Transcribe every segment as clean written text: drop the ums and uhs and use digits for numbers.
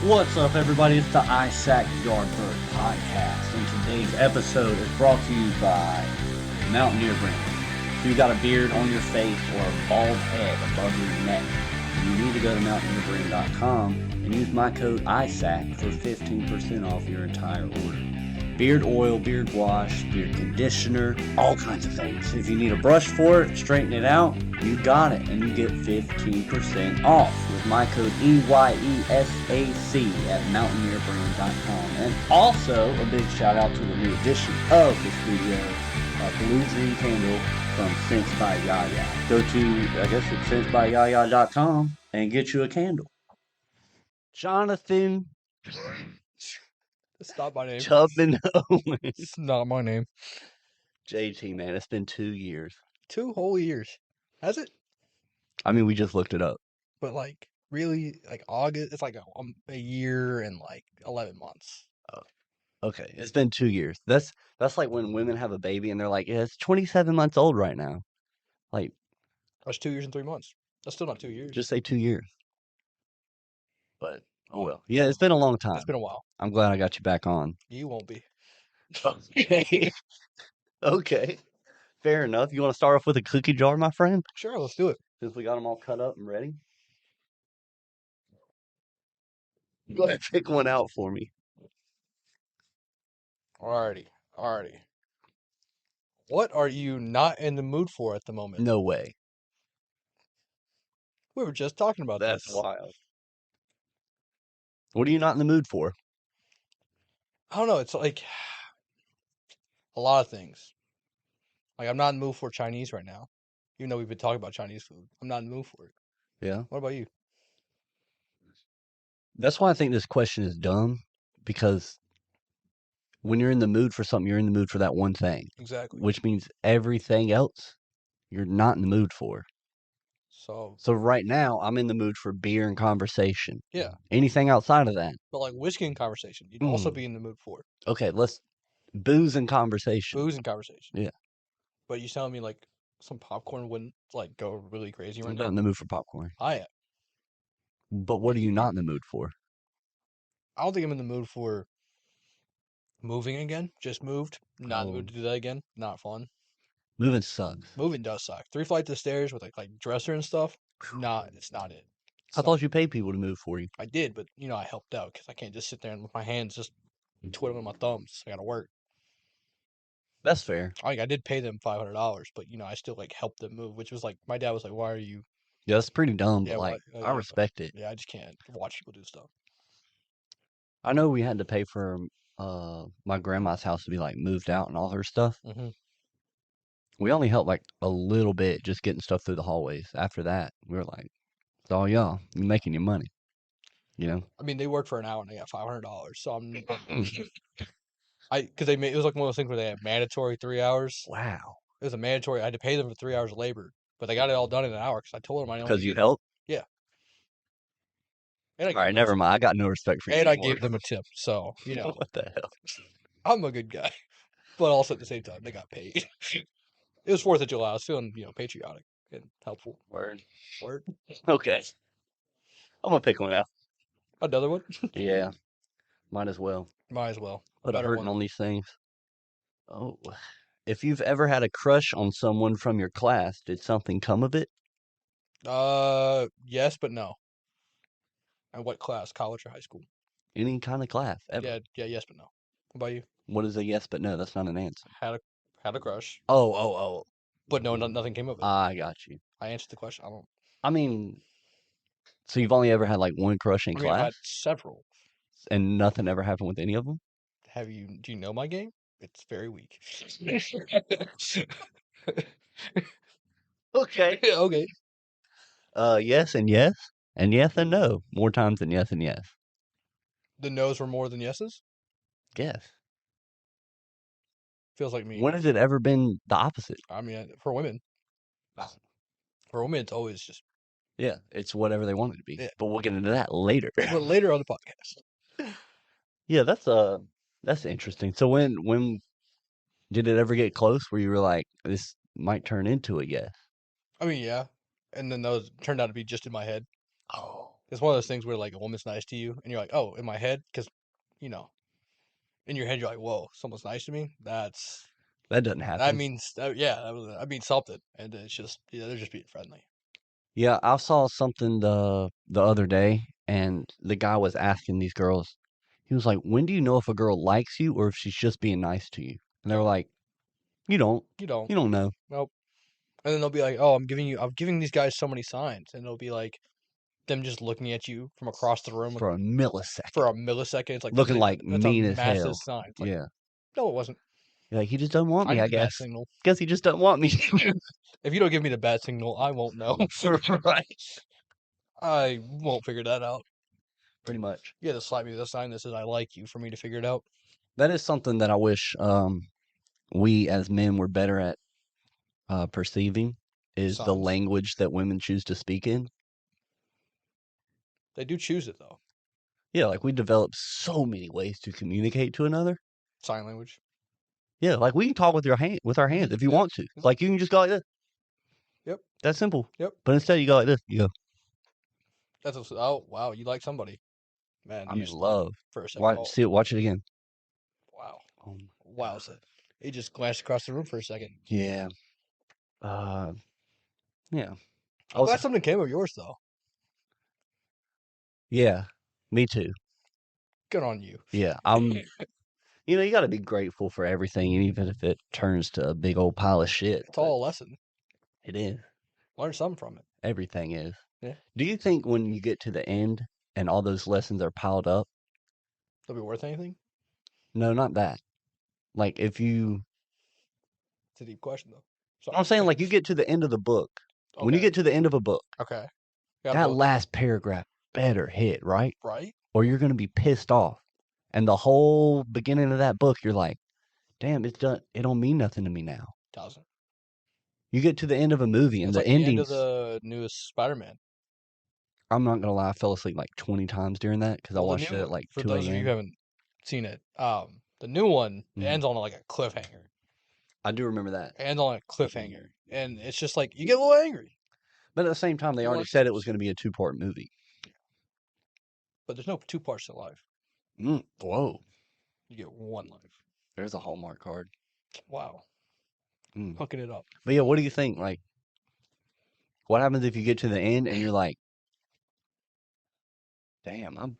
What's up, everybody? It's the ISAC Yardbird Podcast, and today's episode is brought to you by Mountaineer Brand. If you got a beard on your face or a bald head above your neck, you need to go to mountaineerbrand.com and use my code ISAC for 15% off your entire order. Beard oil, beard wash, beard conditioner, all kinds of things. If you need a brush for it, straighten it out, you got it, and you get 15% off with my code EYESAC at mountaineerbrand.com. And also a big shout out to the new edition of the studio, Blue Dream Candle from Scents by Yaya. Go to, I guess it's scentsbyyaya.com and get you a candle. Jonathan It's not my name. Chubbin Owens. It's not my name. JT, man, it's been 2 years. 2 whole years. Has it? I mean, we just looked it up. But like, really, like August, it's like a year and like 11 months. Okay, it's been 2 years. That's like when women have a baby and they're like, yeah, it's 27 months old right now. Like, That's 2 years and 3 months. That's still not 2 years. just say 2 years. But, oh well. Yeah, it's been a long time. It's been a while. I'm glad I got you back on. You won't be. Okay. Okay. Fair enough. You want to start off with a cookie jar, my friend? Sure, let's do it. Since we got them all cut up and ready. Go ahead, pick one out for me. Alrighty. What are you not in the mood for at the moment? No way. We were just talking about That's this. wild. What are you not in the mood for? I don't know. It's like a lot of things. Like, I'm not in the mood for Chinese right now. Even though we've been talking about Chinese food. I'm not in the mood for it. Yeah. What about you? That's why I think this question is dumb, because when you're in the mood for something, you're in the mood for that one thing, Exactly. which means everything else you're not in the mood for. So, So right now, I'm in the mood for beer and conversation. yeah. Anything outside of that. But like whiskey and conversation, you'd also be in the mood for Okay, let's booze and conversation. booze and conversation. Yeah. But you telling me like some popcorn wouldn't like go really crazy right I'm now? not in the mood for popcorn. I am. But what are you not in the mood for? I don't think I'm in the mood for moving again. Just moved. Not in the mood to do that again. Not fun. Moving sucks. Moving does suck. 3 flights of stairs with like dresser and stuff. It's not it. I thought you paid people to move for you. I did, but I helped out because I can't just sit there and with my hands just twiddling my thumbs. I gotta work. That's fair. I did pay them $500, but I still like helped them move, which was like my dad was like, "Why are you?" Yeah, that's pretty dumb, Yeah, but like why- I respect it. Yeah, I just can't watch people do stuff. I know we had to pay for my grandma's house to be like moved out and all her stuff. Mm-hmm. We only helped like a little bit, just getting stuff through the hallways. After that, we were like, it's all y'all. You making your money, you know? I mean, they worked for an hour and they got $500. So because it was like one of those things where they had mandatory 3 hours. Wow. It was a mandatory. I had to pay them for 3 hours of labor, but they got it all done in an hour because I told them I only. Because you helped? Yeah. All right, never mind. I got no respect for you. And I gave them a tip, so What the hell? I'm a good guy. But also at the same time, they got paid. It was 4th of July. I was feeling patriotic and helpful. Word. Word. Okay. I'm gonna pick one out. Another one. Yeah. Might as well. Might as well. Put a hurting on these things. Oh. If you've ever had a crush on someone from your class, did something come of it? Yes, but no. And what class? College or high school? Any kind of class, ever. Yeah, yes, but no. What about you? What is a yes but no? That's not an answer. Had a crush, Oh. but no, nothing came of it. I got you. I answered the question. I mean, so you've only ever had like one crush in I've class, had several. and nothing ever happened with any of them? Do you know my game? It's very weak. Okay. Okay. Yes and yes, and yes and no. More times than yes and yes. The no's were more than yeses? Yes. Feels like me. When has it ever been the opposite? I mean, for women. For women, it's always just. Yeah, it's whatever they want it to be. Yeah. But we'll get into that later. But later on the podcast. Yeah, that's interesting. So when did it ever get close where you were like, this might turn into a yes? I mean, yeah. And then those turned out to be just in my head. Oh. It's one of those things where like a woman's nice to you, and you're like, oh, in my head, because you know, in your head, you're like, whoa, someone's nice to me. That doesn't That happen. means yeah, that means something, and it's just they're just being friendly. Yeah, I saw something the other day, and the guy was asking these girls. He was like, "When do you know if a girl likes you or if she's just being nice to you?" And they were Oh, like, "You don't. you don't. You don't know Nope. And then they'll be like, oh, I'm giving these guys so many signs, and it'll be like them just looking at you from across the room for a for millisecond, a millisecond. It's like looking like that's a mean as massive hell." sign. It's like, Yeah, no, it wasn't. you're like he just doesn't want I me. need I the bat guess. signal. Guess he just doesn't want me. If you don't give me the bat signal, I won't know. Right. I won't figure that out. Pretty much. You had to slap me with a sign that says I like you for me to figure it out. That is something that I wish we as men were better at perceiving is the Signs. language that women choose to speak in. They do choose it though. Yeah, like we develop so many ways to communicate to another. Sign language. Yeah, like we can talk with our hands if you Yep. want to. Like you can just go like this. Yep. That's simple. Yep. But instead you go like this. You go, Oh wow, you like somebody, man. I'm You in just love. for a second. Watch Oh see it, watch it again. wow, Oh my wow. God. So he just glanced across the room for a second. Yeah. Uh yeah. I'm Also glad something came of yours though. yeah. Me too. Good on you. Yeah. You gotta be grateful for everything, even if it turns to a big old pile of shit. It's But all a lesson. it is. Learn something from it. Everything is. Yeah, Do you think when you get to the end and all those lessons are piled up? it'll be worth anything. No, not that. Like if you It's a deep question though. I'm Sorry. saying like you get to the end of the book. When you Okay. get to the end of a book, Okay. Got a that book. last paragraph better hit, right? Right. Or you're gonna be pissed off. And the whole beginning of that book, you're like, damn, it's done. It don't mean nothing to me now. Doesn't. You get to the end of a movie and It's the like the end of endings. the newest Spider-Man. I'm not gonna lie, I fell asleep like 20 times during that because I Well, the watched new it at one. like For 2 those of you who a.m. haven't seen it, the new one Mhm. ends on like a cliffhanger. I do remember that. Ends on a cliffhanger, and it's just like you get a little angry. But at the same time, they You already like, said it was going to be a two-part movie. but there's no two parts to life. Whoa. You get one life. There's a Hallmark card. Wow. Mm. Hooking it up. But yeah, what do you think? Like, what happens if you get to the end and you're like, damn, I'm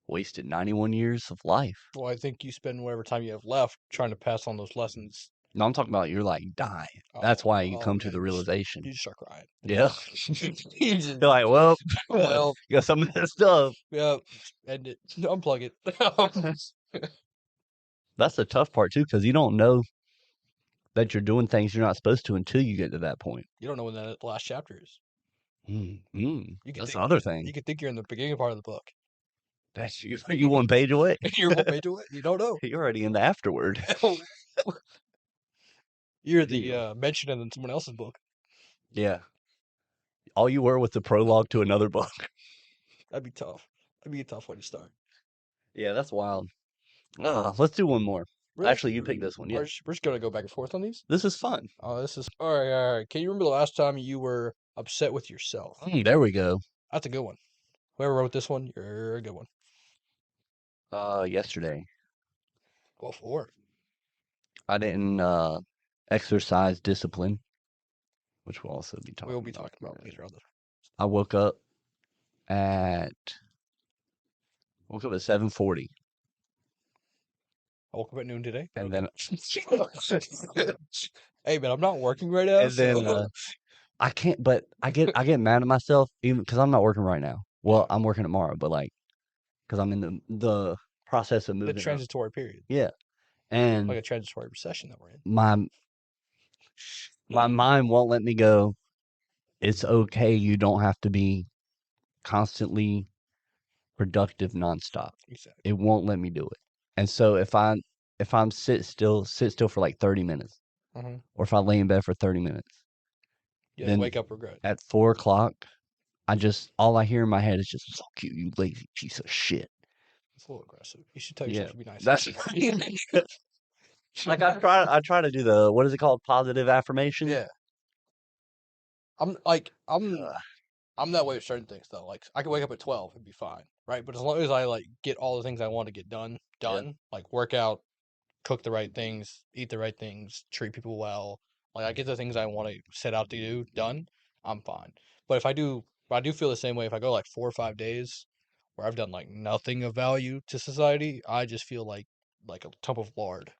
wasted 91 years of life? Well, I think you spend whatever time you have left trying to pass on those lessons. No, I'm talking about you're like dying. That's Oh, why you oh come to man, the realization. you just start crying. Yeah. You just- You're like, well, well, you got some messed up. yeah, end it. Unplug it. That's the tough part too, because you don't know that you're doing things you're not supposed to until you get to that point. You don't know when that last chapter is. You could That's think the other thing. you could think you're in the beginning part of the book. That's you. You one page away. You're one page away. You don't know. You're already in the afterward. You're Anyway. the mention in someone else's book. Yeah. All you were was the prologue to another book. That'd be tough. That'd be a tough way to start. Yeah, that's wild. Let's do one more. Really? Actually, you pick this one. Yeah. We're just gonna go back and forth on these. This is fun. Oh, this is all right. All right. Can you remember the last time you were upset with yourself? There we go. That's a good one. Whoever wrote this one, you're a good one. Yesterday. Go for it. I didn't exercise discipline, which we'll also be talking We'll be about. talking about later on. I woke up at 7:40. I woke up at noon today. And then Hey man, I'm not working right now. and then I can't but I get mad at myself even because I'm not working right now. Well, Yeah. I'm working tomorrow, but like because I'm in the process of The moving up. transitory period, Yeah. And like a transitory recession that we're in. my mind won't let me go. It's okay. You don't have to be constantly productive nonstop. Exactly. It won't let me do it. And so if I'm sit still for like 30 minutes, Mm-hmm. or if I lay in bed for 30 minutes, Yeah, then wake up regret. at 4 o'clock, all I hear in my head is just fuck you, you lazy piece of shit. It's a little aggressive. You should tell yourself to be nice. That's like I try to do the what is it called? Positive affirmation. Yeah. I'm I'm that way with certain things though. Like I can wake up at 12 and be fine, right? But as long as I like get all the things I want to get Yeah. done, like work out, cook the right things, eat the right things, treat people well, like I get the things I want to set out to do done, I'm fine. But I do feel the same way if I go like 4 or 5 days where I've done like nothing of value to society, I just feel like a tub of lard.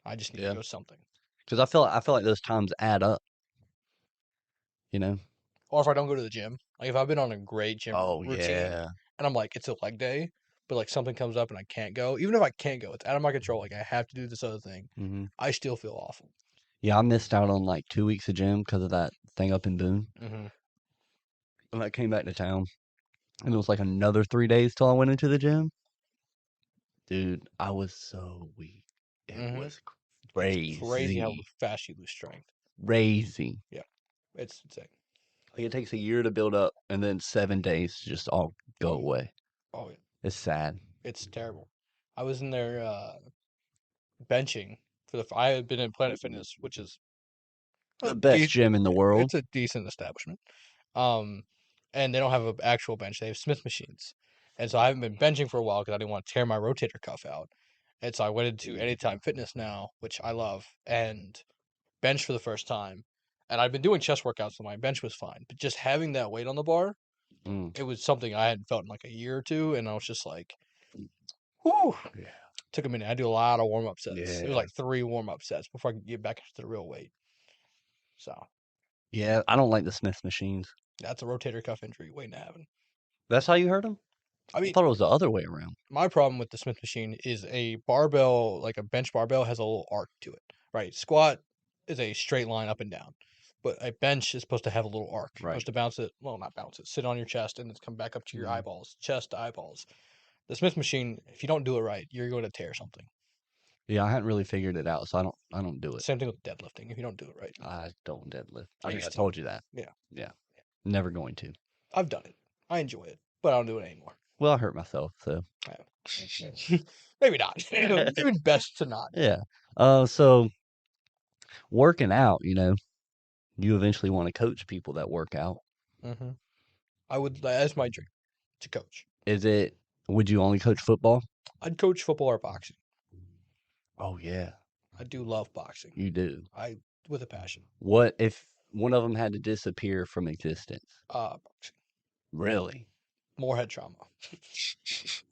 I just need to Yeah. go something. Because I feel like those times add up. You know. Or if I don't go to the gym, like if I've been on a great gym Oh routine yeah. and I'm like, it's a leg day, but like something comes up and I can't go, even if I can't go, it's out of my control. Like I have to do this other thing. Hmm. I still feel awful. Yeah, I missed out on like 2 weeks of gym because of that thing up in Boone. Hmm. And I came back to town, and it was like another 3 days till I went into the gym. Dude, I was so weak. It Hmm. was It's crazy how crazy, fast you lose strength. crazy. Yeah, it's insane. Like it takes a year to build up, and then 7 days to just all go Oh yeah, away. oh yeah, It's sad. it's terrible. I was in there benching for the. I had been in Planet Fitness, which is a The best decent. gym in the world. It's a decent establishment. Um, and they don't have an actual bench; they have Smith machines. And so I haven't been benching for a while because I didn't want to tear my rotator cuff out. And so I went into Anytime Fitness now, which I love, and bench for the first time. And I've been doing chest workouts, so my bench was fine. But just having that weight on the bar, Mm, it was something I hadn't felt in like a year or two, and I was just like, whew. yeah, Took a minute. I do a lot of warm up sets. It was yeah, like 3 warm up sets before I could get back into the real weight. So yeah. I don't like the Smith machines. that's a rotator cuff injury waiting to happen. That's how you hurt them? I I mean, thought it was the other way around. my problem with the Smith machine is a barbell, like a bench barbell, has a little arc to it, right? Squat is a straight line up and down, but a bench is supposed to have a little arc. You're Right. supposed to bounce it, well, not bounce it, sit on your chest and then come back up to your Mm. eyeballs, chest to eyeballs. The Smith machine, if you don't do it right, you're going to tear something. Yeah, I hadn't really figured it out, so I don't do it. Same thing with deadlifting. If you don't do it right, I don't deadlift. I I think I used to. told you that. Yeah, Yeah. Never going to. I've done it. I enjoy it, but I don't do it anymore. Well, I hurt myself, so Maybe not. Maybe best to not. yeah. So working out, you eventually want to coach people that work out. Hmm. I would. That's my dream to coach. Is it, would you only coach football? I'd coach football or boxing. Oh, yeah, I do love boxing. you do. I with a passion. What if one of them had to disappear from existence? Boxing. Really? More head trauma.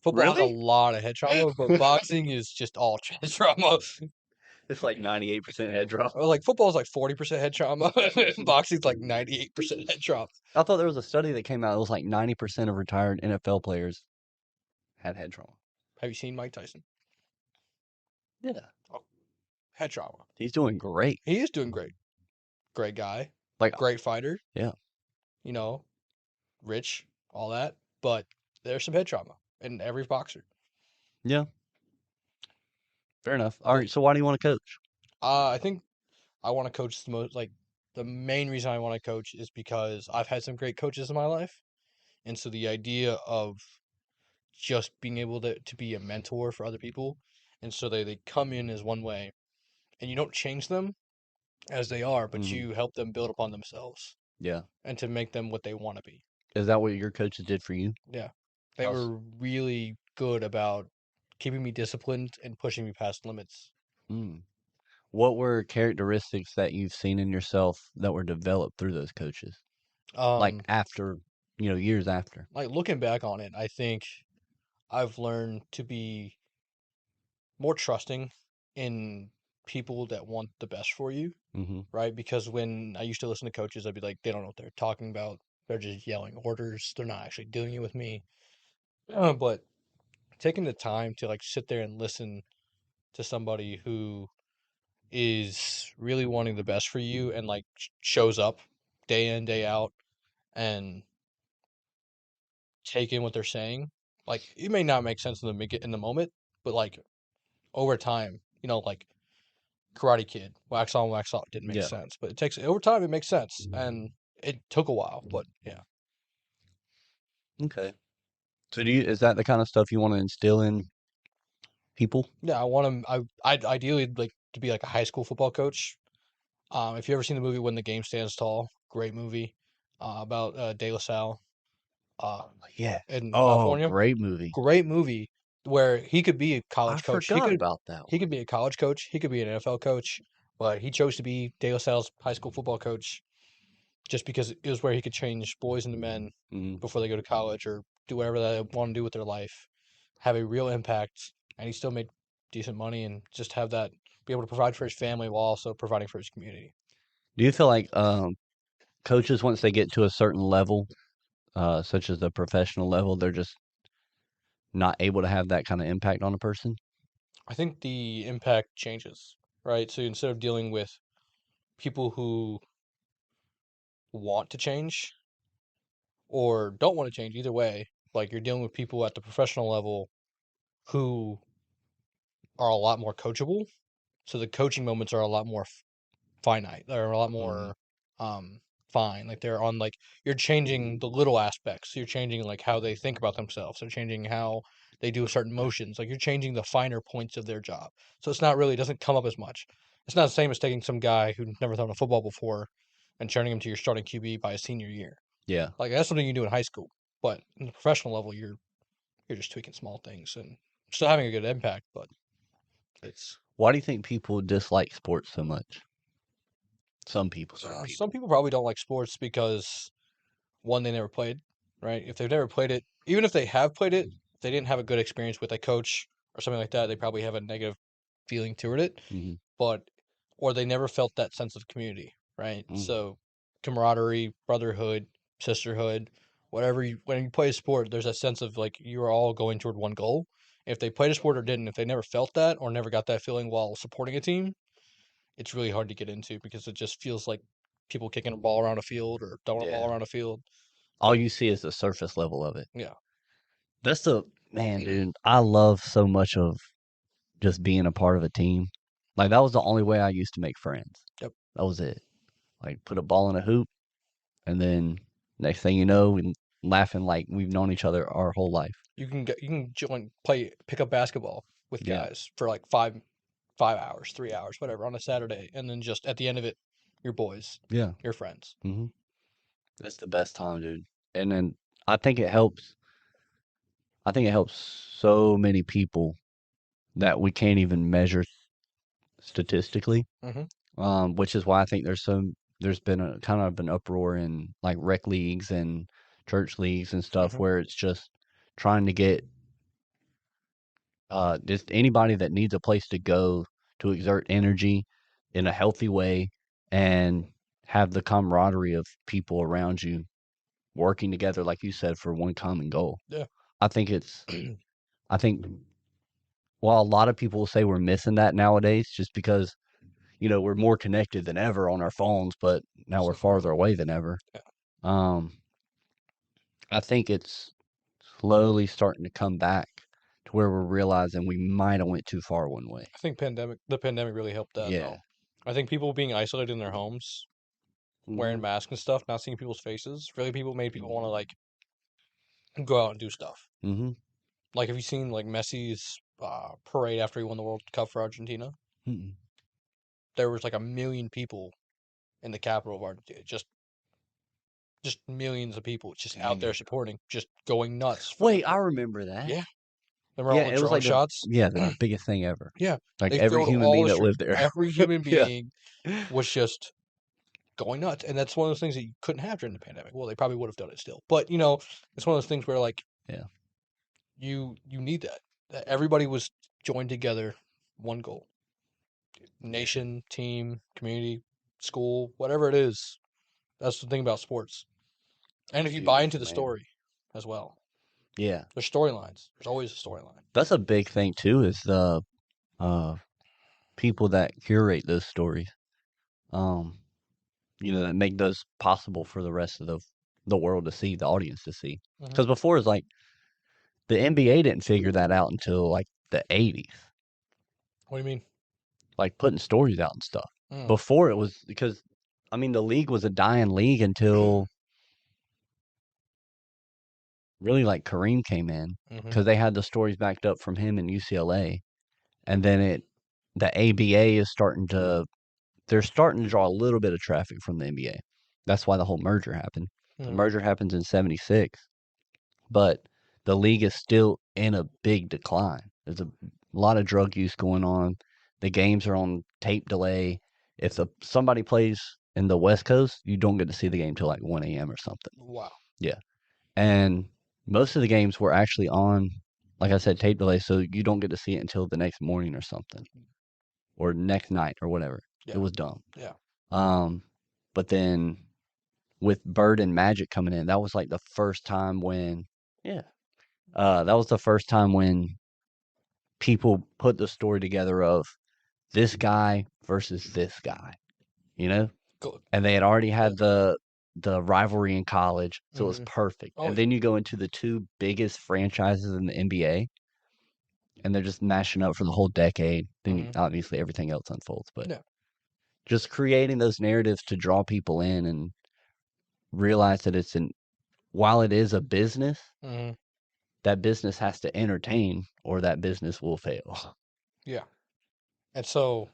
Football has a Really? lot of head trauma, but boxing is just all head trauma. It's like 98% head drop. Like football is like 40% head trauma. Boxing's like 98% head trauma. I thought there was a study that came out. It was like 90% of retired NFL players had head trauma. Have you seen Mike Tyson? Yeah. Oh, head trauma. He's doing great. He is doing great. Great guy. Like, Great fighter. yeah. You know, rich, all that. But there's some head trauma in every boxer. Yeah. Fair enough. All The- right. So why do you want to coach? I think I want to coach the most, like, the main reason I want to coach is because I've had some great coaches in my life. And so the idea of just being able to be a mentor for other people. And so they come in as one way and you don't change them as they are, but Hmm. you help them build upon themselves Yeah. and to make them what they want to be. Is that what your coaches did for you? Yeah. They How's, were really good about keeping me disciplined and pushing me past limits. mm. What were characteristics that you've seen in yourself that were developed through those coaches? Like Um, after, years after. like looking back on it, I think I've learned to be more trusting in people that want the best for you, Hmm. right? Because when I used to listen to coaches, I'd be like, they don't know what they're talking about. They're just yelling orders. They're not actually doing it with me. But taking the time to like sit there and listen to somebody who is really wanting the best for you and like shows up day in, day out and take in what they're saying. Like it may not make sense in the moment, but like over time, like Karate Kid, wax on, wax off didn't make Yeah. sense, but it takes over time. It makes sense, and it took a while, but yeah, Okay. So is that the kind of stuff you want to instill in people? yeah. I want to. I'd ideally like to be like a high school football coach. If you ever seen the movie When the Game Stands Tall, great movie about De La Salle. uh, Yeah. in Oh, California. great movie. Great movie where he could be a I college coach. forgot about that He one. could be a college coach. He could be an NFL coach, but he chose to be De La Salle's high school football coach just because it was where he could change boys into men Mhm. before they go to college or do whatever they want to do with their life, have a real impact, and he still made decent money and just have that be able to provide for his family while also providing for his community. Do you feel like coaches, once they get to a certain level, such as the professional level, they're just not able to have that kind of impact on a person? I think the impact changes, right? So instead of dealing with people who want to change or don't want to change, either way, like you're dealing with people at the professional level who are a lot more coachable. So the coaching moments are a lot more finite. They're a lot Mhm. more um fine. Like they're on like you're changing the little aspects. You're changing like how they think about themselves. They're changing how they do certain motions. Like you're changing the finer points of their job. So it's not really it doesn't come up as much. It's not the same as taking some guy who's never thrown a football before and turning him to your starting QB by his senior year. Yeah. Like that's something you do in high school. But in the professional level you're just tweaking small things and still having a good impact, but it's Why do you think people dislike sports so much? Some people, certain some people. people probably don't like sports because one they never played, right? If they've never played it, even if they have played it, if they didn't have a good experience with a coach or something like that, they probably have a negative feeling toward it. Mhm. But or they never felt that sense of community, right? Mhm. So camaraderie, brotherhood, sisterhood, whatever you when you play a sport, there's a sense of like you're all going toward one goal. If they played a sport or didn't, if they never felt that or never got that feeling while supporting a team, it's really hard to get into because it just feels like people kicking a ball around a field or throwing a ball Yeah. around a field. All But you see is the surface level of it. yeah, That's the man, dude. I love so much of just being a part of a team. Like that was the only way I used to make friends. yep. That was it. Like put a ball in a hoop, and then next thing you know, we laughing like we've known each other our whole life. You can join play pick up basketball with Yeah. guys for like 5 hours, 3 hours, whatever on a Saturday, and then just at the end of it, you're boys, Yeah. you're friends. Hmm. That's the best time, dude. And then I think it helps. I think it helps so many people that we can't even measure statistically. Hmm. Which is why I think there's been a kind of an uproar in like rec leagues and church leagues and stuff Hmm. where it's just trying to get just anybody that needs a place to go to exert energy in a healthy way and have the camaraderie of people around you working together, like you said, for one common goal. Yeah. I think it's, I think, while a lot of people will say we're missing that nowadays just because, we're more connected than ever on our phones, but now we're farther away than ever. Yeah. Um, I think it's slowly starting to come back to where we're realizing we might have went too far one way. I think the pandemic really helped that Yeah. though. I think people being isolated in their homes, Hmm. wearing masks and stuff, not seeing people's faces, really people made people want to like go out and do stuff. Hmm. Like, have you seen like Messi's parade after he won the World Cup for Argentina? Mm-mm. There was like 1 million people in the capital of Argentina, just millions of people just out Dang there it. supporting, just going nuts for Wait, I remember that. yeah. Remember Yeah, all the it was drone like shots? the biggest thing ever. Yeah, Like they every filled human all being the that streets. lived there. Every human Yeah. being was just going nuts, and that's one of those things that you couldn't have during the pandemic. Well, they probably would have done it still, but it's one of those things where like Yeah. you need that. That everybody was joined together, one goal, Yeah. nation, team, community, school, whatever it is. That's the thing about sports. And It's if you buy into beautiful, the man. story as well, Yeah. there's storylines. There's always a storyline. That's a big thing too, is the uh people that curate those stories. Um, that make those possible for the rest of the world to see, the audience to see. Hmm. Because before it's like the NBA didn't figure that out until like the 80s, What do you mean? like putting stories out and stuff. Mm. Before it was because I mean the league was a dying league until really like Kareem came in Hmm. because they had the stories backed up from him in UCLA, and then the ABA is starting to they're starting to draw a little bit of traffic from the NBA. That's why the whole merger happened. The Mm. merger happens in '76, but the league is still in a big decline. There's a lot of drug use going on. The games are on tape delay. If somebody plays in the West Coast, you don't get to see the game till like 1 a.m. or something. Wow. Yeah. And most of the games were actually on, like I said, tape delay, so you don't get to see it until the next morning or something, or next night or whatever. It Yeah. was dumb. Yeah. But then with Bird and Magic coming in, that was like the first time when, yeah, that was the first time when people put the story together of this guy versus this guy, you know? Good. And they had already Yeah. had the rivalry in college, so it was Mhm. perfect. Oh, And yeah. then you go into the two biggest franchises in the NBA, and they're just mashing up for the whole decade. Then Mhm. obviously everything else unfolds, but Yeah. just creating those narratives to draw people in and realize that while it is a business, Mhm. that business has to entertain or that business will fail. Yeah. And so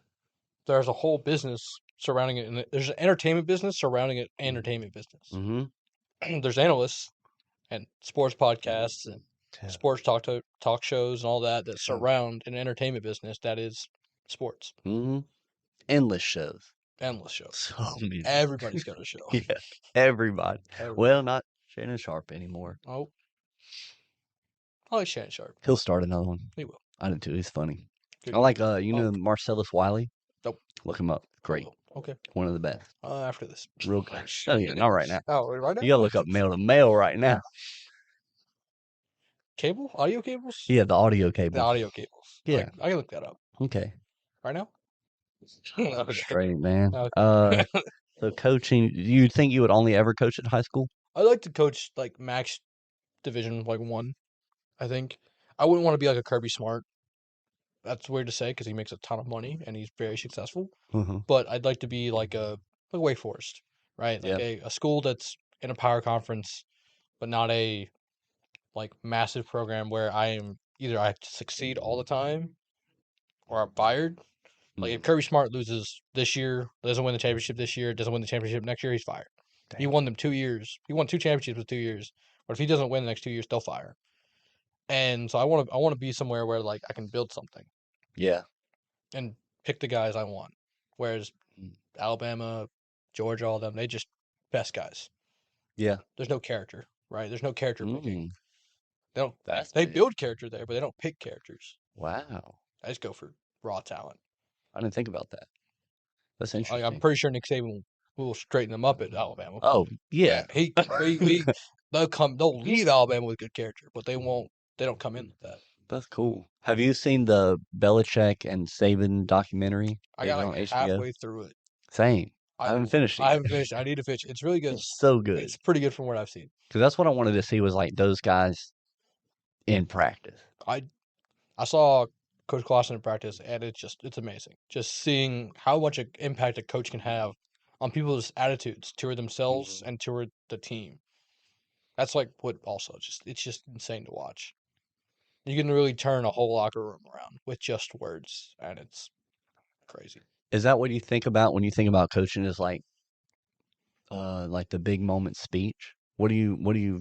there's a whole business surrounding it, and there's an entertainment business surrounding it, entertainment business. Mm-hmm. There's analysts and sports podcasts and Yeah. sports talk shows and all that that surround an entertainment business that is sports. Mm-hmm. Endless shows. Endless shows. So many. Everybody's got a show. Yeah. Everybody. Everybody. Well, not Shannon Sharp anymore. Oh, I like Shannon Sharp. He'll start another one. He will. I did too. He's funny. Good. I like Oh, Marcellus Wiley. nope. Look him up. I Great. will. Okay. One of the best. After this. Real good. Oh yeah, not right now. Oh, right now? You gotta look up male to male right now. Cable? Audio cables? Yeah, the audio The cable. audio cables. Yeah. I can look that up. Okay. Right now? Okay. Straight, man. Okay. So coaching, you think you would only ever coach at high school? I like to coach like max division like 1, I think. I wouldn't want to be like a Kirby Smart. That's weird to say because he makes a ton of money and he's very successful. Mm-hmm. But I'd like to be like Wake Forest, right? Like Yeah. a school that's in a power conference, but not a like massive program where I have to succeed all the time or I'm fired. Like if Mm. Kirby Smart loses this year, doesn't win the championship this year, doesn't win the championship next year, he's fired. He Damn. won them 2 years. He won 2 championships with 2 years. But if he doesn't win the next 2 years, they'll fire. And so I want to be somewhere where like I can build something Yeah. and pick the guys I want. Whereas Mm. Alabama, Georgia, all of them, they just best guys. Yeah. There's no character, right? There's no character picking. Mm. They don't That's they big. build character there, but they don't pick characters. Wow. I just go for raw talent. I didn't think about that. That's I'm interesting. pretty sure Nick Saban will straighten them up at Alabama. Oh, yeah. He they'll leave Alabama with good character, but they don't come in with that. That's cool. Have you seen the Belichick and Saban documentary? I Is got it like on HBO? halfway through it. Same. I I haven't finished it I yet. haven't finished. I need to finish. It's really good. It's so good. It's pretty good from what I've seen. Because that's what I wanted to see was like those guys in practice. I I saw Coach Clausen in practice, and it's amazing. Just seeing how much impact a coach can have on people's attitudes toward themselves Mhm. and toward the team. That's like what also it's just insane to watch. You can really turn a whole locker room around with just words, and it's crazy. Is that what you think about when you think about coaching? Is like the big moment speech? What do you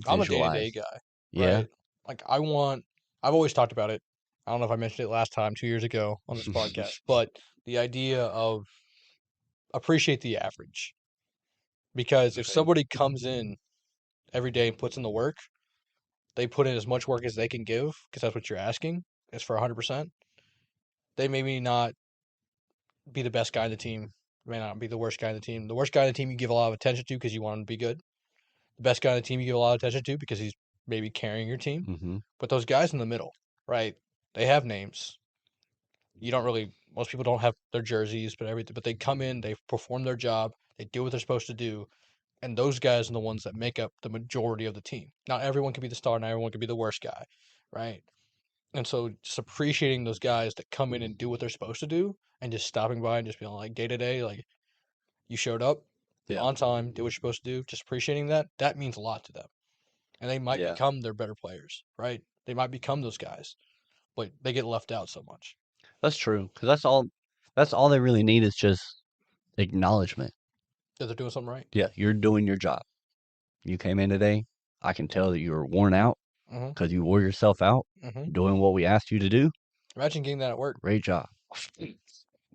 I'm a day-to-day visualize? guy, Yeah. right? Like I've always talked about it. I don't know if I mentioned it last time 2 years ago on this podcast, but the idea of appreciate the average. Because if Okay. somebody comes in every day and puts in the work, they put in as much work as they can give, because that's what you're asking, is for 100%. They maybe not be the best guy in the team, may not be the worst guy in the team. The worst guy in the team you give a lot of attention to because you want him to be good. The best guy in the team you give a lot of attention to because he's maybe carrying your team. Mm-hmm. But those guys in the middle, right? They have names. You don't really most people don't have their jerseys, but everything. But they come in, they perform their job, they do what they're supposed to do, and those guys are the ones that make up the majority of the team. Not everyone can be the star, not everyone can be the worst guy, right? And so just appreciating those guys that come in and do what they're supposed to do, and just stopping by and just being like day to day, like you showed up Yeah. on time, did what you're supposed to do, just appreciating that means a lot to them. And they might Yeah. become their better players, right? They might become those guys, but they get left out so much. That's true. Because that's all they really need is just acknowledgement. That they're doing something right. Yeah, you're doing your job. You came in today. I can tell that you were worn out. Mm-hmm. because you wore yourself out Mm-hmm. doing what we asked you to do. Imagine getting that at work. Great job.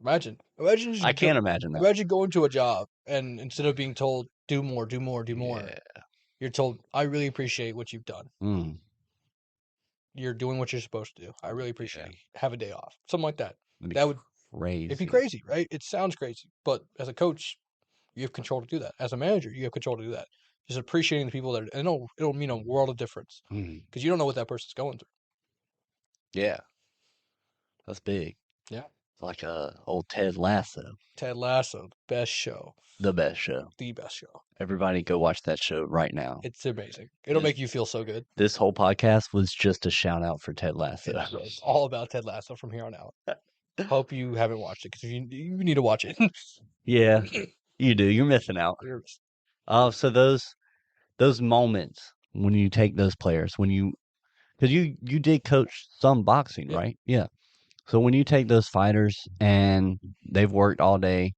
Imagine I just can't imagine that. imagine going to a job and instead of being told do more, do more, do more, Yeah. you're told I really appreciate what you've done. Mm, You're doing what you're supposed to do. I really appreciate yeah. it. Have a day off. Something like that. That'd be That would It'd be crazy. crazy, right? It sounds crazy, but as a coach, you have control to do that. As a manager, you have control to do that. Just appreciating the people that, and it'll mean a world of difference Mm, because you don't know what that person's going through. yeah. That's big. Yeah. It's like old Ted Lasso, Ted Lasso, best show, the best show. the best show. Everybody go watch that show right now. It's amazing. It'll This make you feel so good. this whole podcast was just a shout out for Ted Lasso. It's all about Ted Lasso from here on out. Hope you haven't watched it because you need to watch it. Yeah, you do. You're missing out. So those moments when you take those players, because you did coach some boxing, Yep. right? Yeah. So when you take those fighters and they've worked all day,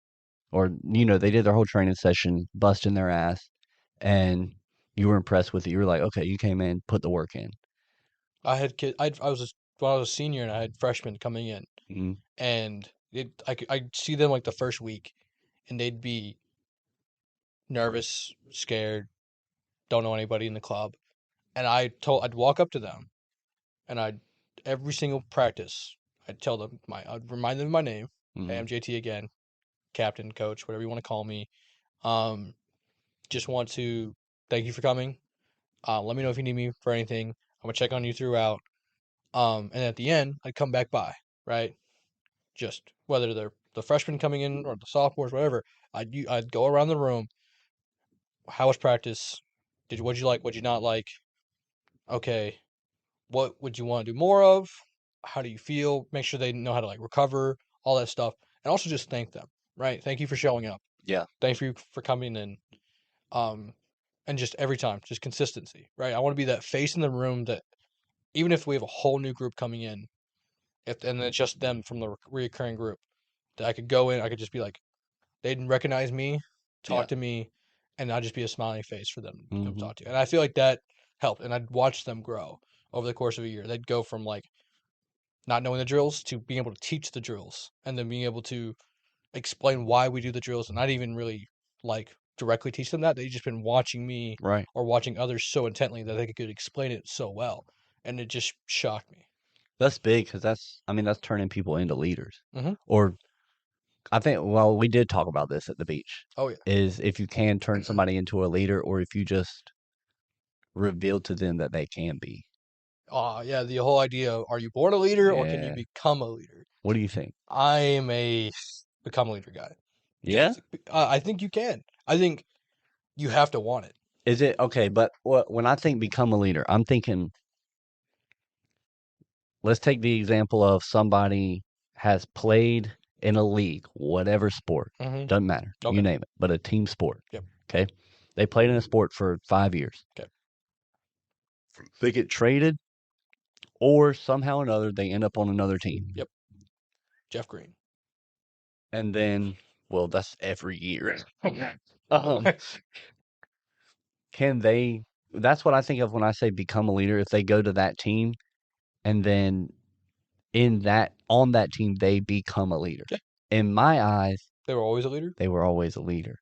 or they did their whole training session, busting their ass, and you were impressed with it. You were like, okay, you came in, put the work in. I had kid. I was when I was a senior and I had freshmen coming in, Hmm. and I'd see them like the first week, and they'd be nervous, scared, don't know anybody in the club, and I'd walk up to them, and every single practice I'd tell them I'd remind them of my name, hey, Hmm. I'm JT again, captain, coach, whatever you want to call me. Um, just want to thank you for coming. Let me know if you need me for anything. I'm gonna check on you throughout. And at the end, I'd come back by, right? Just whether they're the freshmen coming in or the sophomores, whatever. I'd go around the room. How was practice? What'd you like? What'd you not like? Okay, what would you want to do more of? How do you feel? Make sure they know how to like recover, all that stuff, and also just thank them, right? Thank you for showing up. Yeah. Thank you for coming in. Um, and just every time, just consistency, right? I want to be that face in the room that even if we have a whole new group coming in, if and it's just them from the reoccurring group, that I could go in, I could just be like, they didn't recognize me, Yeah. talk to me, and I'd just be a smiling face for them to Hmm. talk to. And I feel like that helped, and I'd watch them grow over the course of a year. They'd go from like not knowing the drills to being able to teach the drills, and then being able to explain why we do the drills, and not even really like directly teach them that. They've just been watching me Right. or watching others so intently that they could explain it so well, and it just shocked me. That's big because that's turning people into leaders. Hmm. Or I think, well, we did talk about this at the beach, Oh yeah. is if you can turn somebody into a leader or if you just reveal to them that they can be. Yeah, the whole idea of are you born a leader or can you Yeah. become a leader? What do you think? I am a become a leader guy. Yeah? Yes, I think you can. I think you have to want it. Is it okay? But when I think become a leader, I'm thinking, let's take the example of somebody has played in a league, whatever sport, Hmm. doesn't matter, you Okay. name it, but a team sport. Yep. Okay. They played in a sport for 5 years. Okay. They get traded, or somehow or another, they end up on another team. Yep. Jeff Green. And then, well, that's every year. Um, can they? That's what I think of when I say become a leader. If they go to that team and then on that team they become a leader. Yeah. In my eyes, They were always a leader. they were always a leader.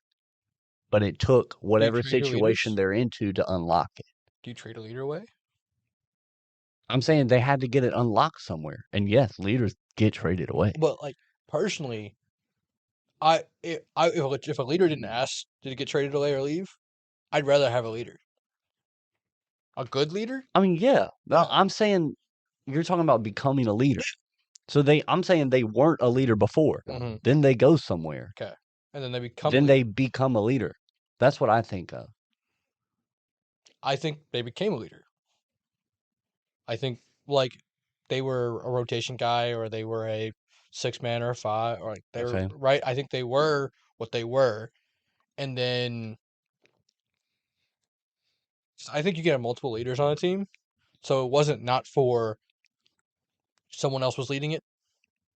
But it took Do you whatever trade your situation leaders? they're into to unlock it. Do you trade a leader away? I'm saying they had to get it unlocked somewhere. And yes, leaders get traded away. But like personally, if a leader didn't ask to get traded away or leave, I'd rather have a leader. A good leader? I mean, yeah. No, Yeah. I'm saying you're talking about becoming a leader. So I'm saying they weren't a leader before. Hmm. Then they go somewhere. Okay. And then they become a Then leader. they become a leader. That's what I think of. I think they became a leader. I think like they were a rotation guy or they were a six man or a five or like they were Okay. right. I think they were what they were. And then I think you get multiple leaders on a team. So it wasn't not for someone else was leading it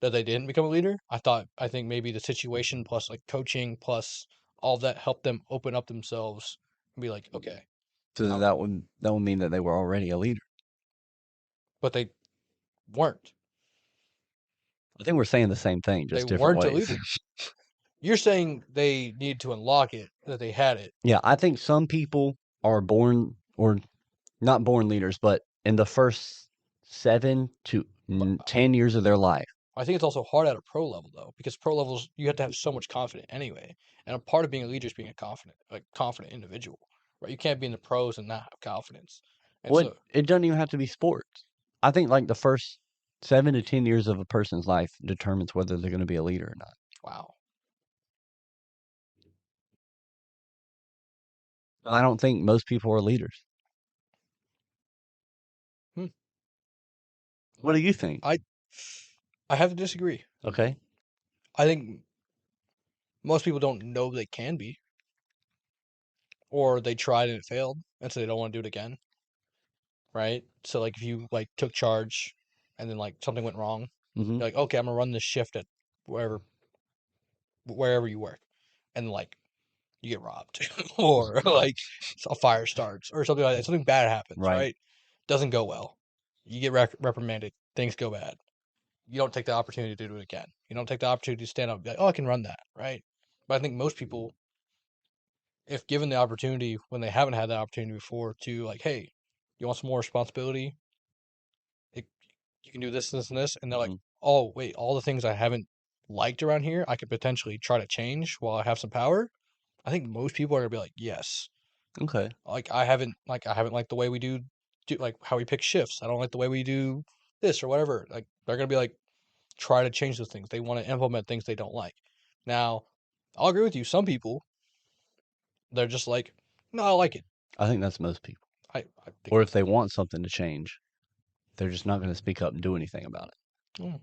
that they didn't become a leader. I think maybe the situation plus like coaching plus all that helped them open up themselves and be like, okay, So I, that would mean that they were already a leader. but they weren't. I think we're saying the same thing, They just different weren't a ways. leader. You're saying they needed to unlock it, that they had it. Yeah, I think some people are born or not born leaders, but in the first 7 to But 10 years of their life. I think it's also hard at a pro level though, because pro levels you have to have so much confidence anyway. And a part of being a leader is being a confident individual, right? You can't be in the pros and not have confidence. And What so, it doesn't even have to be sports. I think like the first 7 to 10 years of a person's life determines whether they're going to be a leader or not. wow. I don't think most people are leaders. Hmm. What do you think? I I have to disagree. Okay. I think most people don't know they can be, or they tried and it failed, and so they don't want to do it again, right? So like if you like took charge and then like something went wrong, Hmm. you're like, okay, I'm gonna run this shift at wherever you work, and like you get robbed, or like a fire starts, or something like that. Something bad happens, Right. right? Doesn't go well. You get reprimanded. Things go bad. You don't take the opportunity to do it again. You don't take the opportunity to stand up and be like, oh, I can run that, right? But I think most people, if given the opportunity when they haven't had that opportunity before, to like, hey, you want some more responsibility? It, you can do this, this, and this, and they're like, Hmm. oh, wait, all the things I haven't liked around here, I could potentially try to change while I have some power. I think most people are gonna be like, yes. Okay. I haven't liked the way we do like how we pick shifts. I don't like the way we do this or whatever. Like they're gonna be like, try to change those things. They want to implement things they don't like. Now, I'll agree with you. Some people, they're just like, no, I like it. I think that's most people. I think Or if that's they want something to change, they're just not going to speak up and do anything about it. mm,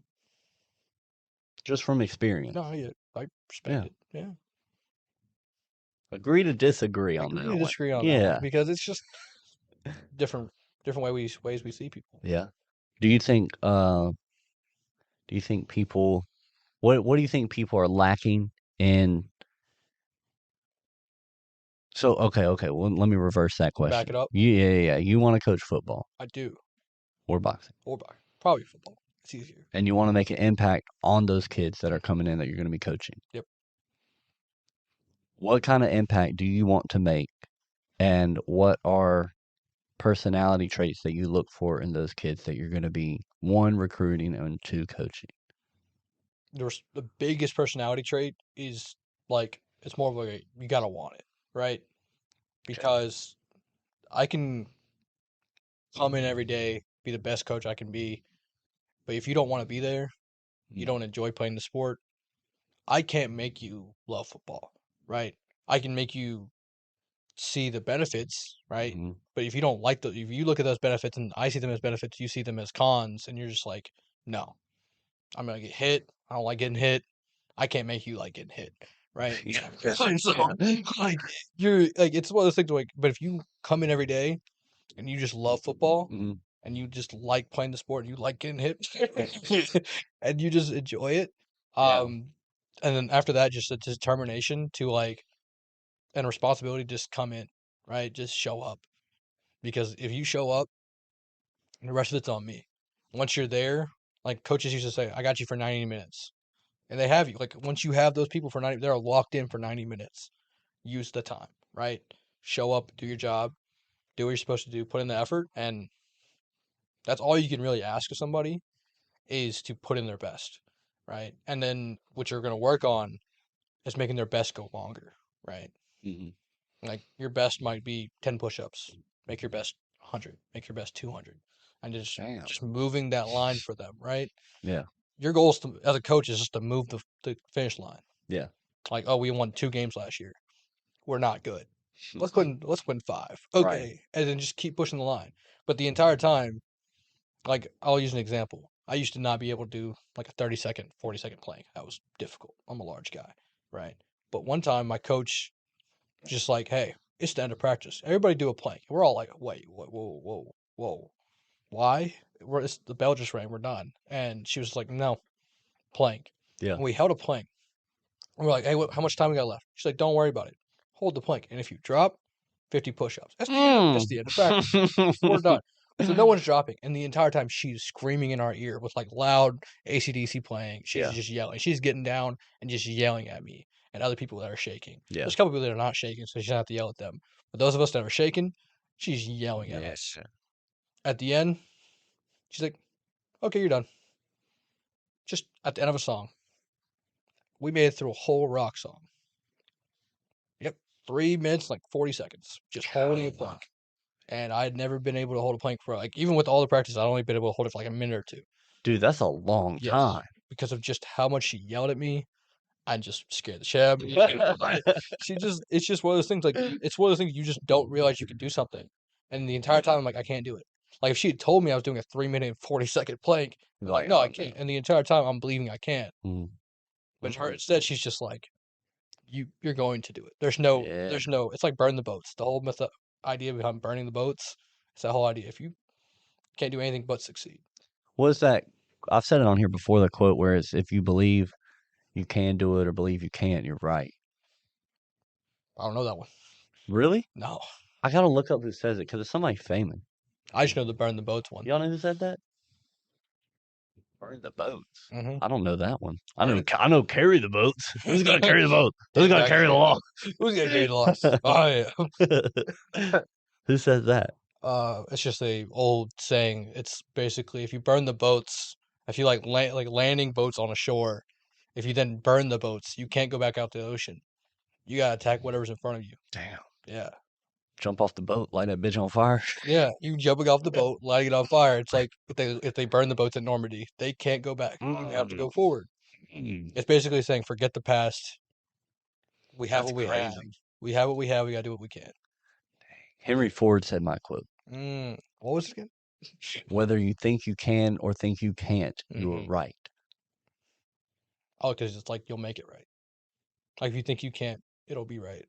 Just from experience. no, I respect Yeah. it. Yeah, Agree to disagree I on agree to that one. disagree on that one Yeah. because it's just different, ways we see people. Yeah. Do you think do you think people what do you think people are lacking in so okay, well, let me reverse that Back question. it up. Yeah. You want to coach football I do. or boxing Or back. Probably football. It's easier. and you want to make an impact on those kids that are coming in that you're going to be coaching. Yep. What kind of impact do you want to make and what are personality traits that you look for in those kids that you're going to be one recruiting and two coaching? The biggest personality trait is like it's more of like you gotta want it, right? Okay. Because I can come in every day, be the best coach I can be, but if you don't want to be there, you don't enjoy playing the sport, I can't make you love football, right? I can make you see the benefits, right? Mm-hmm. But if you don't like if you look at those benefits and I see them as benefits, you see them as cons, and you're just like, no, I'm gonna get hit. I don't like getting hit. I can't make you like getting hit, right? Yeah. And so, Yeah. like, you're like, it's one of those things like, but if you come in every day and you just love football Mm-hmm. and you just like playing the sport and you like getting hit and you just enjoy it, Yeah. um, and then after that, just a determination to like and responsibility just come in, right? Just show up because if you show up, the rest of it's on me. Once you're there, like coaches used to say, I got you for 90 minutes. And they have you. Like once you have those people for 90, they're locked in for 90 minutes. Use the time, right? Show up, do your job, do what you're supposed to do, put in the effort, and that's all you can really ask of somebody is to put in their best, right? And then what you're going to work on is making their best go longer, right? Mm-hmm. Like your best might be 10 push-ups. Make your best 100. Make your best 200. And Damn. just moving that line for them, right? Yeah. Your goal is to, as a coach is just to move the finish line. Yeah. Like, oh, we won 2 games last year. We're not good. Let's win five. Right. Okay. And then just keep pushing the line. But the entire time, like I'll use an example. I used to not be able to do like a 30-second, 40-second plank. That was difficult. I'm a large guy, right? But one time my coach just like, hey, it's the end of practice. Everybody do a plank. We're all like, wait, whoa, whoa, whoa, whoa. Why? The bell just rang. We're done. And she was like, no, plank. Yeah. And we held a plank. And we're like, hey, how much time we got left? She's like, don't worry about it. Hold the plank. And if you drop, 50 push-ups. That's the end. Mm. That's the end of practice. We're done. So no one's dropping, and the entire time she's screaming in our ear with like loud AC/DC playing. She's Yeah. just yelling. She's getting down and just yelling at me and other people that are shaking. Yeah. There's a couple people that are not shaking, so she doesn't have to yell at them. But those of us that are shaking, she's yelling at us. Yes. At the end, she's like, "Okay, you're done." Just at the end of a song, we made it through a whole rock song. Yep, 3 minutes, like 40 seconds, just holding a plank. And I'd never been able to hold a plank for like even with all the practice, I'd only been able to hold it for like a minute or two. Dude, that's a long Yes, time. because of just how much she yelled at me. I just scared the shit out of me. She just, it's just one of those things. Like it's one of those things you just don't realize you can do something, and the entire time I'm like, I can't do it. Like if she had told me I was doing a 3 minute and 40 second plank, I'm like, no, I can't. And the entire time I'm believing I can't. Mm. But her instead, she's just like, you're going to do it. Yeah. There's no. It's like burn the boats. The whole idea behind burning the boats. It's that whole idea. If you can't do anything but succeed. What is that? I've said it on here before, the quote where it's if you believe you can do it or believe you can't, you're right. I don't know that one. Really? No, I gotta look up who says it because it's somebody famous. I just know the burn the boats one. Y'all know who said that? Burn the boats. Mm-hmm. I don't know that one. I Burn know. it. I know. Carry the boats. Who's gonna carry the boat? Who's gonna carry the law? Who's gonna carry the loss? Oh yeah. Who says that? It's just a old saying. It's basically if you burn the boats, if you like landing boats on a shore, if you then burn the boats, you can't go back out to the ocean. You gotta attack whatever's in front of you. Damn. Yeah. Jump off the boat, light that bitch on fire. Yeah, you jumping off the boat, lighting it on fire. It's like if they burn the boats at Normandy, they can't go back. You have to go forward. It's basically saying forget the past. We have That's what we have. crazy. We have what we have. We gotta do what we can. Henry Ford said my quote. What was it again? Whether you think you can or think you can't, you are Mm-hmm. right. Oh, because it's like you'll make it right. Like if you think you can't, it'll be right.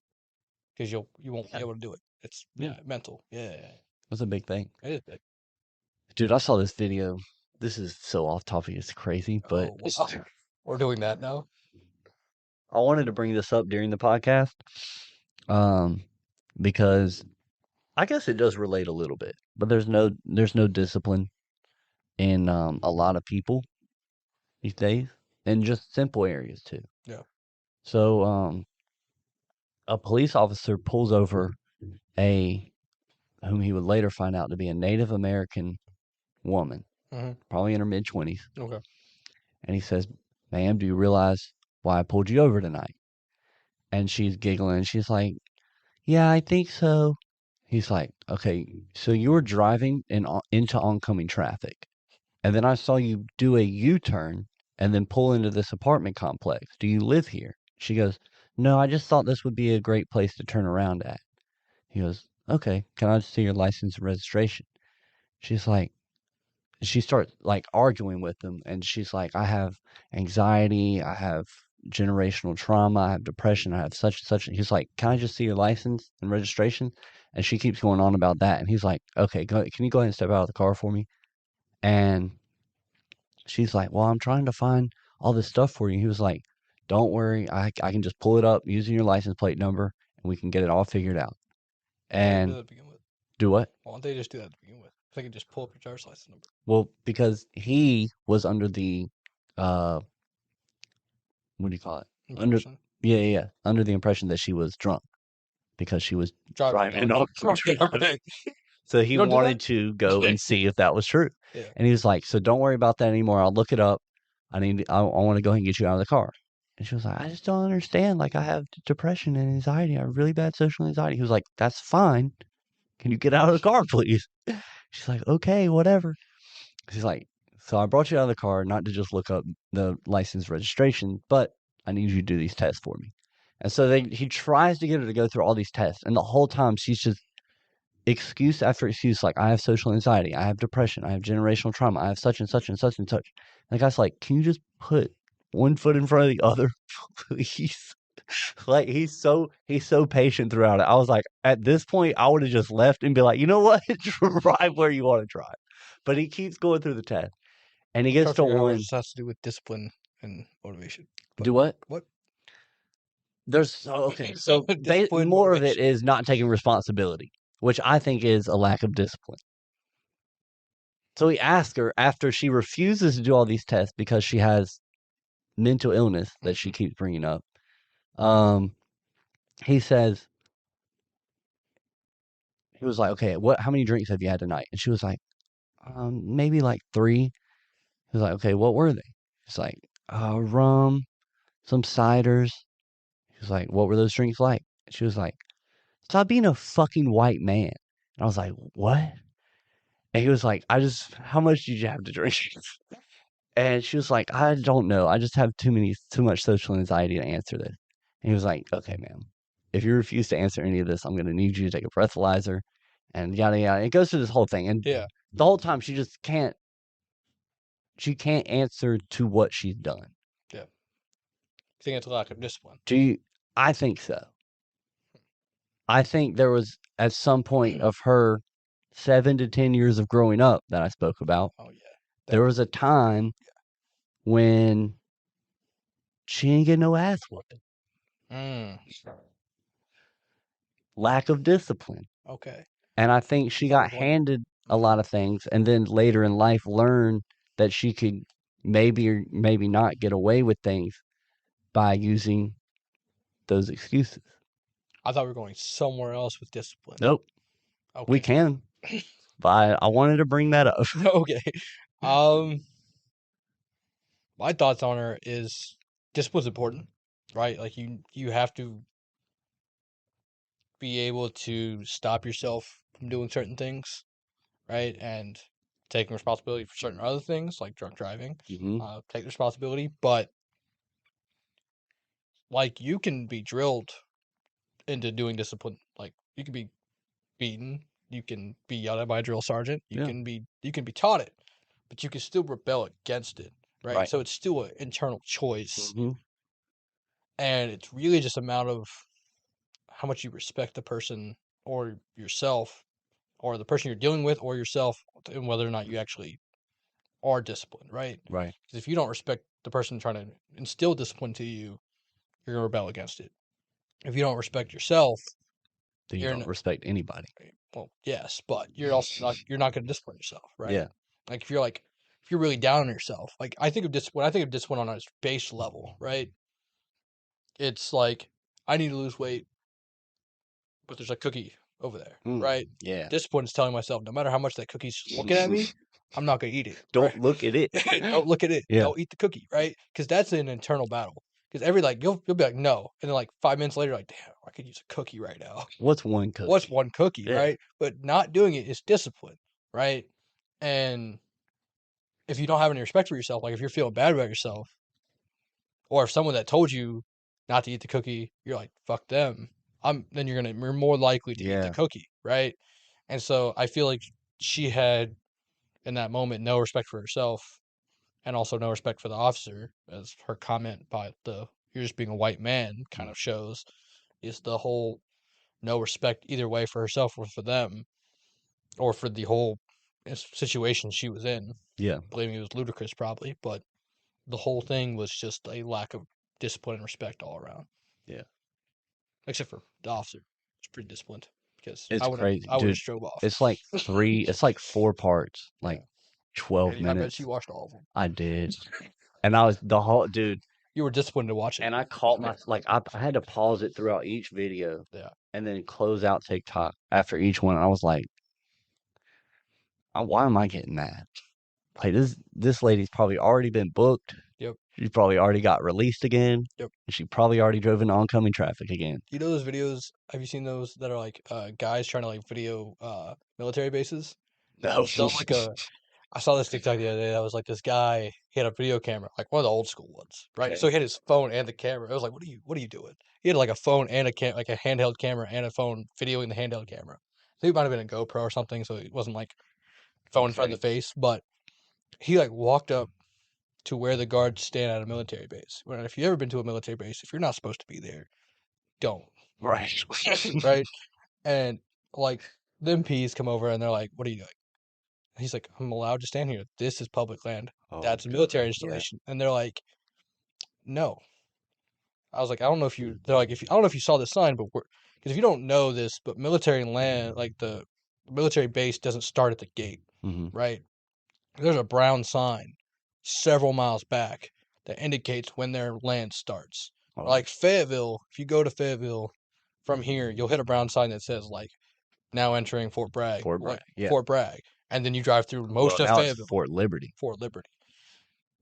Because you won't be Yeah. able to do it. It's mental. Yeah, That's a big thing. it is big. Dude, I saw this video. This is so off topic, it's crazy, but Oh, wow. We're doing that now. I wanted to bring this up during the podcast. Because I guess it does relate a little bit, but there's no discipline in a lot of people these days, and just simple areas too. Yeah. So a police officer pulls over a whom he would later find out to be a Native American woman, probably in her mid-20s, Okay. and he says, "Ma'am, do you realize why I pulled you over tonight?" And she's giggling, and she's like, "Yeah, I think so." He's like, "Okay, so you were driving into oncoming traffic, and then I saw you do a U-turn and then pull into this apartment complex. Do you live here?" She goes, "No, I just thought this would be a great place to turn around at." He goes, "Okay, can I see your license and registration?" She's like, she starts like arguing with him, and she's like, "I have anxiety, I have generational trauma, I have depression, I have such and such." And he's like, "Can I just see your license and registration?" And she keeps going on about that, and he's like, "Okay, can you go ahead and step out of the car for me?" And she's like, "Well, I'm trying to find all this stuff for you." He was like, "Don't worry, I can just pull it up using your license plate number, and we can get it all figured out." Why don't they do And that to begin with? do what? Why don't they just do that to begin with? If they can just pull up your driver's license number. Well, because he was under the uh what do you call it? Under Impression. under the impression that she was drunk because she was driving drunk. off traffic. So he You don't do wanted that? to go and see if that was true. Yeah. And he was like, "So don't worry about that anymore. I'll look it up. I want to go ahead and get you out of the car." And she was like, "I just don't understand. Like I have depression and anxiety. I have really bad social anxiety." He was like, "That's fine. Can you get out of the car, please?" She's like, "Okay, whatever." She's like, "So I brought you out of the car not to just look up the license registration, but I need you to do these tests for me." And so he tries to get her to go through all these tests, and the whole time she's just excuse after excuse, like, "I have social anxiety, I have depression, I have generational trauma, I have such and such and such and such." And the guy's like, "Can you just put one foot in front of the other, please?" Like he's so patient throughout it. I was like, at this point, I would have just left and be like, "You know what? Drive where you want to drive." But he keeps going through the test, and he I'm trying gets to to figure out what one. this has to do with discipline and motivation. But Do what? what? There's okay. So Discipline, more of it motivation. is not taking responsibility, which I think is a lack of discipline. So he asked her after she refuses to do all these tests because she has mental illness that she keeps bringing up. He says, he was like, okay, how many drinks have you had tonight? And she was like, maybe like 3. He was like, okay, what were they? He's like, rum, some ciders. He was like, what were those drinks like? And she was like, stop being a fucking white man. And I was like, what? And he was like, how much did you have to drink? And she was like, I don't know. I just have too much social anxiety to answer this. And he was like, okay, ma'am, if you refuse to answer any of this, I'm going to need you to take a breathalyzer and yada, yada. It goes through this whole thing. And Yeah. the whole time she can't answer to what she's done. Yeah. I think it's a lack of discipline. I think so. I think there was at some point of her 7 to 10 years of growing up that I spoke about. Oh yeah. There was a time when she didn't get no ass whooping. Lack of discipline. Okay. And I think she got handed a lot of things and then later in life learned that she could maybe or maybe not get away with things by using those excuses. I thought we were going somewhere else with discipline. Nope. Okay. We can. But I wanted to bring that up. Okay. My thoughts on her is discipline's important, right? Like you have to be able to stop yourself from doing certain things, right? And taking responsibility for certain other things like drunk driving. Take responsibility, but like you can be drilled into doing discipline. Like you can be beaten, you can be yelled at by a drill sergeant, you can be taught it, but you can still rebel against it, right? So it's still an internal choice. And it's really just a matter of how much you respect the person or yourself or the person you're dealing with or yourself and whether or not you actually are disciplined, right? Right. Because if you don't respect the person trying to instill discipline to you, you're going to rebel against it. If you don't respect yourself, then you don't respect anybody. Well, yes, but you're also not going to discipline yourself, right? Yeah. Like if you're really down on yourself, like I think of discipline on a base level, right? It's like I need to lose weight, but there's a cookie over there, right? Yeah. Discipline is telling myself no matter how much that cookie's looking at me, I'm not going to eat it. Don't look at it. Don't look at it. Yeah. Don't eat the cookie, right? Because that's an internal battle. Because you'll be like no, and then like 5 minutes later, like damn, I could use a cookie right now. What's one cookie? What's one cookie, right? But not doing it is discipline, right? And if you don't have any respect for yourself, like if you're feeling bad about yourself, or if someone that told you not to eat the cookie, you're like fuck them. Then you're more likely to eat the cookie, right? And so I feel like she had in that moment no respect for herself and also no respect for the officer, as her comment by you're just being a white man kind of shows, is the whole no respect either way for herself or for them or for the whole situation she was in. Yeah. Blaming it was ludicrous probably, but the whole thing was just a lack of discipline and respect all around. Yeah. Except for the officer. It's pretty disciplined because it's crazy. I would have drove off. It's like 4 parts, like 12 minutes. I bet you watched all of them. I did. And I was the whole dude. You were disciplined to watch it. And I caught I had to pause it throughout each video. Yeah. And then close out TikTok after each one. I was like, why am I getting that? Like this lady's probably already been booked. Yep. She's probably already got released again. Yep. And she probably already drove into oncoming traffic again. You know those videos? Have you seen those that are like guys trying to like video military bases? No. I saw this TikTok the other day that was like this guy, he had a video camera, like one of the old school ones, right? Okay. So he had his phone and the camera. It was like, what are you doing? He had like a phone and like a handheld camera and a phone videoing the handheld camera. I think it might have been a GoPro or something, so it wasn't like phone in front of the face, but he like walked up to where the guards stand at a military base. Well, if you've ever been to a military base, if you're not supposed to be there, don't. Right. Right? And like the MPs come over and they're like, what are you doing? He's like, I'm allowed to stand here. This is public land. That's a military installation. Yeah. And they're like, no. I was like, I don't know if you. They're like, I don't know if you saw the sign, but because if you don't know this, but military land, like the military base, doesn't start at the gate, right? there's a brown sign several miles back that indicates when their land starts. Oh, Like Fayetteville, if you go to Fayetteville from here, you'll hit a brown sign that says like now entering Fort Bragg, Fort Bragg. Yeah. Fort Bragg, and then you drive through most Well, of now it's Fayetteville, Fort Liberty. Fort Liberty.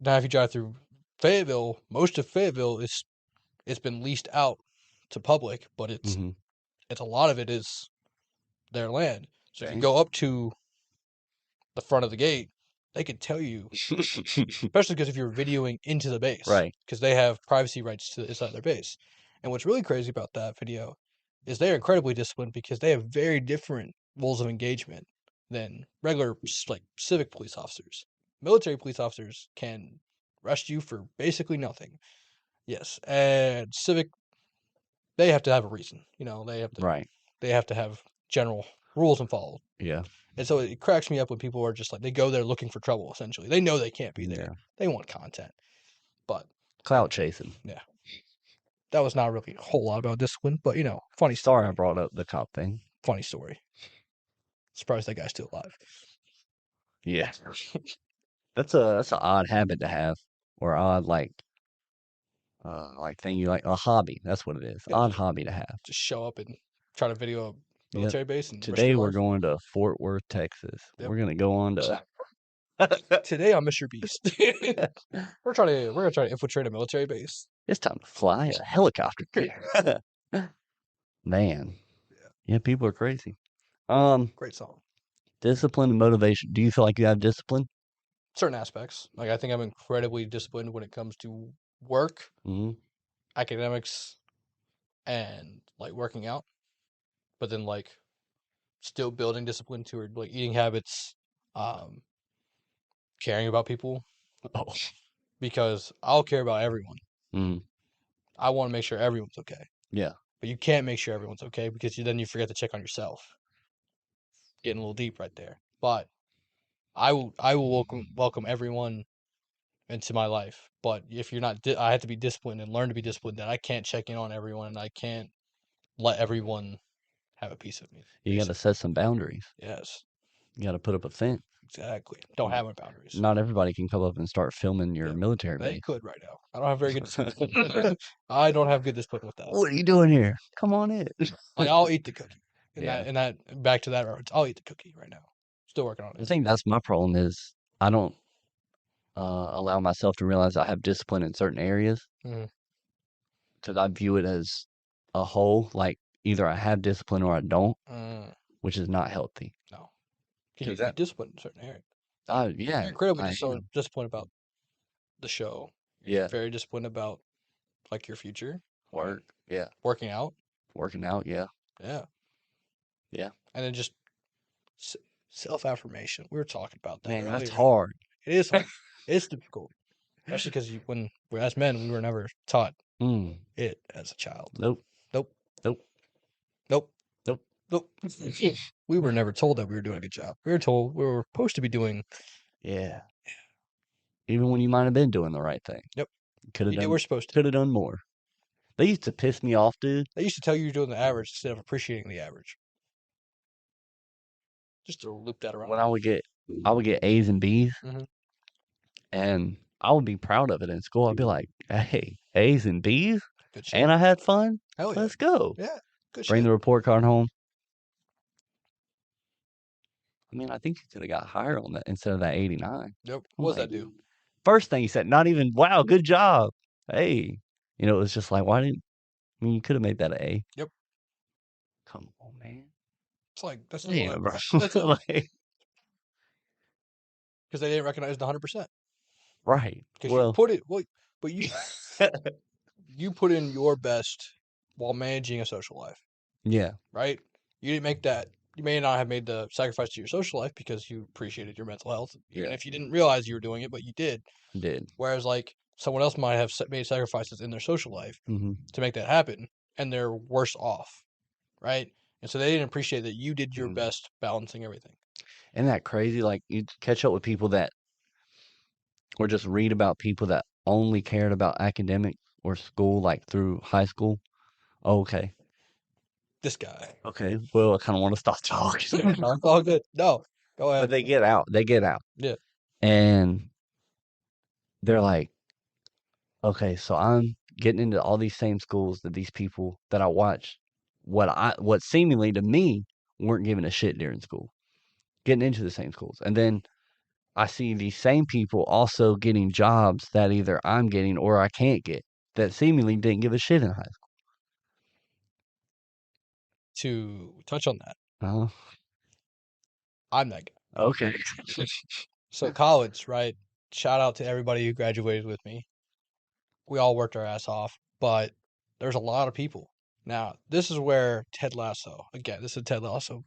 Now, if you drive through Fayetteville, most of Fayetteville is it's been leased out to public, but Mm-hmm. it's a lot of it is their land. So if you Okay. go up to the front of the gate, they could tell you, especially because if you're videoing into the base, Right. because they have privacy rights to inside their base. And what's really crazy about that video is they're incredibly disciplined because they have very different rules of engagement than regular like civic police officers. Military police officers can arrest you for basically nothing. Yes, and civic they have to have a reason. You know, Right. they have to have general rules and follow. Yeah. And so it cracks me up when people are just like they go there looking for trouble. Essentially, they know they can't be there. Yeah. They want content, but Clout chasing. yeah, that was not really a whole lot about discipline. But you know, funny Sorry story. I brought up the cop thing. Funny story. Surprised that guy's still alive. Yeah. That's an odd habit to have, or odd like thing you like a hobby. That's what it is. Yeah, Odd hobby to have. just show up and try to video a Yep. military base and risk Today your we're life. going to Fort Worth, Texas. Yep. We're gonna go on to. Today on Mr. Beast, we're gonna try to infiltrate a military base. It's time to fly a helicopter. Man, yeah, people are crazy. Great song. Discipline and motivation. Do you feel like you have discipline? Certain aspects, like I think I'm incredibly disciplined when it comes to work, Mm-hmm. academics, and like working out. But then like still building discipline to like eating habits, um, caring about people Oh. because I'll care about everyone. Mm-hmm. I want to make sure everyone's okay. Yeah. But you can't make sure everyone's okay because then you forget to check on yourself. Getting a little deep right there. But I will welcome everyone into my life. But if you're not, I have to be disciplined and learn to be disciplined. That I can't check in on everyone and I can't let everyone have a piece of me. You got to set some boundaries. Yes, You got to put up a fence. exactly. Don't have my boundaries. Not everybody can come up and start filming your military They base. could right now. I don't have very good discipline. I don't have good discipline with that. What are you doing here? Come on in. Like I'll eat the cookie. Yeah. And that back to that reference. I'll eat the cookie right now. Still working on I it. think that's my problem is I don't allow myself to realize I have discipline in certain areas Mhm. because I view it as a whole. Like either I have discipline or I don't, which is not healthy. No. You can be disciplined in certain areas. Yeah, You're incredibly I am. disciplined about the show. Yeah, Very disciplined about like your future. work. Yeah, Working out. working out. Yeah, Yeah. yeah. And then just self affirmation. We were talking about that Man, earlier. that's hard. It is hard. It's difficult. Especially because when we're as men, we were never taught Mm. it as a child. Nope. Nope. Nope. Nope. Nope. Nope. We were never told that we were doing a good job. We were told we were supposed to be doing. Yeah. Even when you might have been doing the right thing. Yep. Could have You done. were supposed to. Could have done more. They used to piss me off, dude. They used to tell you you're doing the average instead of appreciating the average. Just to loop that around. When I would get A's and B's, Mhm. and I would be proud of it in school. I'd be like, "Hey, A's and B's, Good shit. and I had fun. Hell yeah. Let's go." Yeah. Good Bring shit. the report card home. I mean, I think you could have got higher on that instead of that 89. Yep. What does that do? First thing he said, not even, wow, good job. Hey. You know, it was just like, why didn't, I mean, you could have made that an A. Yep. Come on, man. It's like, that's Yeah, bro. That's like, because they didn't recognize the 100%. right. Because Well, you put it, but you put in your best while managing a social life, yeah. right? You didn't make that. You may not have made the sacrifice to your social life because you appreciated your mental health, even Yeah. if you didn't realize you were doing it, but you did. Did. Whereas, like, someone else might have made sacrifices in their social life Mm-hmm. to make that happen, and they're worse off, right? And so they didn't appreciate that you did your best balancing everything. Isn't that crazy? Like, you catch up with people that, or just read about people that only cared about academic or school, like through high school. Oh, okay. This guy. Okay. Well, I kind of want to stop talking. No, it's all good. No, go ahead. But they get out. They get out. Yeah. And they're like, okay, so I'm getting into all these same schools that these people that I watch, what seemingly to me weren't giving a shit during school, getting into the same schools. And then I see these same people also getting jobs that either I'm getting or I can't get that seemingly didn't give a shit in high To touch on that, school. I'm that guy. Okay. So college, right? Shout out to everybody who graduated with me. We all worked our ass off, but there's a lot of people. Now, this is where Ted Lasso, again, this is a Ted Lasso,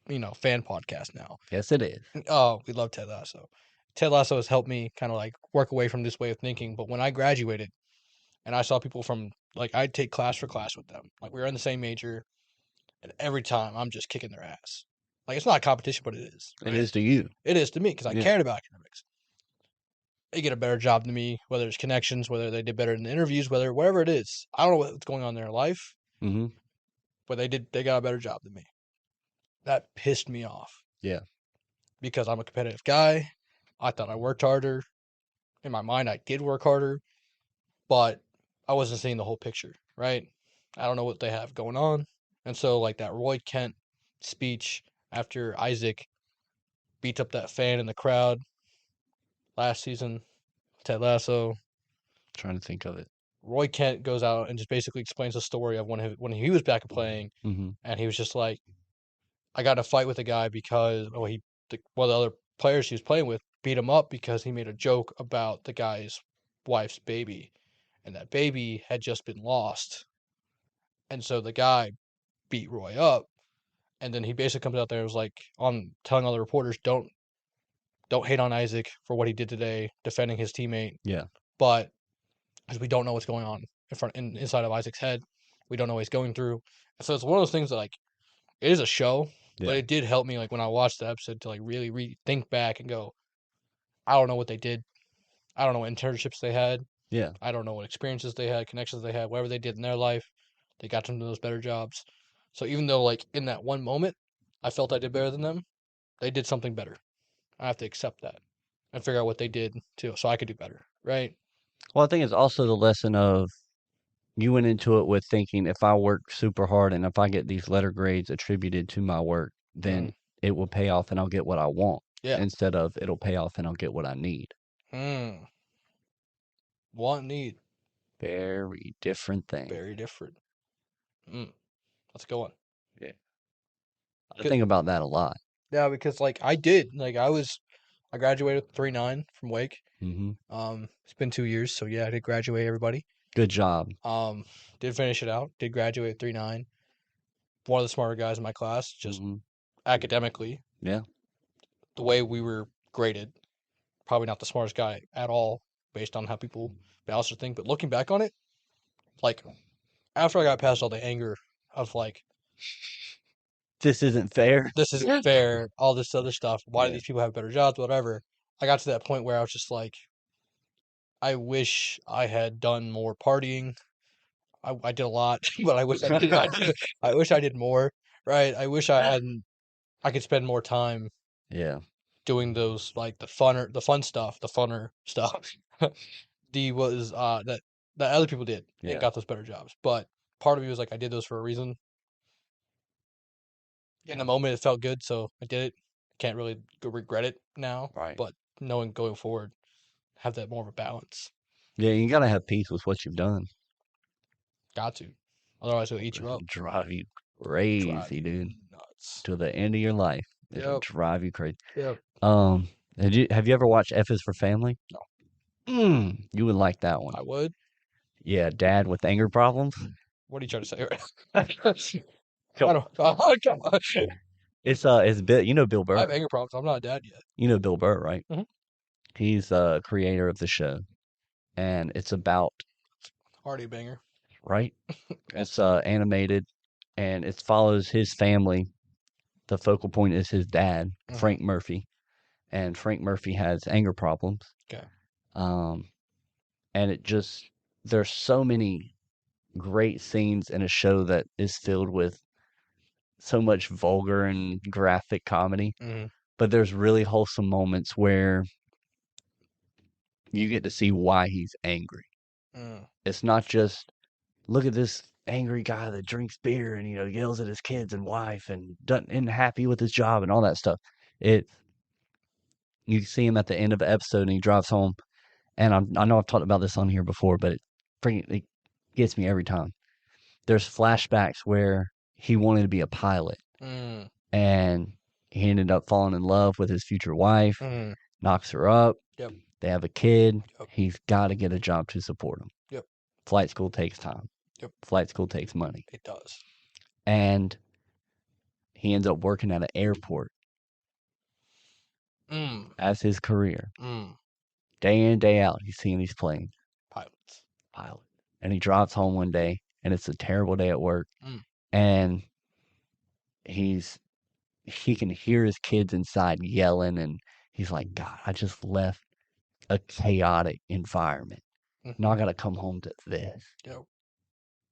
fan podcast now. Yes, it is. Oh, we love Ted Lasso. Ted Lasso has helped me kind of like work away from this way of thinking. But when I graduated and I saw people from like I'd take class for class with them, like we were in the same major, and every time I'm just kicking their ass. Like it's not a competition, but it is, It right? is to you. It is to me because I Yeah. cared about academics. They get a better job than me, whether it's connections, whether they did better in the interviews, whatever it is. I don't know what's going on in their life, Mm-hmm. but they got a better job than me. That pissed me off Yeah. because I'm a competitive guy. I thought I worked harder. In my mind, I did work harder, but I wasn't seeing the whole picture, right? I don't know what they have going on. And so, like that Roy Kent speech after Isaac beat up that fan in the crowd last season, Ted Lasso, Trying to think of it. Roy Kent goes out and just basically explains the story of when he was back playing, Mm-hmm. and he was just like, I got in a fight with a guy because one of the other players he was playing with beat him up because he made a joke about the guy's wife's baby, and that baby had just been lost, and so the guy beat Roy up, and then he basically comes out there and was like on telling all the reporters, don't hate on Isaac for what he did today, defending his teammate, Yeah. but because we don't know what's going on inside of Isaac's head, we don't know what he's going through, and so it's one of those things that like it is a show, but Yeah. it did help me like when I watched the episode to like really think back and go, I don't know what they did, I don't know what internships they had, Yeah. I don't know what experiences they had, connections they had, whatever they did in their life, they got them to those better jobs. So even though like in that one moment, I felt I did better than them, they did something better. I have to accept that and figure out what they did too, so I could do better, right? Well, I think it's also the lesson of you went into it with thinking if I work super hard and if I get these letter grades attributed to my work, then Mm, it will pay off and I'll get what I want yeah. instead of it'll pay off and I'll get what I need. Mm, want need Very different thing. very different. Mm, let's go on. Yeah. I think about that a lot. Yeah, because like I graduated with 3.9 from Wake. Mm-hmm. It's been 2 years, so yeah, I did graduate everybody. Good job. Um, did finish it out. Did graduate with 3.9. One of the smarter guys in my class, just Mm-hmm. academically, Yeah. the way we were graded, probably not the smartest guy at all, based on how people balance their thing. But looking back on it, like after I got past all the anger of like This isn't fair. this isn't fair, all this other stuff. Why do Yeah. these people have better jobs, whatever? I got to that point where I was just like, I wish I had done more partying. I did a lot, but I wish I did more. Right? I wish I hadn't. I could spend more time Yeah. doing those like the fun stuff, the funner stuff. the was that other people did and Yeah. got those better jobs. But part of me was like, I did those for a reason. In the moment, it felt good, so I did it. Can't really regret it now, Right. but knowing going forward, have that more of a balance. Yeah, you gotta have peace with what you've done. Got to, otherwise it'll eat you up, Drive you drive crazy, you dude. nuts. Till the end of your life. It'll Yep, drive you crazy. yep. Have you ever watched F is for Family? No, You would like that one. I would. Yeah, dad with anger problems. What are you trying to say? I Come don't. Oh, come on. it's Bill. You know Bill I Burr. have anger problems. I'm not a dad yet. You know Bill Burr, right? Mhm. He's creator of the show, and it's about Already a banger. right. It's animated, and it follows his family. The focal point is his dad, Hmm. Frank Murphy, and Frank Murphy has anger problems. Okay. Um, and there's so many great scenes in a show that is filled with so much vulgar and graphic comedy, Hmm. but there's really wholesome moments where you get to see why he's angry. Mm, It's not just look at this angry guy that drinks beer and yells at his kids and wife and doesn't isn't happy with his job and all that stuff. It You see him at the end of the episode and he drives home, and I know I've talked about this on here before, but it gets me every time. There's flashbacks where he wanted to be a pilot, mm, and he ended up falling in love with his future wife, mm. knocks her up, Yep. they have a kid. Yep. He's got to get a job to support him. Yep. Flight school takes time. Yep. Flight school takes money. It does. And he ends up working at an airport Mm, as his career. mm. Day in, day out, he's seeing these planes. Pilots. Pilot. And he drives home one day, and it's a terrible day at work. Mm, And he can hear his kids inside yelling, and he's like, God, I just left a chaotic environment. Now mm-hmm. I gotta come home to this. Yep.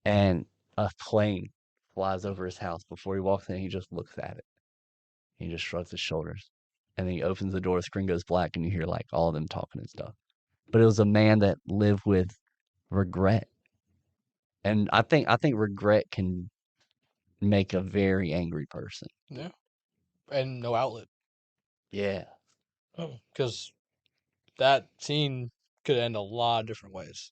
And a plane flies over his house. Before he walks in, he just looks at it. He just shrugs his shoulders. And then he opens the door, the screen goes black, and you hear like all of them talking and stuff. But it was a man that lived with regret. And I think regret can make a very angry person. Yeah. And no outlet. Yeah. Because that scene could end a lot of different ways.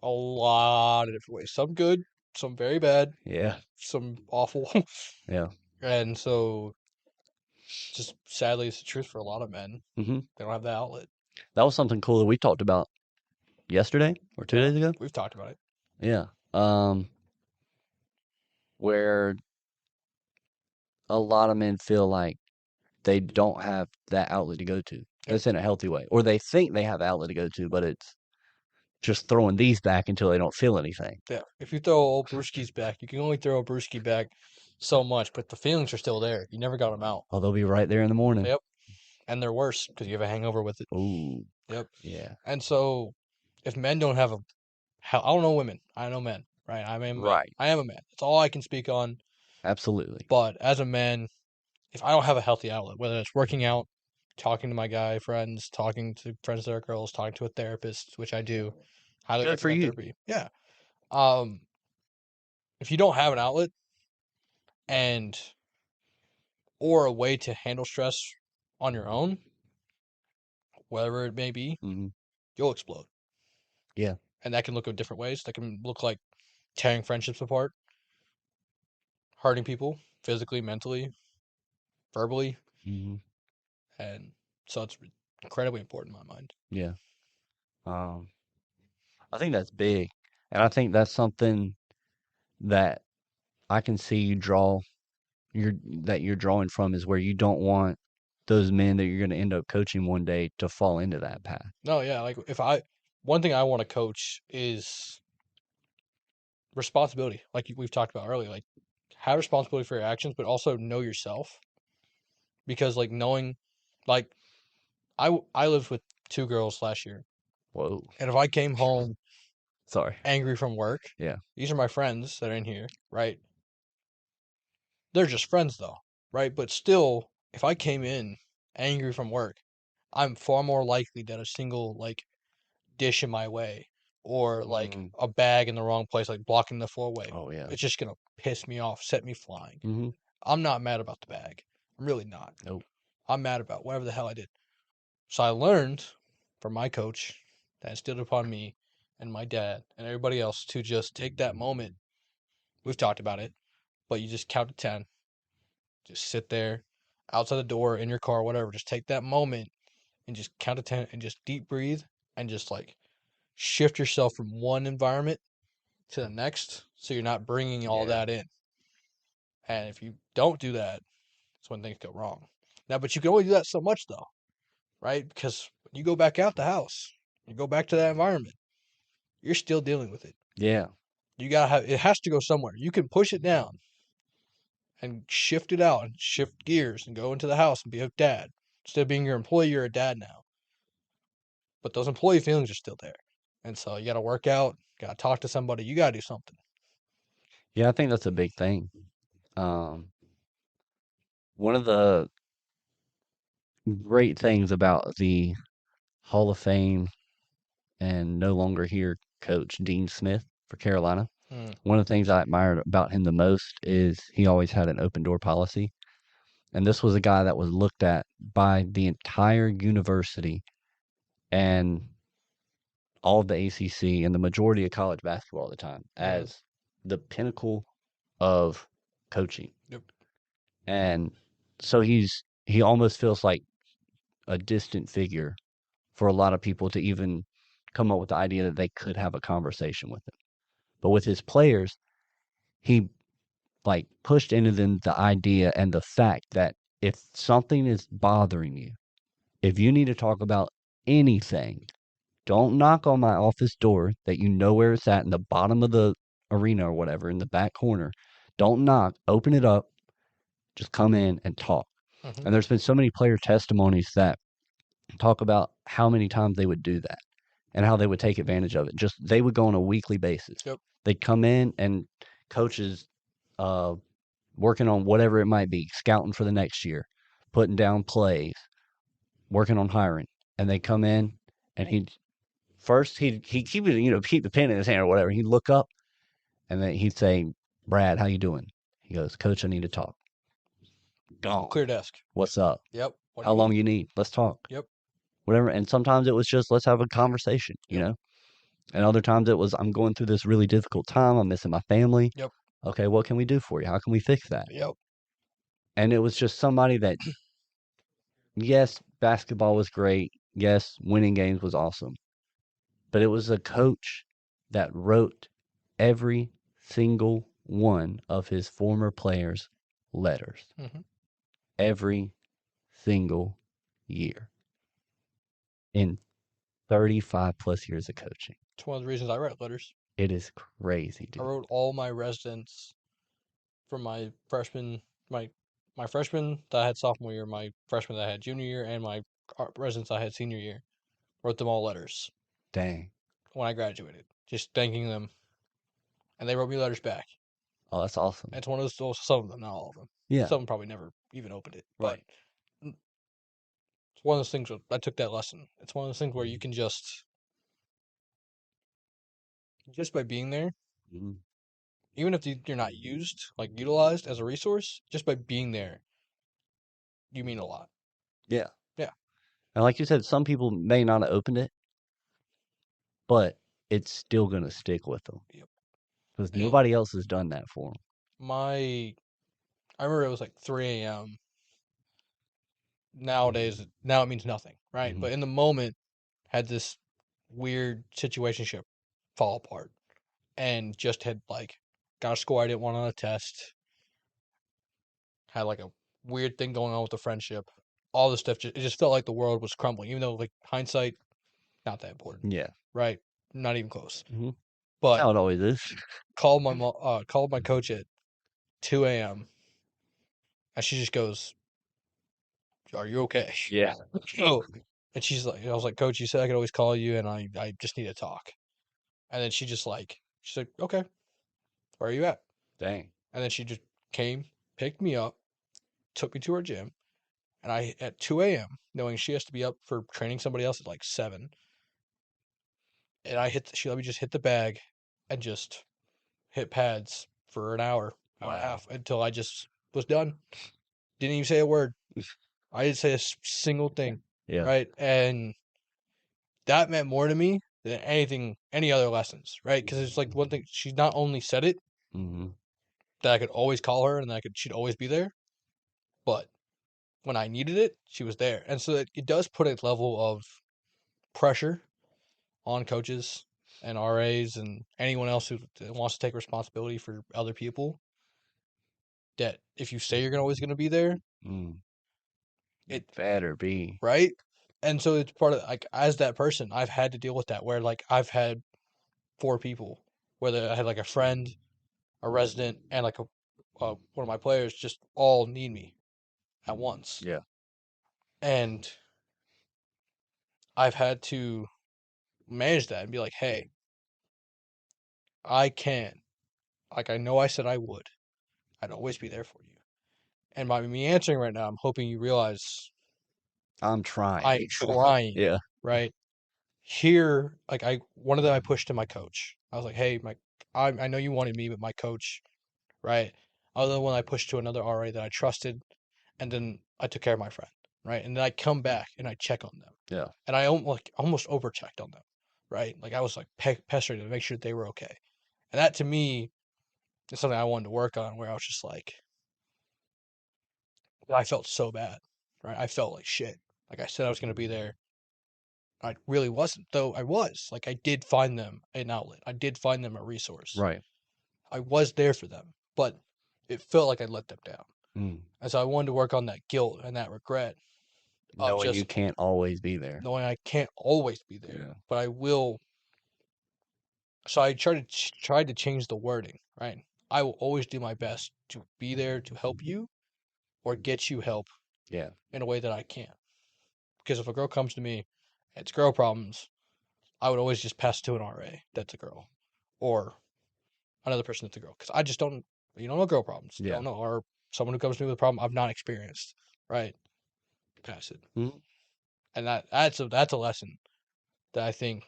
A lot of different ways. Some good, some very bad, Yeah. some awful. Yeah. And so, just sadly, it's the truth for a lot of men. hmm They don't have that outlet. That was something cool that we talked about yesterday or two Yeah. days ago. We've talked about it. Yeah. Where a lot of men feel like they don't have that outlet to go to. Yep. That's in a healthy way. Or they think they have outlet to go to, but it's just throwing these back until they don't feel anything. Yeah. If you throw old brewskis back, you can only throw a brewski back so much, but the feelings are still there. You never got them out. Oh, they'll be right there in the morning. Yep. And they're worse because you have a hangover with it. Ooh, Yep. yeah. And so, if men don't have a, I don't know women. I know men, right? I'm a man. Right. I am a man. That's all I can speak on. Absolutely. But as a man, if I don't have a healthy outlet, whether it's working out, talking to my guy friends, talking to friends that are girls, talking to a therapist, which I do, highly Good for recommend you. therapy. Yeah. Um, if you don't have an outlet and or a way to handle stress on your own, whatever it may be, hmm you'll explode. Yeah. And that can look in different ways. That can look like tearing friendships apart, hurting people physically, mentally, verbally, hmm and so it's incredibly important in my mind. Yeah. Um, I think that's big, and I think that's something that I can see you're drawing from is where you don't want those men that you're going to end up coaching one day to fall into that path. No, yeah, like if I one thing I want to coach is responsibility, like we've talked about earlier. Like have responsibility for your actions, but also know yourself because like knowing, like I lived with two girls last year, Whoa. and if I came home Sorry. angry from work, Yeah. these are my friends that are in here, right? They're just friends though, right? But still, if I came in angry from work, I'm far more likely that a single like dish in my way or like Mm. a bag in the wrong place, like blocking the flowway, Oh yeah. it's just gonna piss me off, set me flying. hmm I'm not mad about the bag. I'm really not. Nope. I'm mad about whatever the hell I did. So I learned from my coach that instilled upon me and my dad and everybody else to just take that moment. We've talked about it, but you just count to 10. Just sit there outside the door, in your car, whatever. Just take that moment and just count to 10 and just deep breathe and just like shift yourself from one environment to the next so you're not bringing all Yeah. that in. And if you don't do that, that's when things go wrong. Now, but you can only do that so much though, right? Because when you go back out the house, you go back to that environment, you're still dealing with it. Yeah. You gotta have it has to go somewhere. You can push it down and shift it out and shift gears and go into the house and be a dad. Instead of being your employee, you're a dad now. But those employee feelings are still there. And so you gotta work out, gotta talk to somebody, you gotta do something. Yeah. I think that's a big thing. Um, One of the great things about the Hall of Fame and no longer here Coach Dean Smith for Carolina. Mm, One of the things I admired about him the most is he always had an open door policy. And this was a guy that was looked at by the entire university and all of the ACC and the majority of college basketball at the time mm, as the pinnacle of coaching. yep. And so he almost feels like a distant figure for a lot of people to even come up with the idea that they could have a conversation with him. But with his players, he like pushed into them the idea and the fact that if something is bothering you, if you need to talk about anything, don't knock on my office door that you know where it's at in the bottom of the arena or whatever in the back corner. Don't knock, open it up, just come in and talk. Hmm. And there's been so many player testimonies that talk about how many times they would do that and how they would take advantage of it. Just they would go on a weekly basis. Yep. They'd come in and coaches uh, working on whatever it might be, scouting for the next year, putting down plays, working on hiring, and they come in and he'd keep it, keep the pen in his hand or whatever. He'd look up and then he'd say, "Brad, how you doing?" He goes, "Coach, I need to talk." Gone. Clear desk. What's up? Yep. What do How you long need? you need? Let's talk. Yep. Whatever. And sometimes it was just let's have a conversation, Yep. And other times it was I'm going through this really difficult time. I'm missing my family. Yep. Okay, what can we do for you? How can we fix that? Yep. And it was just somebody that, yes, basketball was great. Yes, winning games was awesome. But it was a coach that wrote every single one of his former players' letters Hmm. every single year in 35 plus years of coaching. It's one of the reasons I write letters. It is crazy, I dude. wrote all my residents from my freshman, my my freshman that I had sophomore year, my freshman that I had junior year, and my residents I had senior year. Wrote them all letters Dang. when I graduated, just thanking them, and they wrote me letters back. Oh, that's awesome. It's one of those, some of them, not all of them. Yeah, Some of them probably never even opened it, but right. it's one of those things where I took that lesson. It's one of those things where you can just by being there, Mhm. even if you're not used, like utilized as a resource, just by being there, you mean a lot. Yeah. Yeah. And like you said, some people may not have opened it, but it's still going to stick with them Yep. because nobody else has done that for them. My, I remember it was like 3 a.m. Nowadays, now it means nothing, right? Hmm. But in the moment, had this weird situationship fall apart and just had like got a score I didn't want on a test, had like a weird thing going on with the friendship. All this stuff, it just felt like the world was crumbling, even though like hindsight, not that important, Yeah. right? Not even close. Hmm. That's But how it always is. called my coach at 2 a.m. and she just goes, "Are you okay?" Yeah. Oh, and I was like, "Coach, you said I could always call you, and I just need to talk." And then she's like, "Okay, where are you at?" Dang. And then she just came, picked me up, took me to her gym, and I at 2 a.m., knowing she has to be up for training somebody else at like 7, and she let me just hit the bag and just hit pads for an hour, hour and a Wow. half until I just was done. Didn't even say a word. I didn't say a single thing, Yeah. right? And that meant more to me than anything, any other lessons, right? Because it's like one thing she not only said it Hmm. that I could always call her and she'd always be there, but when I needed it, she was there. And so it does put a level of pressure on coaches and RAs and anyone else who wants to take responsibility for other people that if you say you're always going to be there, Mm. You it better be. right? And so it's part of like as that person, I've had to deal with that where like I've had 4 people, whether I had like a friend, a resident, and like one of my players just all need me at once. Yeah. And I've had to manage that and be like, hey, I can. Like, I know I said I would. I'd always be there for you. And by me answering right now, I'm hoping you realize I'm I'm trying. trying, Yeah. right? here, like one of them I pushed to my coach. I was like, hey, I know you wanted me, but my coach, right? Other one I pushed to another RA that I trusted, and then I took care of my friend, right? And then I come back and I check on them, Yeah. and I almost over checked on them, right? Like I was like pestering to make sure they were okay, and that to me is something I wanted to work on. Where I was just like, I felt so bad, right? I felt like shit. Like I said I was gonna be there. I really wasn't, though I was. Like I did find them an outlet. I did find them a resource. Right. I was there for them, but it felt like I let them down. Mm. And so I wanted to work on that guilt and that regret of Knowing you just can't always be there. knowing I can't always be there, Yeah. but I will. So I tried to change the wording, right? I will always do my best to be there to help you or get you help Yeah. in a way that I can. Because if a girl comes to me, it's girl problems, I would always just pass to an RA that's a girl, or another person that's a girl, because I just don't. You don't know girl problems. You Yeah. don't know, or someone who comes to me with a problem I've not experienced, right? Pass it, Mhm. and that's a lesson that I think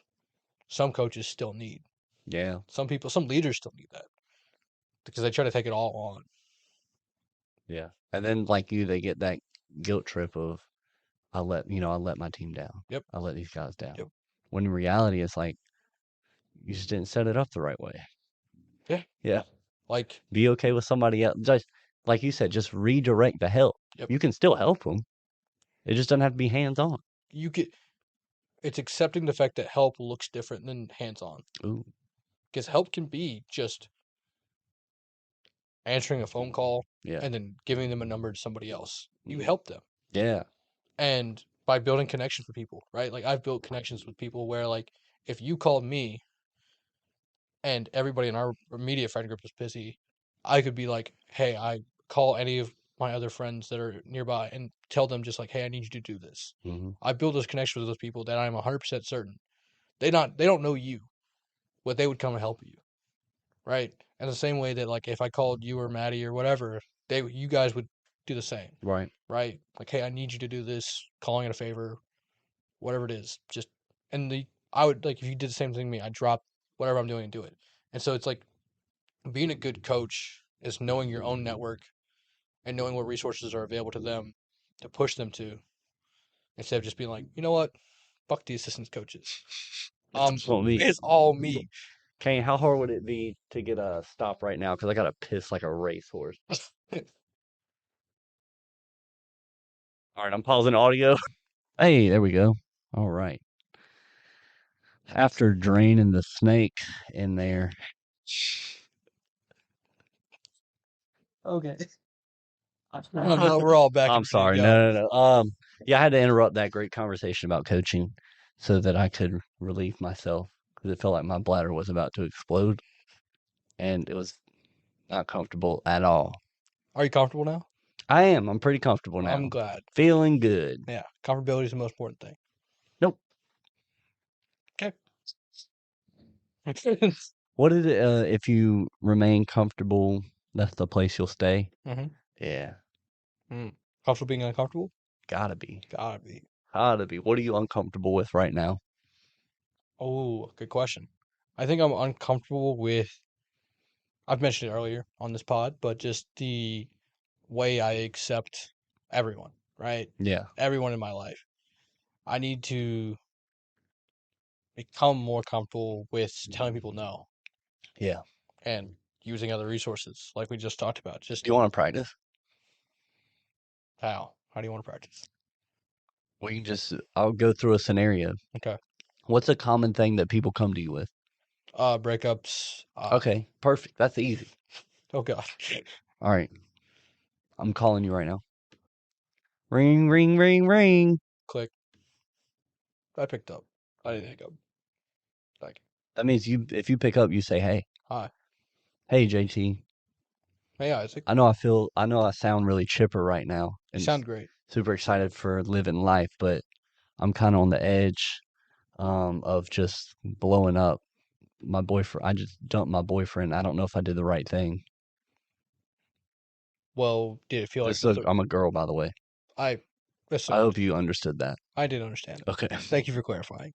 some coaches still need. Yeah. Some leaders still need that because they try to take it all on. Yeah. And then like you, they get that guilt trip of I let my team down. Yep, I let these guys down. yep, When in reality, it's like you just didn't set it up the right way. yeah. Yeah. Like, Be okay with somebody else. Just like you said, just redirect the help. yep. You can still help them. It just doesn't have to be hands on. You get it's accepting the fact that help looks different than hands on, Ooh. because help can be just answering a phone call Yeah. and then giving them a number to somebody else. You Mhm. help them. Yeah. And by building connections with people, right? Like I've built connections with people where like if you called me and everybody in our immediate friend group was busy, I could be like, hey, I call any of my other friends that are nearby and tell them just like, hey, I need you to do this. Hmm. I build those connections with those people that I'm 100% certain they don't know you, but they would come and help you, right? And the same way that like if I called you or Maddie or whatever, you guys would do the same, Right. right? Like, hey, I need you to do this, calling it a favor, whatever it is. Just and the I would like if you did the same thing to me, I'd drop whatever I'm doing and do it. And so it's like being a good coach is knowing your own network and knowing what resources are available to them to push them to instead of just being like, you know what, fuck the assistant coaches. It's all me. It's all me. Kane, how hard would it be to get a stop right now? Because I got to piss like a racehorse. All right, I'm pausing audio. Hey, there we go. All right. After draining the snake in there. Okay. Now we're all back I'm and ready to sorry. go. No. Yeah, I had to interrupt that great conversation about coaching so that I could relieve myself because it felt like my bladder was about to explode and it was not comfortable at all. Are you comfortable now? I am. I'm pretty comfortable I'm now. glad. Feeling good. Yeah, comfortability is the most important thing. Nope. Okay. What is it? If you remain comfortable, that's the place you'll stay. Mm-hmm. Yeah, Comfortable being uncomfortable? gotta be. Gotta be. Gotta be. What are you uncomfortable with right now? Oh, good question. I think I'm uncomfortable with, I've mentioned it earlier on this pod, but just the way I accept everyone, right? Yeah. Everyone in my life. I need to become more comfortable with telling people no Yeah. and using other resources like we just talked about. Just Do you want to practice? how? How do you want to practice? We can just, I'll go through a scenario. Okay. What's a common thing that people come to you with? Breakups. Okay, perfect. That's easy. Oh God. All right. I'm calling you right now. Ring, ring, ring, ring. Click. I picked up. I didn't hang up. Like, That means if you pick up, you say, hey, hi. hey, JT. Hey, Isaac. I know I sound really chipper right now You and sound great. super excited for living life, but I'm kind of on the edge of just blowing up. My boyfriend, I just dumped my boyfriend. I don't know if I did the right thing. Well, did it feel like I'm a girl, by the way. I I hope assumed. you understood that. I did understand. Okay. Thank you for clarifying.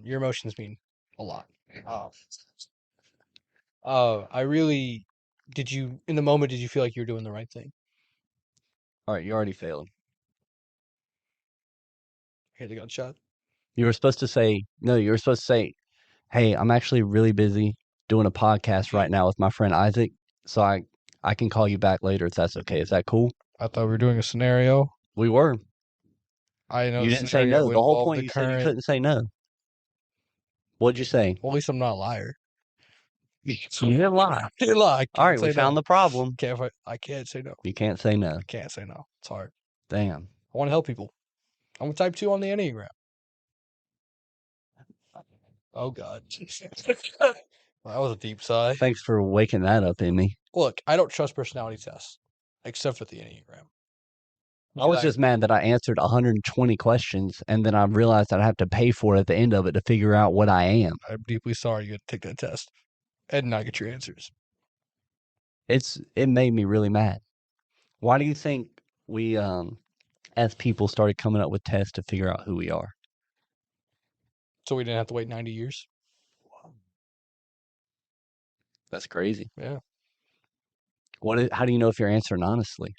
Your emotions mean a lot. I really did you in the moment did you feel like you were doing the right thing? All right, you already failed. Hear the gunshot. You were supposed to say no. You were supposed to say, "Hey, I'm actually really busy doing a podcast right now with my friend Isaac, so I can call you back later if that's okay. Is that cool?" I thought we were doing a scenario. We were. I know You the didn't say scenario no. The whole involved point the you said you current. couldn't say no. What'd you say? Well, at least I'm not a liar. You didn't lie. I didn't lie. I All can't right, we say found no. the problem. I can't say no. You can't say no. I can't say no. It's hard. Damn. I want to help people. I'm a type 2 on the Enneagram. Oh God. Well, that was a deep sigh. Thanks for waking that up in me. Look, I don't trust personality tests, except for the Enneagram. I was just mad that I answered 120 questions and then I realized I'd have to pay for it at the end of it to figure out what I am. I'm deeply sorry you had to take that test and not get your answers. It made me really mad. Why do you think we as people started coming up with tests to figure out who we are? So we didn't have to wait 90 years. That's crazy. Yeah. How do you know if you're answering honestly?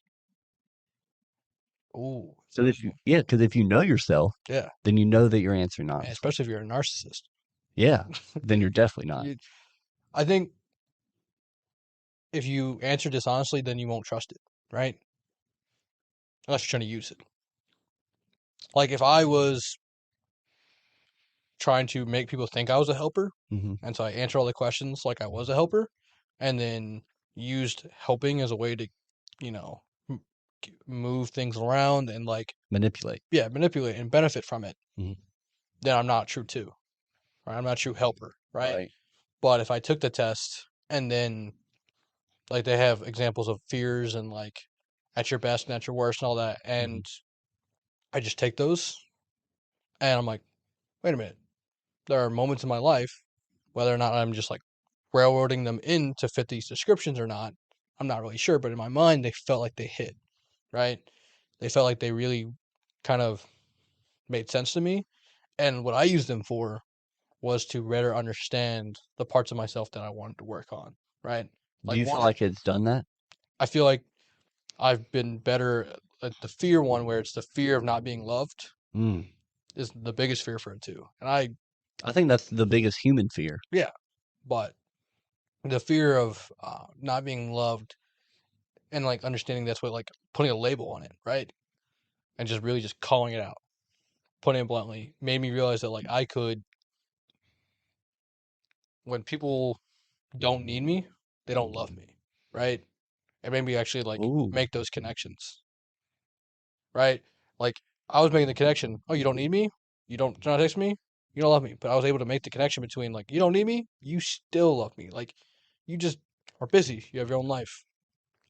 Ooh. Because if you know yourself, Yeah. then you know that you're answering And honestly. especially if you're a narcissist. Yeah, then you're definitely not. I think if you answer dishonestly, then you won't trust it, right? Unless you're trying to use it. Like if I was trying to make people think I was a helper, Hmm. and so I answer all the questions like I was a helper, and then used helping as a way to, you know, move things around and like Manipulate. manipulate and benefit from it, Mhm. then I'm not true too, right? I'm not a true helper, right? Right. But if I took the test and then like they have examples of fears and like at your best and at your worst and all that, and I just take those and I'm like, wait a minute, there are moments in my life, whether or not I'm just like railroading them in to fit these descriptions or not, I'm not really sure. But in my mind, they felt like they hit, right? They felt like they really kind of made sense to me. And what I used them for was to better understand the parts of myself that I wanted to work on, right? Do Like you feel one, like it's done that? I feel like I've been better at the fear one, where it's the fear of not being loved Mm. is the biggest fear for it too. And I think that's the biggest human fear. yeah, but the fear of not being loved and like understanding that's what like putting a label on it, right? And just really just calling it out, putting it bluntly, made me realize that like I could, when people don't need me, they don't love me, right? It made me actually like Ooh. make those connections, right? Like I was making the connection. Oh, you don't need me? You're not text me? You don't love me. But I was able to make the connection between like you don't need me, you still love me. Like you just are busy. You have your own life,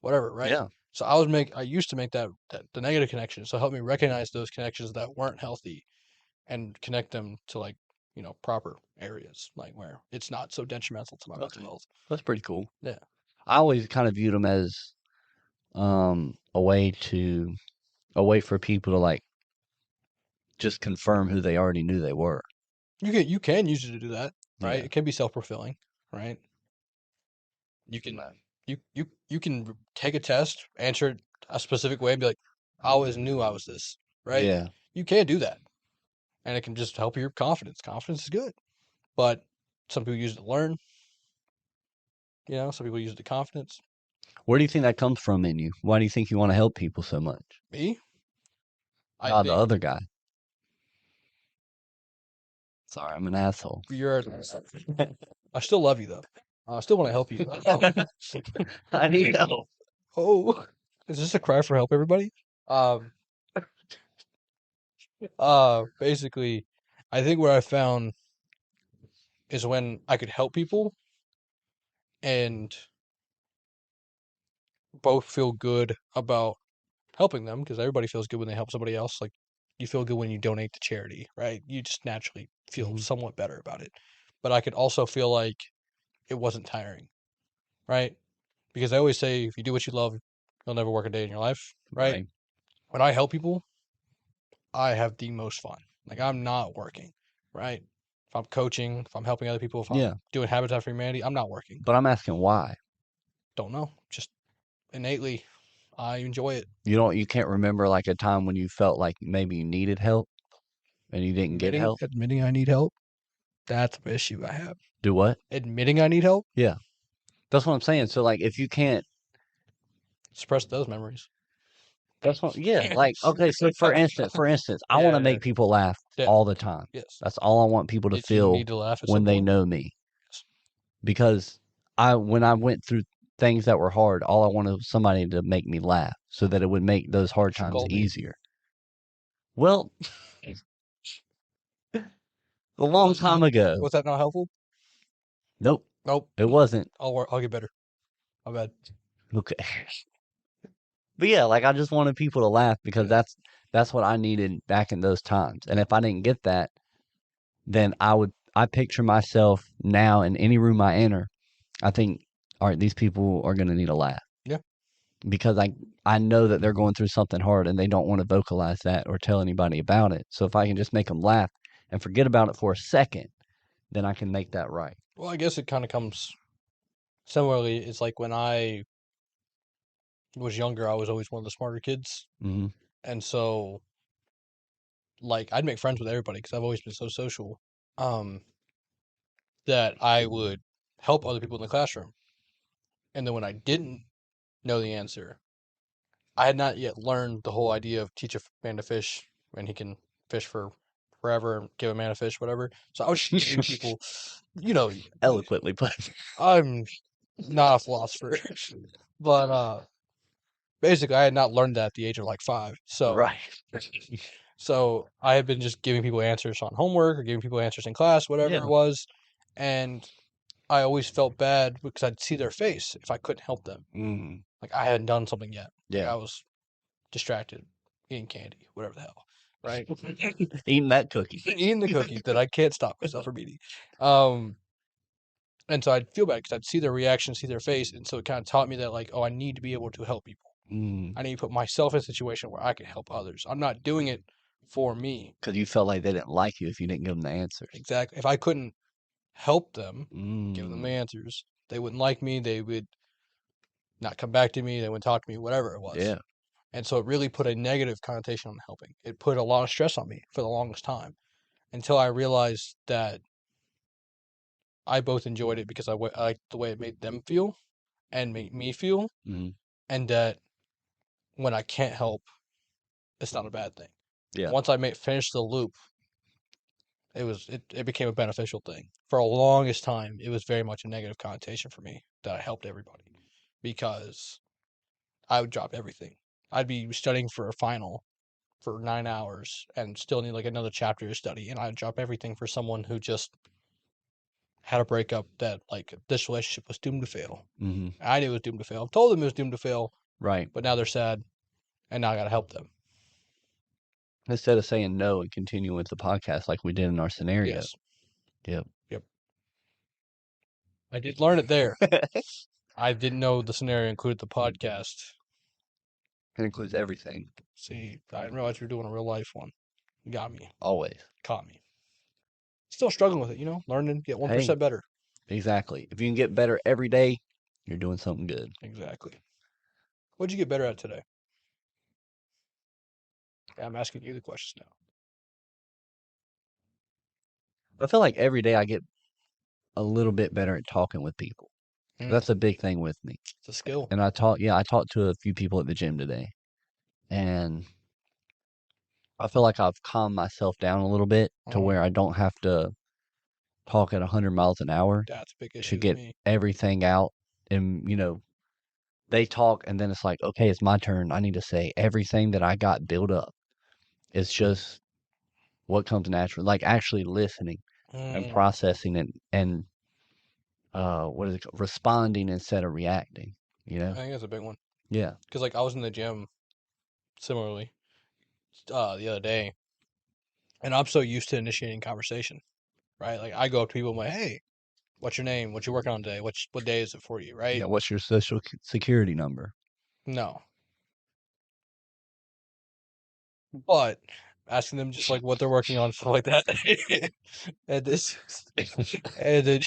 whatever, right? Yeah. So I used to make that the negative connection. So help me recognize those connections that weren't healthy and connect them to like, proper areas, like where it's not so detrimental to my mental Okay. health. That's pretty cool. Yeah. I always kind of viewed them as a way for people to like just confirm who they already knew they were. You can use it to do that, right? Yeah. It can be self-fulfilling, right? You can Right. you can take a test, answer it a specific way, and be like, I always knew I was this, right? Yeah. You can do that. And it can just help your confidence. Confidence is good. But some people use it to learn, some people use it to confidence. Where do you think that comes from in you? Why do you think you want to help people so much? Me, I Ah, the think other guy. Sorry, I'm an asshole. you're. I still love you though. I still want to help you. I need help. Oh, is this a cry for help, everybody? Um, basically, I think what I found is when I could help people and both feel good about helping them, because everybody feels good when they help somebody else. Like you feel good when you donate to charity, right? You just naturally feel Mhm. somewhat better about it. But I could also feel like it wasn't tiring, right? Because I always say if you do what you love, you'll never work a day in your life, right? Right. When I help people, I have the most fun. Like I'm not working. right? If I'm coaching, if I'm helping other people, if Yeah. I'm doing Habitat for Humanity, I'm not working. But I'm asking why. Don't know. Just innately, I enjoy it. You can't remember like a time when you felt like maybe you needed help and you didn't get help? Admitting I need help. That's the issue I have. Do what? Admitting I need help. Yeah. That's what I'm saying. So like if you can't Suppress those memories. that's what yeah, like okay, so for instance, I want to Yeah, make people laugh yeah, all the time. yes. That's all I want people to Did you feel need to laugh at when some they point? know me. Yes. Because when I went through things that were hard, all I wanted was somebody to make me laugh so that it would make those hard times Scold me. easier. Well, a long time ago. Was that not helpful? Nope, Nope. it wasn't. I'll get better. My bad. Okay. But yeah, like I just wanted people to laugh because Yeah. that's what I needed back in those times. And if I didn't get that, then I picture myself now in any room I enter. I think, all right, these people are going to need a laugh Yeah. because I know that they're going through something hard and they don't want to vocalize that or tell anybody about it. So if I can just make them laugh and forget about it for a second, then I can make that right. Well, I guess it kind of comes similarly. It's like when I was younger, I was always one of the smarter kids, Hmm. and so like I'd make friends with everybody because I've always been so social. Um, that I would help other people in the classroom, and then when I didn't know the answer, I had not yet learned the whole idea of teach a man to fish and he can fish for forever and give a man a fish, whatever. So I was just giving people, you know, Eloquently put. I'm not a philosopher, but basically I had not learned that at the age of like 5. So Right. so I had been just giving people answers on homework or giving people answers in class, whatever Yeah. it was, and I always felt bad because I'd see their face if I couldn't help them. Mm. Like I hadn't done something yet. Like Yeah. I was distracted, eating candy, whatever the hell, right? Eating that cookie. Eating the cookie that I can't stop myself from eating. Um, and so I'd feel bad because I'd see their reaction, see their face, and so it kind of taught me that like, oh, I need to be able to help people. Mm. I need to put myself in a situation where I can help others. I'm not doing it for me. Because you felt like they didn't like you if you didn't give them the answers. Exactly. If I couldn't help them, give them the Mm. answers, they wouldn't like me. They would not come back to me. They wouldn't talk to me, whatever it was. Yeah. And so it really put a negative connotation on helping. It put a lot of stress on me for the longest time until I realized that I both enjoyed it because I liked the way it made them feel and made me feel, Mm. and that when I can't help, it's not a bad thing. Yeah. Once I finished the loop, it became a beneficial thing. For a longest time, it was very much a negative connotation for me that I helped everybody because I would drop everything. I'd be studying for a final for 9 hours and still need like another chapter to study, and I'd drop everything for someone who just had a breakup that like this relationship was doomed to fail. Hmm. I knew it was doomed to fail. I told them it was doomed to fail, Right. but now they're sad, and now I got to help them. Instead of saying no and continuing with the podcast like we did in our scenario. Yes. Yep. Yep. I did learn it there. I didn't know the scenario included the podcast. It includes everything. See, I didn't realize we were doing a real life one. You got me. Always. Caught me. Still struggling with it, learning, get 1% Hey, better. exactly. If you can get better every day, you're doing something good. Exactly. What'd you get better at today? Yeah, I'm asking you the questions now. I feel like every day I get a little bit better at talking with people. That's a big thing with me. It's a skill. And I talked to a few people at the gym today. And I feel like I've calmed myself down a little bit to where I don't have to talk at 100 miles an hour That's a big to issue with get me. everything out. And, they talk and then it's like, okay, it's my turn. I need to say everything that I got built up. It's just what comes natural, like actually listening and processing it and what is it called? Responding instead of reacting, you I know? think that's a big one. Yeah. Because like I was in the gym similarly the other day, and I'm so used to initiating conversation, right? Like I go up to people and I'm like, hey, what's your name? What you working on today? What day is it for you, Yeah. right? What's your social security number? No. But asking them just like what they're working on, stuff like that. And this, and then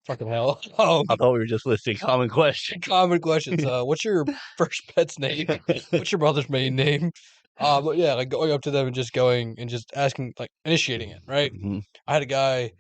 fucking hell. I thought we were just listing common questions. Common questions. What's your first pet's name? What's your brother's maiden name? But yeah, like going up to them and just going and just asking, like initiating it, right? Mhm. I had a guy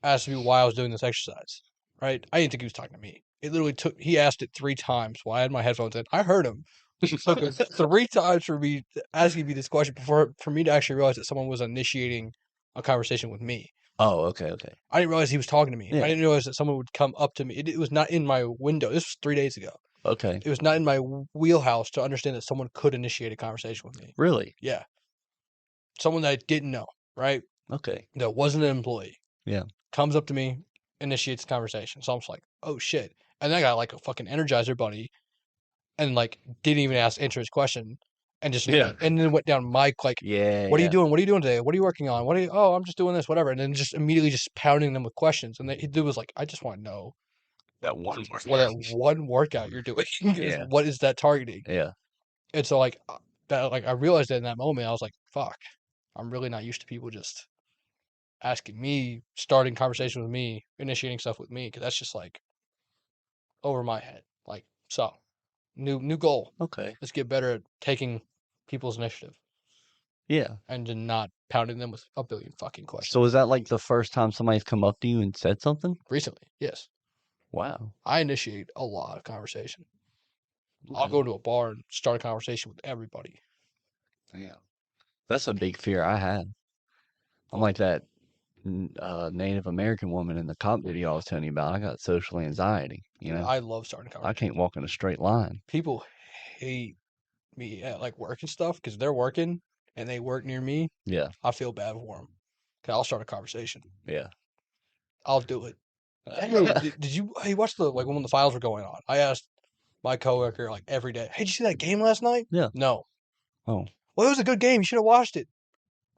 ask me why I was doing this exercise, right? I didn't think he was talking to me. It literally he asked it 3 times while I had my headphones in. I heard him. It took 3 times for me asking me this question before for me to actually realize that someone was initiating a conversation with me. Oh, okay, okay. I didn't realize he was talking to me. Yeah. I didn't realize that someone would come up to me. It was not in my window. This was 3 days ago. Okay. It was not in my wheelhouse to understand that someone could initiate a conversation with me. Really? Yeah. Someone that I didn't know, right? Okay. That wasn't an employee. Yeah. Comes up to me, initiates the conversation. So I'm just like, oh shit. And then I got like a fucking Energizer bunny and like didn't even answer his question and just Yeah. and then went down mic like, Yeah. what are you doing? What are you doing today? What are you working on? Oh, I'm just doing this, whatever. And then just immediately just pounding them with questions. And he dude was like, I just want to know That one word. what that one workout you're doing is. Yeah. What is that targeting? Yeah. And so like that like I realized that in that moment, I was like, fuck, I'm really not used to people just asking me, starting conversation with me, initiating stuff with me, because that's just like over my head. Like, so new goal. Okay. Let's get better at taking people's initiative Yeah. and then not pounding them with a billion fucking questions. So is that like the first time somebody's come up to you and said something? Recently, yes, Wow. I initiate a lot of conversation. I'll Okay. go to a bar and start a conversation with everybody. Yeah. That's a big fear I have. I'm like that Native American woman in the cop video I was telling you about. I got social anxiety, you know. I love starting I conversations. can't walk in a straight line. People hate me at like work and stuff because they're working and they work near me. Yeah. I feel bad for them. Cause I'll start a conversation. Yeah. I'll do it. Hey, did you watch the like when the files were going on? I asked my coworker like every day, "Hey, did you see that game last night?" Yeah. No. Oh. Well, it was a good game. You should have watched it.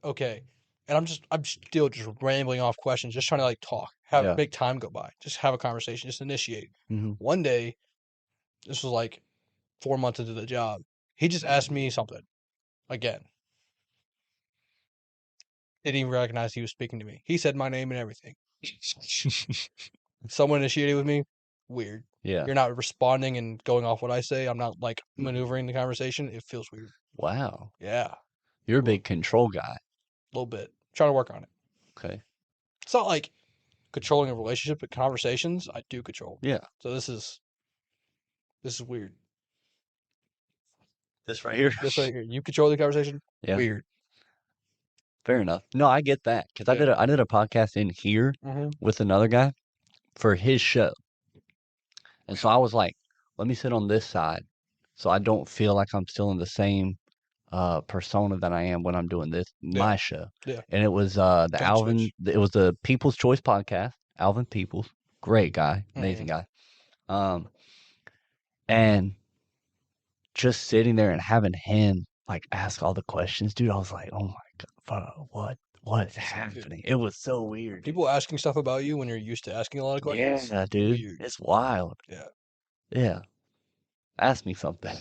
Okay. And I'm still just rambling off questions, just trying to like talk, Yeah. make time go by, just have a conversation, just initiate. Hmm. One day, this was like 4 months into the job, he just asked me something again. Didn't even recognize he was speaking to me. He said my name and everything. Someone initiated with me. Weird. Yeah. You're not responding and going off what I say. I'm not like maneuvering the conversation. It feels weird. Wow. Yeah, You're a big control guy. a little bit. Trying to work on it. Okay. It's not like controlling a relationship, but conversations I do control. Yeah. So this is weird. This right here. This right here, you control the conversation. Yeah. Weird. Fair enough. No, I get that because Yeah. I did a podcast in here Mm-hmm. with another guy for his show, and so I was like, let me sit on this side, so I don't feel like I'm still in the same persona that I am when I'm doing this Yeah. my show. Yeah. And it was Don't switch. it was the People's Choice podcast. Alvin Peoples, great guy, amazing Mm-hmm. guy. And just sitting there and having him like ask all the questions, dude, I was like, oh my god, what is happening? It was so weird. People asking stuff about you when you're used to asking a lot of questions. Yeah, dude, Weird. it's wild. Yeah. Yeah, ask me something.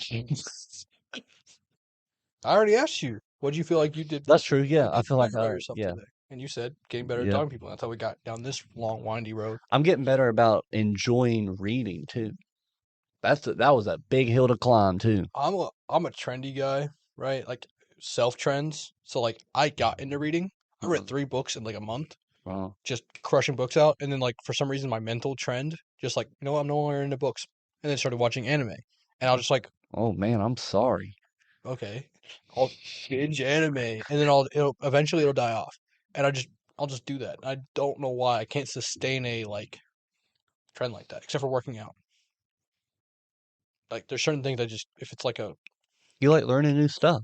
I already asked you. What do you feel like you did? That's true. Yeah, Like I get feel like better about yourself yeah, today. And you said getting better at yeah. talking to people. That's how we got down this long, windy road. I'm getting better about enjoying reading too. That was a big hill to climb too. I'm a trendy guy, right? Like self trends. So like I got into reading. I read 3 books in like a month, Oh, just crushing books out. And then like for some reason my mental trend, just like, you know what, I'm no longer into books. And then started watching anime. And I was just like, oh man, I'm sorry. okay, I'll binge anime and then it'll eventually it'll die off. And I'll just do that. I don't know why I can't sustain a like trend like that, except for working out. Like there's certain things I just if it's like You like learning new stuff.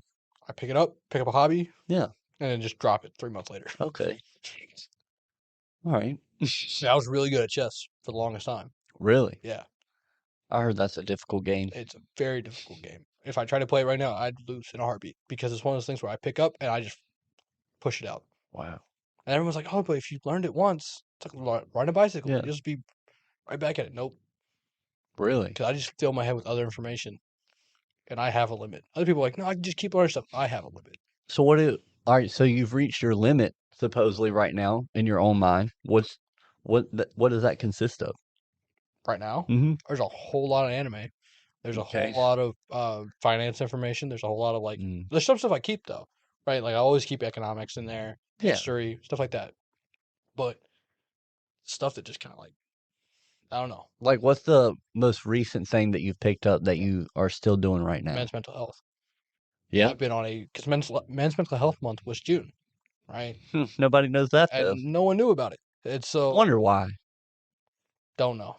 I pick up a hobby, Yeah. and then just drop it 3 months later. Okay. All right. Yeah, I was really good at chess for the longest time. Really? Yeah, I heard that's a difficult game. it's a very difficult game. If I try to play it right now, I'd lose in a heartbeat because it's one of those things where I pick up and I just push it out. Wow. And everyone's like, "Oh, but if you learned it once, it's like riding a bicycle. Yeah. You'll just be right back at it." Nope, Really? because I just fill my head with other information, and I have a limit. Other people are like, "No, I can just keep learning stuff." I have a limit. So all right, so you've reached your limit supposedly right now in your own mind. What does that consist of? Right now, Mm-hmm. there's a whole lot of anime. There's a whole Okay. lot of finance information. There's a whole lot of like, Mm. there's some stuff I keep though, right? Like I always keep economics in there, Yeah. history, stuff like that. But stuff that just kind of like, I don't know, Like, what's the most recent thing that you've picked up that you are still doing right now? men's mental health. Yeah. I've been on because men's mental health month was June, right? Nobody knows that though. And no one knew about it. It's so Wonder why. don't know,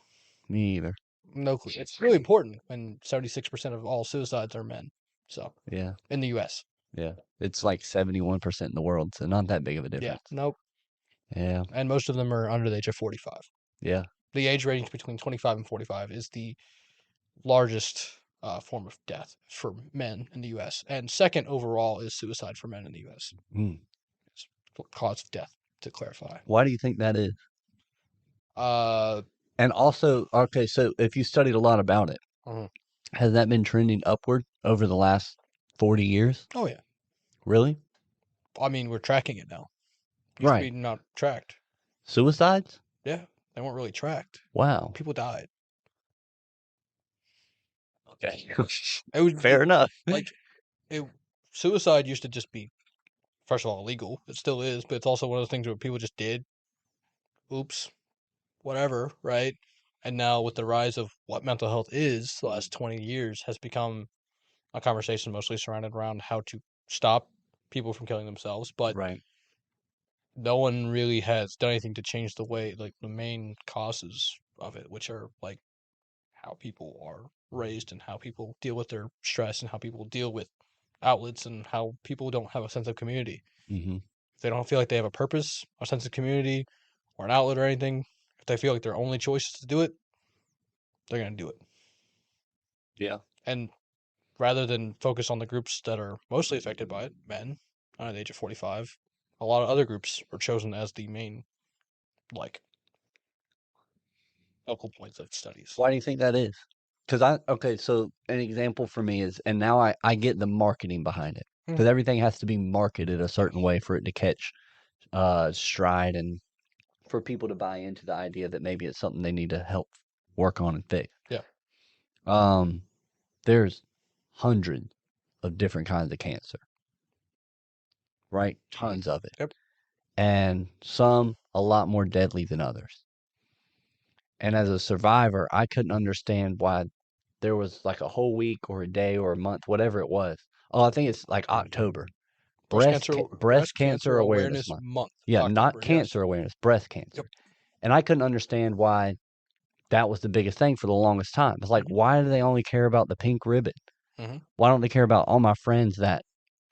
Me either. no clue. It's really important when 76% of all suicides are men. So Yeah. in the U.S., Yeah. It's like 71% in the world, so not that big of a yeah, difference. nope. Yeah. And most of them are under the age of 45. Yeah. The age range between 25 and 45 is the largest form of death for men in the U.S. And second overall is suicide for men in the U.S. Mm. It's cause of death, to clarify. Why do you think that is? Uh, And also, okay, so if you studied a lot about it, mhm. has that been trending upward over the last 40 years? Oh yeah. Really? I mean, we're tracking it now. Used to Right. be not tracked. Suicides? Yeah, they weren't really tracked. Wow. People died. Okay. It was Fair enough. like it. Suicide used to just be, first of all, illegal. It still is, but it's also one of those things where people just did. Oops, whatever, right? And now with the rise of what mental health is, the last 20 years has become a conversation mostly surrounded around how to stop people from killing themselves, but Right. no one really has done anything to change the way, like the main causes of it, which are like how people are raised and how people deal with their stress and how people deal with outlets and how people don't have a sense of community. Mm-hmm. If they don't feel like they have a purpose, a sense of community, or an outlet or anything, if they feel like their only choice is to do it, they're going to do it. Yeah. And rather than focus on the groups that are mostly affected by it, men under the age of 45, a lot of other groups were chosen as the main, like, focal points of studies. Why do you think that is? Because okay, so an example for me is, and now I get the marketing behind it. Mm, Because everything has to be marketed a yeah, certain way for it to catch stride and for people to buy into the idea that maybe it's something they need to help work on and fix. yeah. Um, there's hundreds of different kinds of cancer, right? Tons of it. Yep. And some a lot more deadly than others. And as a survivor, I couldn't understand why there was like a whole week or a day or a month, whatever it was. Oh, I think it's like October. Breast Breast cancer cancer awareness awareness month. month. Yeah, not October, yes. cancer awareness, breast Yep. cancer. And I couldn't understand why that was the biggest thing for the longest time. It's like, Hmm. why do they only care about the pink ribbon? Hmm. Why don't they care about all my friends that,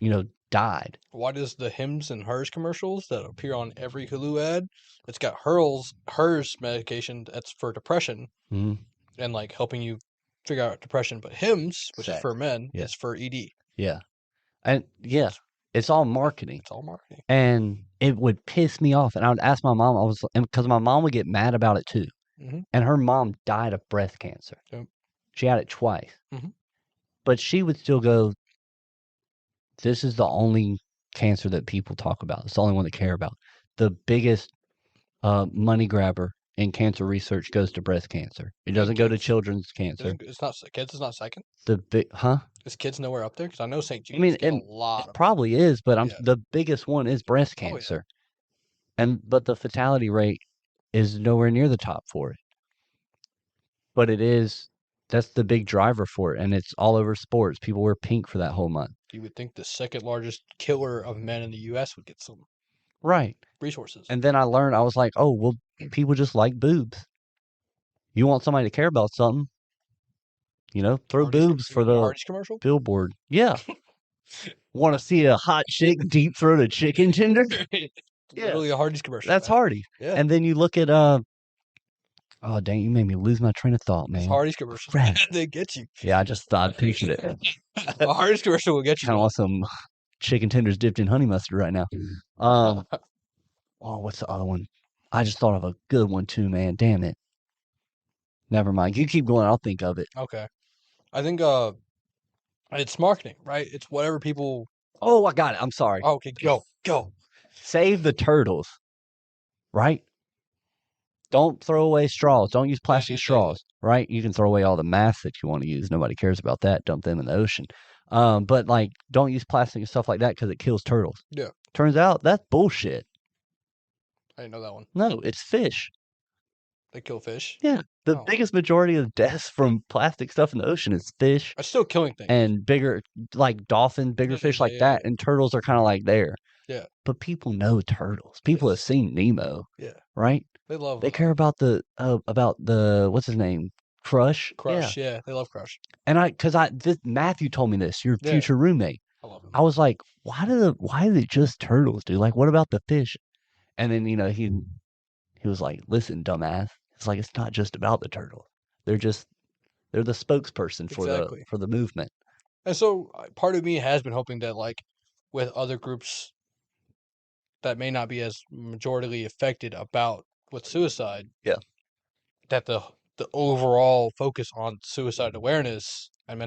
you know, died? Why does the Hims and Hers commercials that appear on every Hulu ad? It's got Hers medication that's for depression Mm-hmm. and like helping you figure out depression, but Hims, which is Sex. for men, Yeah. is for ED. Yeah. And yeah, It's, it's all marketing. it's all marketing. And it would piss me off. And I would ask my mom, because my mom would get mad about it too. Hmm. And her mom died of breast cancer. Yep. She had it twice. Hmm. But she would still go, this is the only cancer that people talk about. It's the only one that care about. The biggest money grabber in cancer research goes to breast cancer. It And doesn't go to kids. children's cancer. It's not kids. Is not second. The big, huh? Is kids nowhere up there? Because I know St. I mean, Jude's get a lot it of. probably is, but Yeah. the biggest one is breast Oh yeah. cancer. But the fatality rate is nowhere near the top for it. But that's the big driver for it. And it's all over sports. People wear pink for that whole month. You would think the second largest killer of men in the U.S. would get some Right. resources. And then I learned, I was like, oh, well, people just like boobs. You want somebody to care about something, throw boobs You for want a the Hardee's commercial? billboard. Yeah. Want to see a hot chick deep throat a chicken tender? Yeah. Literally a Hardee's commercial, That's man. Hardy. Yeah. And then you look at, oh, dang, you made me lose my train of thought, It's man. Hardee's commercials, man. Crap. They get you. Yeah, I just thought I'd pictured it. A Hardee's commercial will get you, Kind of man. want some chicken tenders dipped in honey mustard right now. Um, oh, what's the other one? I just thought of a good one too, man. Damn it. Never mind. You keep going. I'll think of it. Okay. I think it's marketing, right? It's whatever people Oh, I got it. I'm sorry. Oh, okay, go. Save the turtles, right? Don't throw away straws. Don't use plastic Yeah. straws, right? You can throw away all the masks that you want to use. Nobody cares about that. Dump them in the ocean. But like, don't use plastic and stuff like that because it kills turtles. Yeah, Turns out that's bullshit. I didn't know that one. No, it's fish. They kill fish. Yeah, the Oh, biggest majority of deaths from plastic stuff in the ocean is fish it's still killing things. and bigger, like dolphins, bigger fish like Yeah. that, and turtles are kind of like there. Yeah. But people know turtles. People have Yes. seen Nemo, Yeah. right? They love They care about the what's his name? Crush. Yeah. Crush. Yeah, they love Crush. And this Matthew told me this, your Yeah, future roommate. I love him. I was like, why is it just turtles, dude? Like, what about the fish? And then, he was like, listen, dumbass. It's like, it's not just about the turtles. They're just, they're the spokesperson Exactly. for the movement. And so part of me has been hoping that like with other groups that may not be as majorly affected about with suicide, Yeah. that the overall focus on suicide awareness and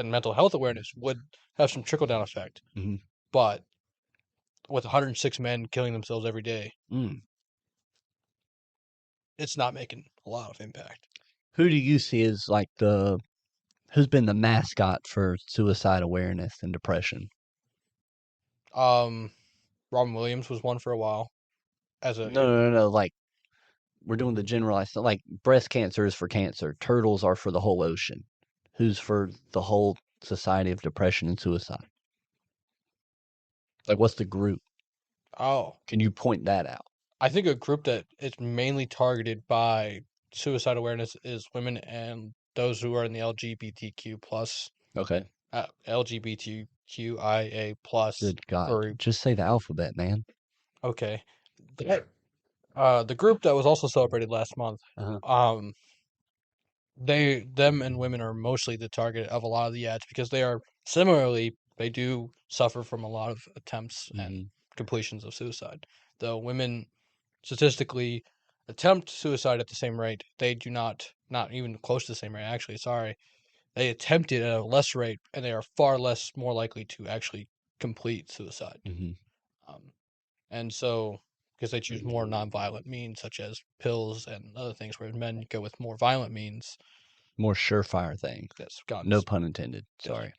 mental health awareness would have some trickle down effect. Hmm. But with 106 men killing themselves every day, Mm. it's not making a lot of impact. Who do you see as like who's been the mascot for suicide awareness and depression? Um, Robin Williams was one for a while as a No. Like, we're doing the generalized, like breast cancer is for cancer, turtles are for the whole ocean. Who's for the whole society of depression and suicide? Like, what's the group? oh, Can you point that out? I think a group that is mainly targeted by suicide awareness is women and those who are in the LGBTQ plus Okay. LGBTQIA plus Good God. group. Just say the alphabet, man. Okay, the group that was also celebrated last month. Uh-huh. Um, them and women are mostly the target of a lot of the ads because they are similarly they do suffer from a lot of attempts and Hmm. completions of suicide. Though women statistically attempt suicide at the same rate, they do not even close to the same rate. Actually, sorry, they attempt it at a less rate, and they are far less more likely to actually complete suicide. Hmm. Um, and so because they choose more nonviolent means such as pills and other things, whereas men go with more violent means. More surefire things. That's No guns. pun intended. Yes. Sorry.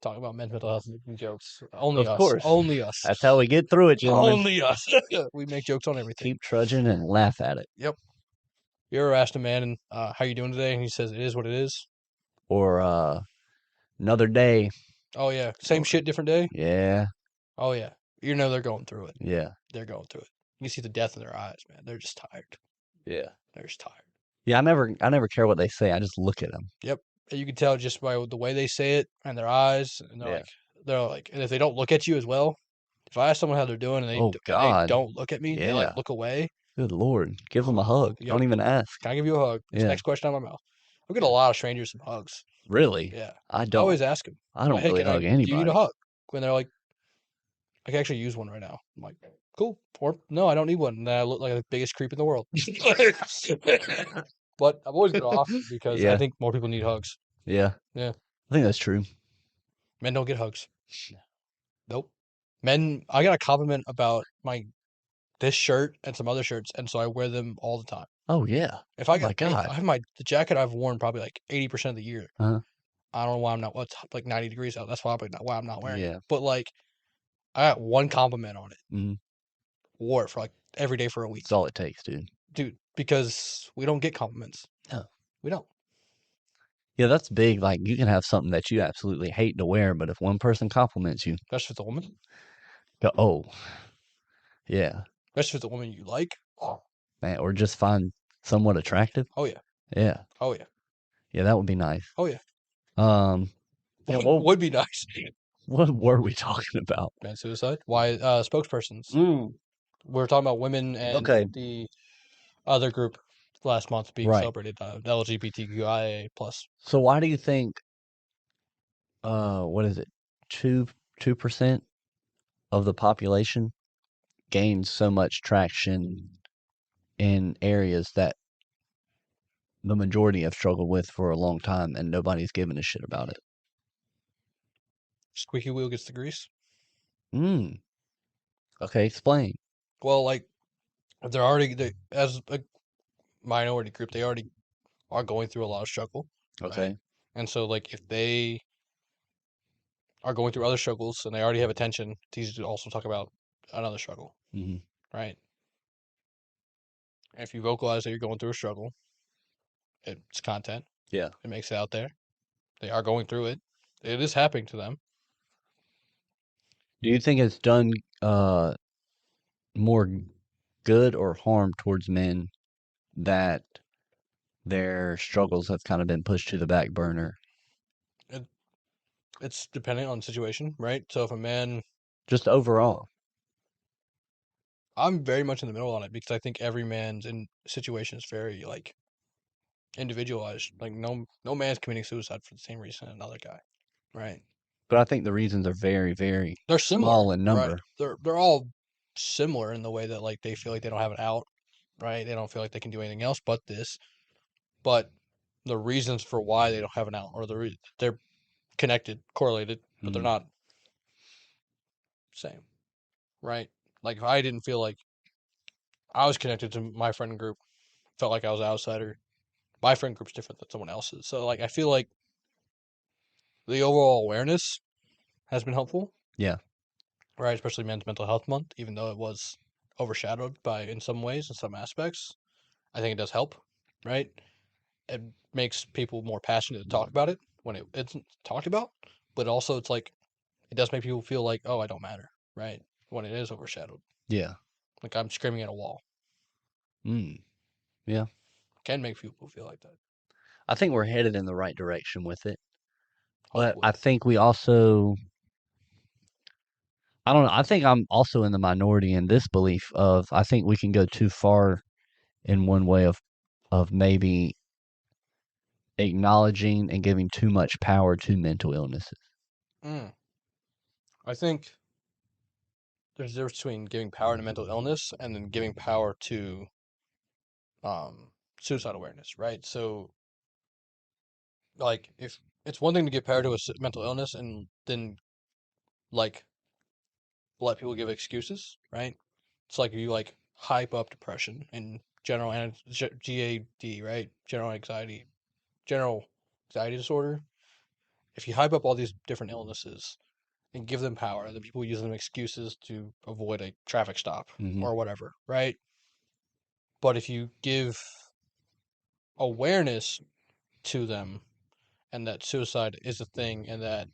Talking about mental health making jokes. Only Of us. course. Only us. That's how we get through it, gentlemen. Only us. We make jokes on everything. Keep trudging and laugh at it. Yep. You ever asked a man, how you doing today? And he says, it is what it is. Or another day. Oh, yeah. Same Or shit, different day. yeah. Oh, yeah. You know they're going through it. Yeah. They're going through it. You can see the death in their eyes, man. They're just tired. Yeah. They're just tired. Yeah, I never care what they say. I just look at them. Yep. And you can tell just by the way they say it and their eyes. And Yeah. and if they don't look at you as well, if I ask someone how they're doing and Oh they God. don't look at me, they like Yeah. look away. Good Lord. Give them a Oh, hug. yep. Don't even ask. Can I give you a hug? It's the Yeah. next question out of my mouth. I get a lot of strangers some hugs. Really? Yeah. I I always don't. ask them, I I'm like, don't hey, really hug do you need a anybody. hug? When they're like, I can actually use one right now. I'm like, cool. Or no, I don't need one. And then I look like the biggest creep in the world. But I've always get off because I Yeah. think more people need hugs. Yeah. Yeah. I think that's true. Men don't get hugs. Nope. Men, I got a compliment about this shirt and some other shirts, and so I wear them all the time. Oh yeah. If Oh I my get, I God. have the jacket I've worn probably like 80% of the year. Uh-huh. I don't know why I'm not. What's like 90 degrees out. That's probably not why I'm not wearing it. Yeah. But like, I got one compliment on it. Mm-hmm. Wore it for like every day for a week, That's all it takes, dude. dude. Because we don't get compliments. No. We don't. Yeah, that's big. Like, you can have something that you absolutely hate to wear, but if one person compliments you, Especially if it's a woman. go, oh, yeah, Especially if it's a woman you like. man, or just find somewhat attractive. Oh yeah. Yeah, Oh yeah. yeah, that would be nice. Oh yeah. Um, yeah, Would be nice. what were we talking about? Man, suicide. Why? Spokespersons. Mm, We were talking about women and okay, the other group last month being right. celebrated. The LGBTQIA plus. So why do you think, what is it, 2% of the population gains so much traction in areas that the majority have struggled with for a long time and nobody's given a shit about it? Squeaky wheel gets the grease. Mm. Okay, explain. Well, like if as a minority group, they already are going through a lot of struggle, right? Okay. And so like if they are going through other struggles and they already have attention, it's easy to also talk about another struggle, Hmm. right? And if you vocalize that you're going through a struggle, it's content. Yeah. It makes it out there. They are going through it. It is happening to them. Do you think it's done more good or harm towards men that their struggles have kind of been pushed to the back burner? It, it's dependent on the situation, right? So if a man, Just overall. I'm very much in the middle on it because I think every man's in situation is very like individualized. Like no man's committing suicide for the same reason as another guy, right? But I think the reasons are very, very They're similar, small in right? number. They're all similar in the way that like they feel like they don't have an out, right? They don't feel like they can do anything else but this. But the reasons for why they don't have an out or they're connected, correlated, but they're Hmm. not same, right? Like if I didn't feel like I was connected to my friend group, felt like I was an outsider, my friend group's different than someone else's. So like I feel like the overall awareness has been helpful, Yeah. right? Especially Men's Mental Health Month, even though it was overshadowed by in some ways, in some aspects. I think it does help, right? It makes people more passionate to talk about it when it isn't talked about, but also it's like it does make people feel like, oh, I don't matter, right? When it is overshadowed, Yeah. like I'm screaming at a wall, Mm. Yeah. can make people feel like that. I think we're headed in the right direction with it. But I Hopefully, think we also, I don't know, I think I'm also in the minority in this belief of I think we can go too far in one way of maybe acknowledging and giving too much power to mental illnesses. mm. I think there's a difference between giving power to mental illness and then giving power to um, suicide awareness, right? So, like, if it's one thing to give power to a mental illness and then like let people give excuses, right? It's like you like hype up depression and GAD, right? General anxiety disorder. If you hype up all these different illnesses and give them power, then people use them excuses to avoid a traffic stop Hmm. or whatever, right? But if you give awareness to them and that suicide is a thing and that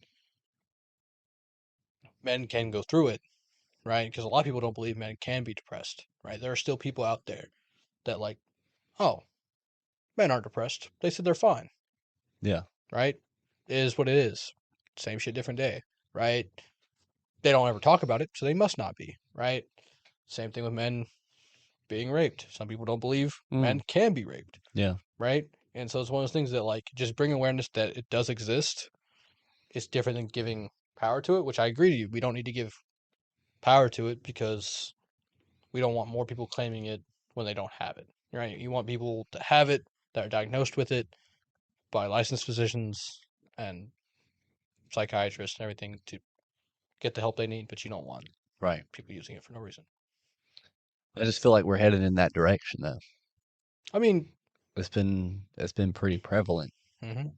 men can go through it, right? Because a lot of people don't believe men can be depressed, right? There are still people out there that like, oh, men aren't depressed. They said they're fine, Yeah. right? It is what it is. Same shit, different day, right? They don't ever talk about it, so they must not be, right? Same thing with men being raped. Some people don't believe men Mm. can be raped, Yeah. right? And so it's one of those things that like just bring awareness that it does exist. It's different than giving power to it, which I agree to you. We don't need to give power to it because we don't want more people claiming it when they don't have it, right? You want people to have it that are diagnosed with it by licensed physicians and psychiatrists and everything to get the help they need, but you don't want Right. people using it for no reason. I just feel like we're headed in that direction though. I mean, It's been pretty prevalent mm-hmm,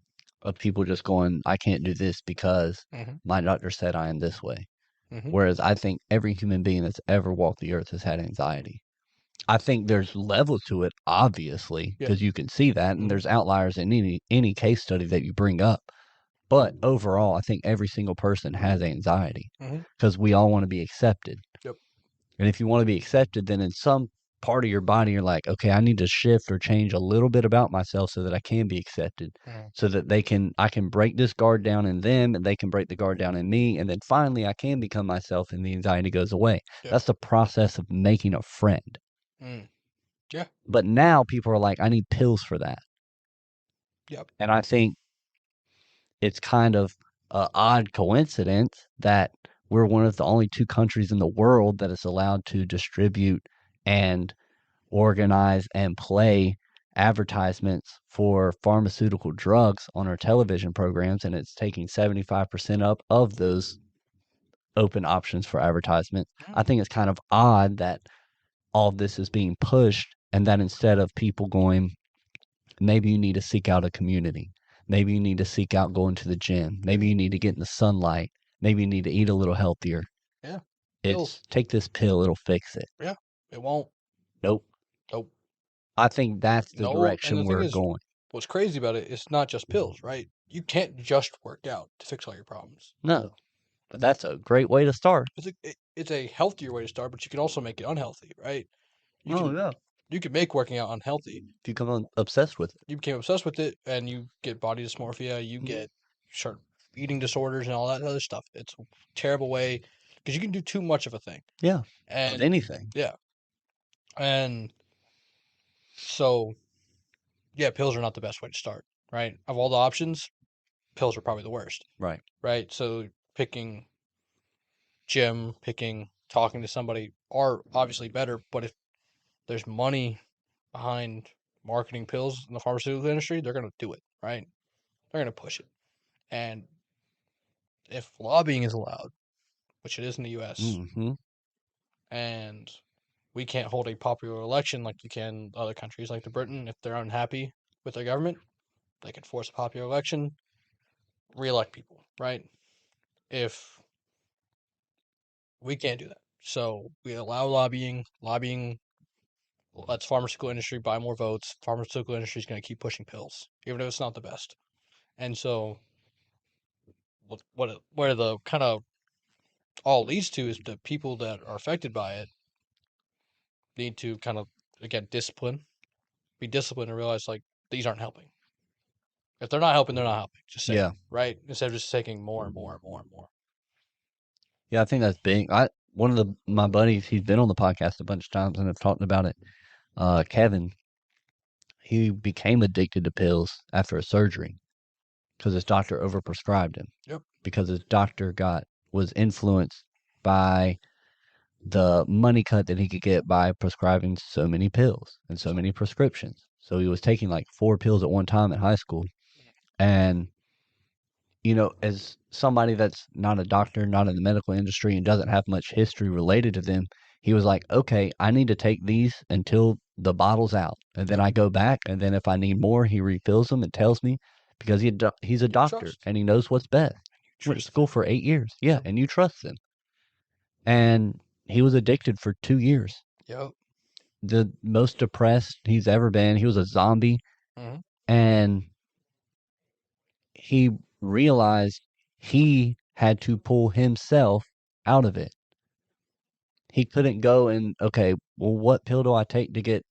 of people just going, I can't do this because mm-hmm, my doctor said I am this way. mm-hmm, Whereas I think every human being that's ever walked the earth has had anxiety. I think there's levels to it, obviously, yeah, because you can see that, and mm-hmm, there's outliers in any case study that you bring up. But overall, I think every single person has anxiety mm-hmm, because we all want to be accepted. yep, And if you want to be accepted, then in some part of your body, you're like, okay, I need to shift or change a little bit about myself so that I can be accepted, mm-hmm, so that I can break this guard down in them and they can break the guard down in me. And then finally, I can become myself and the anxiety goes away. yep, That's the process of making a friend. mm, yeah, But now people are like, I need pills for that. yep, And I think it's kind of an odd coincidence that we're one of the only two countries in the world that is allowed to distribute and organize and play advertisements for pharmaceutical drugs on our television programs, and it's taking 75% up of those open options for advertisement. I think it's kind of odd that all of this is being pushed, and that instead of people going, maybe you need to seek out a community. Maybe you need to seek out going to the gym. Maybe you need to get in the sunlight. Maybe you need to eat a little healthier. Yeah. It's take this pill, it'll fix it. Yeah. It won't. Nope. Nope. I think that's the No. And the direction thing we're is, going. what's crazy about it, it's not just pills, right? You can't just work out to fix all your problems. No, but that's a great way to start. It's a healthier way to start, but you can also make it unhealthy, right? You Oh, can yeah. you can make working out unhealthy. If you become obsessed with it. You became obsessed with it, and you get body dysmorphia. You get start eating disorders and all that other stuff. It's a terrible way because you can do too much of a thing. Yeah. Of And anything. yeah, and so yeah, pills are not the best way to start, right? Of all the options, pills are probably the worst, Right. right? So picking gym, picking talking to somebody are obviously better, but if there's money behind marketing pills in the pharmaceutical industry, they're going to do it, right? They're going to push it. And if lobbying is allowed, which it is in the US, Mm-hmm. and we can't hold a popular election like you can in other countries like the Britain, if they're unhappy with their government, they can force a popular election, re-elect people, right? If we can't do that. So we allow lobbying. Lobbying lets pharmaceutical industry buy more votes. Pharmaceutical industry is going to keep pushing pills, even if it's not the best. And so where the kind of all leads to is the people that are affected by it need to kind of again be disciplined and realize like these aren't helping. If they're not helping, they're not helping. Just say Yeah. it, right? Instead of just taking more and more and more and more. Yeah, I think that's big. One of my buddies, he's been on the podcast a bunch of times and have talked about it. Kevin, he became addicted to pills after a surgery because his doctor overprescribed him. Yep. Because his doctor was influenced by the money cut that he could get by prescribing so many pills and so many prescriptions. So he was taking like 4 pills at one time in high school. And as somebody that's not a doctor, not in the medical industry, and doesn't have much history related to them, he was like, okay, I need to take these until the bottle's out. And then Yep. I go back. And then if I need more, he refills them and tells me because he's a doctor Trust. and he knows what's best. He went to Trust school them. for 8 years. Yeah. Yep. And you trust them. And he was addicted for 2 years. Yep. The most depressed he's ever been. He was a zombie. Mm-hmm. And he realized he had to pull himself out of it. He couldn't go and, okay, well, what pill do I take to get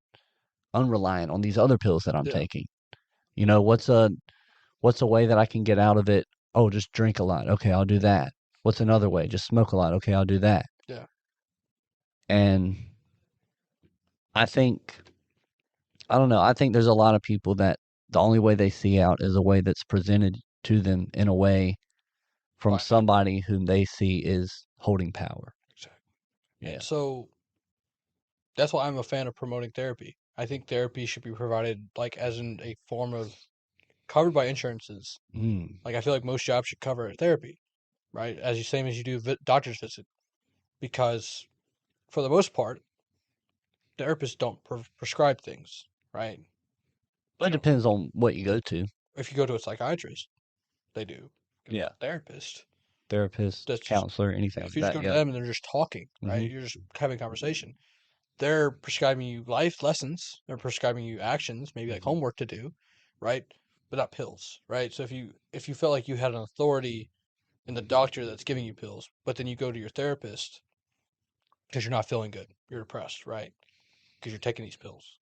unreliant on these other pills that I'm Yeah. taking? What's a way that I can get out of it? Oh, just drink a lot. Okay, I'll do that. What's another way? Just smoke a lot. Okay, I'll do that. Yeah. And I think I don't know. I think there's a lot of people that the only way they see out is a way that's presented to them in a way from By that. somebody whom they see is holding power. Exactly. Yeah. And so that's why I'm a fan of promoting therapy. I think therapy should be provided like as in a form of covered by insurances. Mm. Like I feel like most jobs should cover therapy, right? As you same as you do doctor's visit, because for the most part, therapists don't prescribe things, right? But They it don't. depends on what you go to. If you go to a psychiatrist, they do. Go to Yeah. a therapist, Therapist, that's just counselor, anything if like you just that. go to Yeah. them and they're just talking, right? Hmm. You're just having a conversation. They're prescribing you life lessons. They're prescribing you actions, maybe like Hmm. homework to do, right? But not pills, right? So if you felt like you had an authority in the doctor that's giving you pills, but then you go to your therapist because you're not feeling good, you're depressed, right? Because you're taking these pills.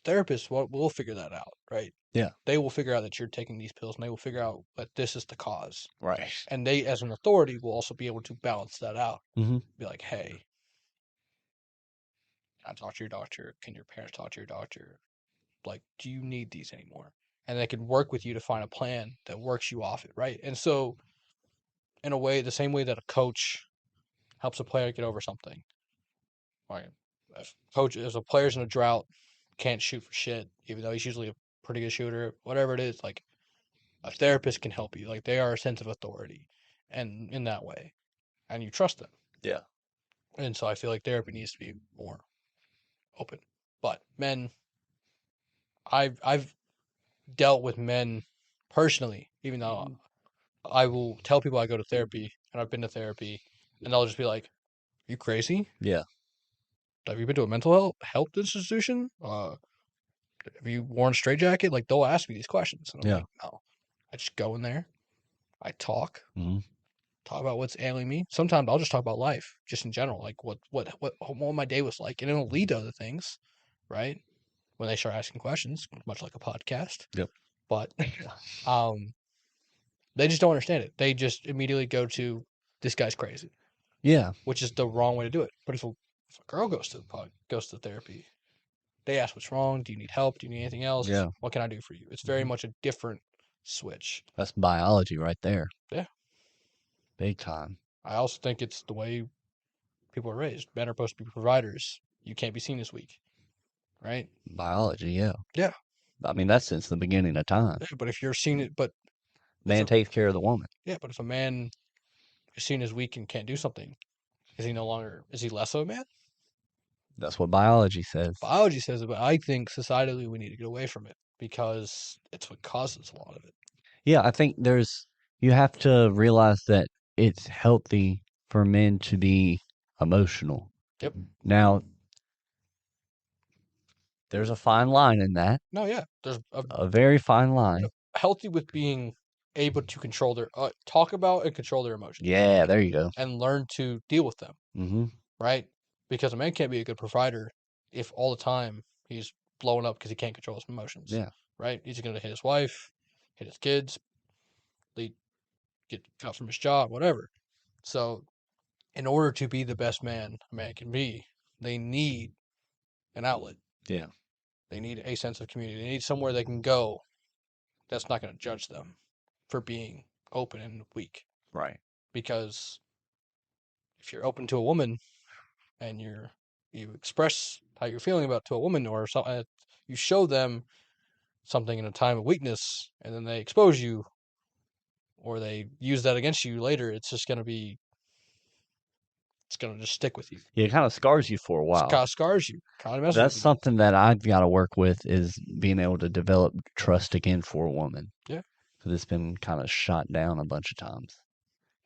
Therapists will figure that out, right? Yeah. They will figure out that you're taking these pills and they will figure out that this is the cause. Right. And they, as an authority, will also be able to balance that out. Hmm. Be like, hey, can I talk to your doctor? Can your parents talk to your doctor? Like, do you need these anymore? And they can work with you to find a plan that works you off it, right? And so, in a way, the same way that a coach helps a player get over something, right? If a player's in a drought can't shoot for shit, even though he's usually a pretty good shooter, whatever it is, like a therapist can help you. Like they are a sense of authority, and in that way, and you trust them. Yeah. And so I feel like therapy needs to be more open. But men, I've dealt with men personally, even though I will tell people I go to therapy and I've been to therapy, and they'll just be like, "You crazy? Yeah. Have you been to a mental health institution? Have you worn a straitjacket?" Like they'll ask me these questions, and I'm Yeah. like, "No." I just go in there, I Mm-hmm. talk about what's ailing me. Sometimes I'll just talk about life, just in general, like what my day was like, and it'll lead to other things, right? When they start asking questions, much like a podcast. Yep. But um, they just don't understand it. They just immediately go to this guy's crazy, Yeah. which is the wrong way to do it. But if a girl goes to therapy, they ask what's wrong. Do you need help? Do you need anything else? Yeah. What can I do for you? It's very much a different switch. That's biology right there. Yeah. Big time. I also think it's the way people are raised. Men are supposed to be providers. You can't be seen as weak, right? Biology, yeah. Yeah. I mean, that's since the beginning of time. Yeah, but if you're seen it, but if Man a, takes care of the woman. yeah, but if a man is seen as weak and can't do something, is he less of a man? That's what biology says. Biology says it, but I think societally we need to get away from it because it's what causes a lot of it. Yeah, I think you have to realize that it's healthy for men to be emotional. Yep. Now, there's a fine line in that, No, yeah. There's a very fine line. healthy with being able to control their talk about and control their emotions Yeah, there you go. and learn to deal with them, Mm-hmm. right? Because a man can't be a good provider if all the time he's blowing up because he can't control his emotions, Yeah, right? He's going to hit his wife, hit his kids, lead, get cut from his job, whatever. So, in order to be the best man a man can be, they need an outlet. yeah, They need a sense of community. They need somewhere they can go that's not going to judge them for being open and weak. right. Because if you're open to a woman and you express how you're feeling about to a woman or something, you show them something in a time of weakness, and then they expose you or they use that against you later. It's gonna just stick with you. Yeah, it kind of scars you for a It while. kind of scars you. Kind of messes That's with you. something that I've got to work with is being able to develop trust again for a woman. Yeah. Because it's been kind of shot down a bunch of times.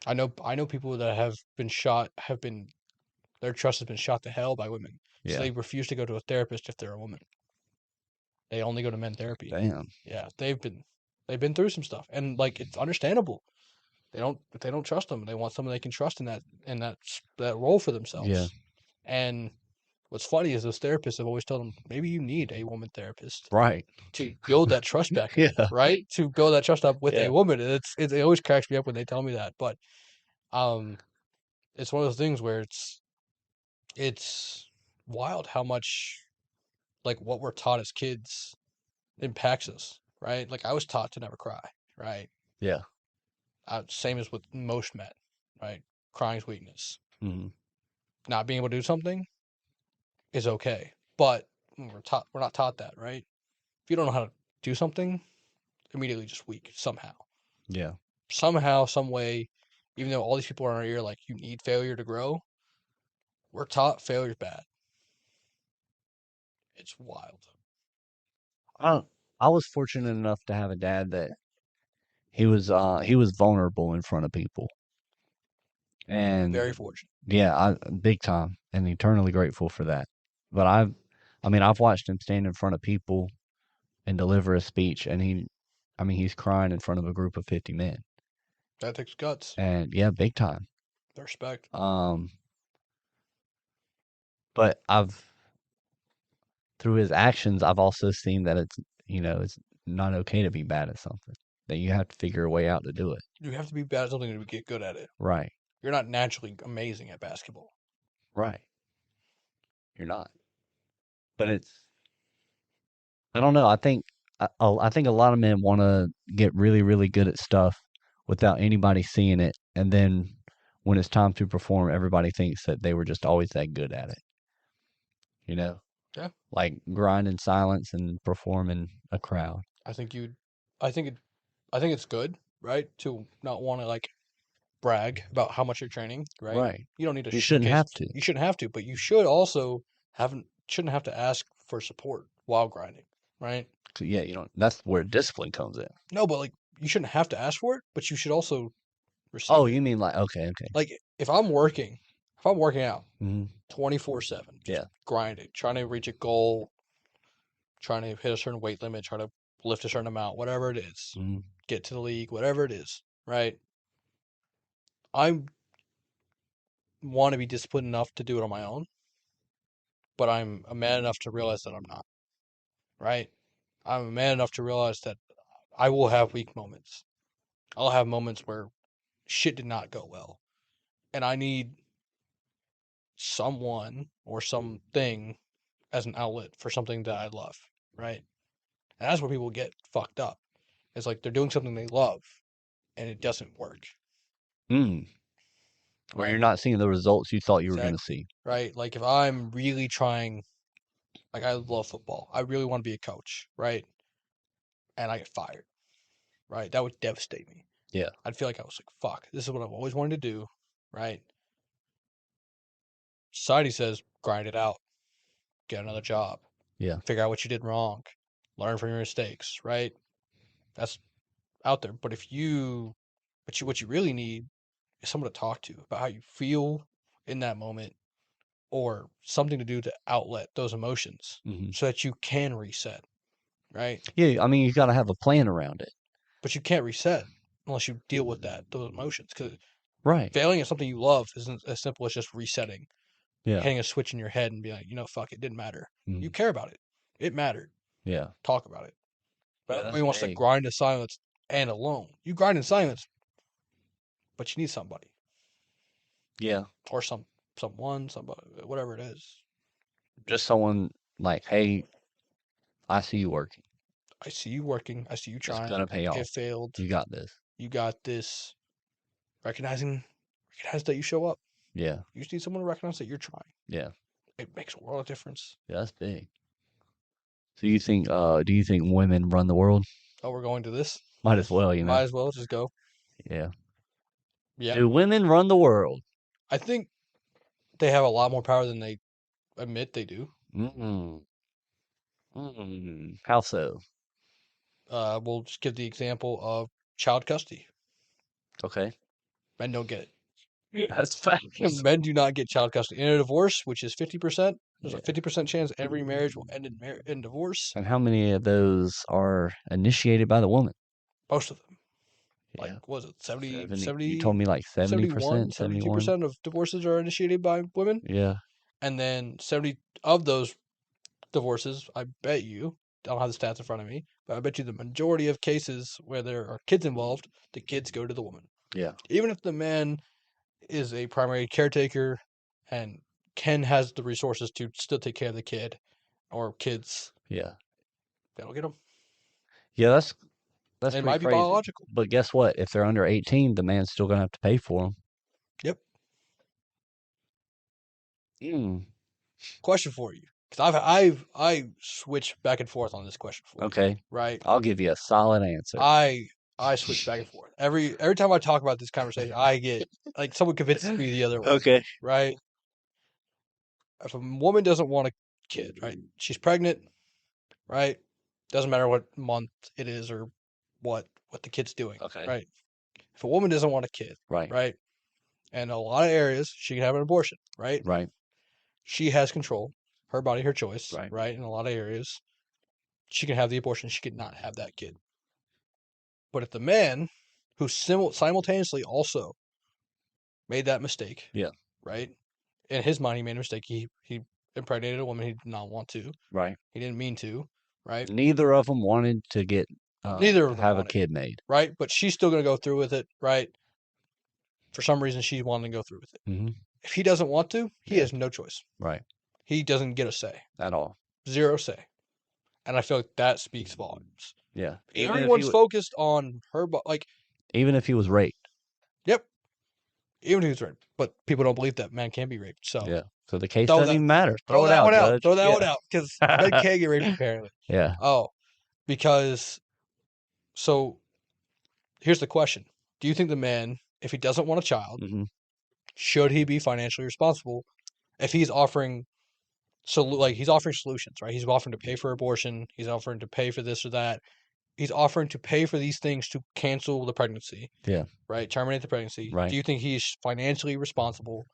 I know people that have been shot have been their trust has been shot to hell by women. So Yeah. they refuse to go to a therapist if they're a woman. They only go to men therapy. Damn. Yeah, they've been through some stuff, and like it's understandable. They don't trust them. They want someone they can trust in that role for Yeah. themselves. And what's funny is those therapists have always told them maybe you need a woman therapist Right. to build that trust back, Yeah. right? To build that trust up with a Yeah. woman. And it always cracks me up when they tell me that. But um, it's one of those things where it's wild how much like what we're taught as kids impacts us, right? Like I was taught to never cry, right? Yeah. Same as with most men, right? Crying's weakness. Mm-hmm. Not being able to do something is okay, but we're not taught that, right? If you don't know how to do something, immediately just weak somehow, Yeah. somehow, some way. Even though all these people are in our ear, like you need failure to grow, we're taught failure's bad. It's wild. I I was fortunate enough to have a dad that he was vulnerable in front of people. And Very fortunate. yeah, big time and eternally grateful for that. But I've watched him stand in front of people and deliver a speech and he's crying in front of a group of 50 men. That takes guts. And yeah, big time. Respect. Um but through his actions I've also seen that it's not okay to be bad at something. That you have to figure a way out to do it. You have to be bad at something to get good at it. Right. You're not naturally amazing at basketball. Right. You're not. But I don't know. I think a lot of men want to get really, really good at stuff without anybody seeing it, and then when it's time to perform, everybody thinks that they were just always that good at it. You know? Yeah. Like grind in silence and perform in a crowd. I think you, I think it, I think it's good, right? To not want to like brag about how much you're training, right? Right. You don't need to You shouldn't showcase. have to. You shouldn't have to, but you should also haven't shouldn't have to ask for support while grinding, right? Yeah, you don't. That's where discipline comes in. No, but like you shouldn't have to ask for it, but you should also Oh, receive it. you mean like okay. Like if I'm working out Hmm. 24/7, just Yeah. grinding, trying to reach a goal, trying to hit a certain weight limit, trying to lift a certain amount, whatever it is, Hmm. get to the league, whatever it is, right? I want to be disciplined enough to do it on my own, but I'm a man enough to realize that I'm not, right? I'm a man enough to realize that I will have weak moments. I'll have moments where shit did not go well, and I need someone or something as an outlet for something that I love, right? And that's where people get fucked up. It's like they're doing something they love and it doesn't work, Mm. Where you're right? not seeing the results you thought you were going to Exactly, see. right? Like if I'm really trying, like I love football, I really want to be a coach, right? And I get fired, right? That would devastate me. Yeah. I'd feel like I was like, fuck, this is what I've always wanted to do, right? Society says grind it out, get another job, Yeah. figure out what you did wrong, learn from your mistakes, right? That's out there. But what you really need is someone to talk to about how you feel in that moment or something to do to outlet those emotions Hmm. so that you can reset, right? Yeah. I mean, you got to have a plan around it. But you can't reset unless you deal with those emotions. Because Right. failing at something you love isn't as simple as just resetting, Yeah. hitting a switch in your head and being like, fuck, it didn't matter. You Hmm. care about it. It mattered. Yeah. Talk about it. But Yeah. That's everybody wants to big. grind in silence and alone. You grind in silence, but you need somebody Yeah. or somebody, whatever it is. Just someone like, hey, I see you working. I see you working. I see you It's trying. gonna pay It off. failed. You got this. You got this. Recognize that you show up. Yeah. You just need someone to recognize that you're trying. Yeah. It makes a world of difference. Yeah. That's big. So you think? Do you think women run the world? Oh, we're going to this? Might as well. You know. Might as well just go. Yeah. Yeah. Do women run the world? I think they have a lot more power than they admit they do. Mm. Mm. How so? We'll just give the example of child custody. Okay. Men don't get That's it. facts. Men do not get child custody. In a divorce, which is 50%, there's a Yeah. 50% chance every marriage will end in divorce. And how many of those are initiated by the woman? Most of them. Like, Yeah. was it 70, 70. You told 70, me like 71, 70%, 71. 72% of divorces are initiated by women? Yeah. And then 70 of those divorces, I bet you, I don't have the stats in front of me, but I bet you the majority of cases where there are kids involved, the kids go to the woman. Yeah. Even if the man is a primary caretaker and Ken has the resources to still take care of the kid or kids, Yeah. they don't get them. Yeah. That's And it pretty might be crazy. biological. But guess what? If they're under 18, the man's still gonna have to pay for them. Yep. Mm. Question for you, because I switch back and forth on this question for you, Okay. right? I'll give you a solid answer. I switch back and forth every time I talk about this conversation. I get like someone convinces me the other way, Okay. right? If a woman doesn't want a kid, right? She's pregnant, right? Doesn't matter what month it is or what the kid's doing, Okay. right? If a woman doesn't want a kid, Right. right? And a lot of areas she can have an abortion, right? Right. She has control, her body, her choice, Right. right? In a lot of areas, she can have the abortion. She could not have that kid. But if the man who simultaneously also made that mistake, Yeah. right? In his mind, he made a mistake. He impregnated a woman he did not want to. Right. He didn't mean to, right? Neither of them wanted to get Neither of them have a wanted, kid made. right? But she's still going to go through with it, right? For some reason, she's wanting to go through with it. Hmm. If he doesn't want to, he Yeah. has no choice. Right. He doesn't get a say, At all. zero say. And I feel like that speaks volumes. Yeah. Everyone's focused on her, like, even if he was raped. yep, even if he's raped. But people don't believe that man can be raped. So Yeah. So the case Throw doesn't that, even matter. throw Throw it that out, one out. Judge. Throw that Yeah. one out because men can't get raped apparently. Yeah. Oh, because so here's the question: do you think the man, if he doesn't want a child, Hmm. should he be financially responsible if he's offering like he's offering solutions, right? He's offering to pay for abortion, he's offering to pay for this or that. He's offering to pay for these things to cancel the pregnancy, Yeah. right? Terminate the pregnancy. Right. Do you think he's financially responsible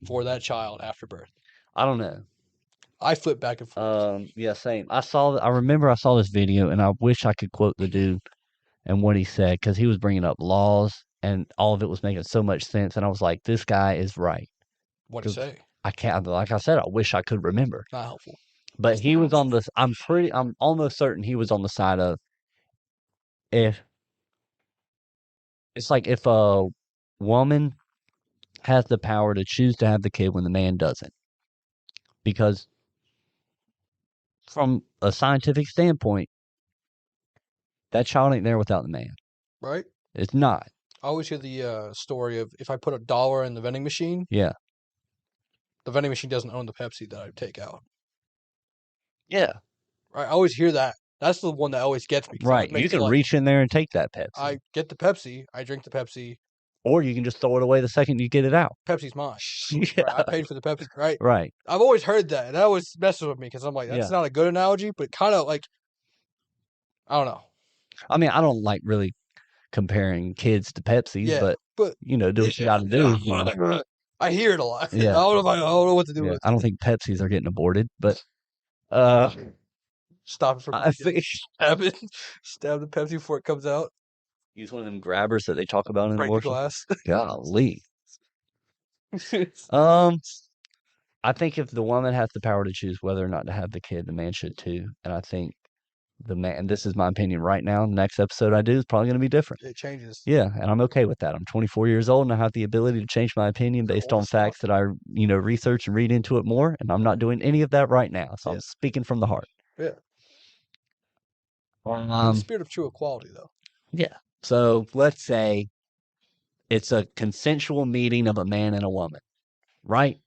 for that child after birth? I don't know. I flip back and forth. Yeah, same. I remember I saw this video, and I wish I could quote the dude and what he said because he was bringing up laws, and all of it was making so much sense. And I was like, this guy is right. What do you 'Cause say? I can't, like I said, I wish I could remember. Not helpful. But he was on this. I'm almost certain he was on the side of if it's like if a woman has the power to choose to have the kid when the man doesn't, because from a scientific standpoint, that child ain't there without the man. Right? It's not. I always hear the story of if I put $1 in the vending machine, Yeah. the vending machine doesn't own the Pepsi that I take out. Yeah. Right? I always hear that. That's the one that always gets me because Right. it You makes me can like, reach in there and take that Pepsi, I get the Pepsi, I drink the Pepsi, or you can just throw it away the second you get it out. Pepsi's mine. Right? I Yeah. paid for the Pepsi, right? Right. I've always heard that, and that always messes with me because I'm like, that's Yeah. not a good analogy, but kind of like, I don't know. I mean, I don't like really comparing kids to Pepsis, Yeah, but but do what you got to do. You know? I hear it a lot. Yeah. I don't know what to do Yeah. with I it. don't think Pepsis are getting aborted, but uh, Stop it from I think stab it, stab the Pepsi before it comes out. use one of them grabbers that they talk about in Break the abortion. glass. Golly. Um, I think if the woman has the power to choose whether or not to have the kid, the man should too. And I think the man, and this is my opinion right now, the next episode I do is probably going to be different. It changes. Yeah, and I'm okay with that. I'm 24 years old and I have the ability to change my opinion You're based old on as fuck. facts that I, research and read into it more. And I'm not doing any of that right now. So Yeah. I'm speaking from the heart. Yeah. In the Um, spirit of true equality, though. yeah. So let's say it's a consensual meeting of a man and a woman, right?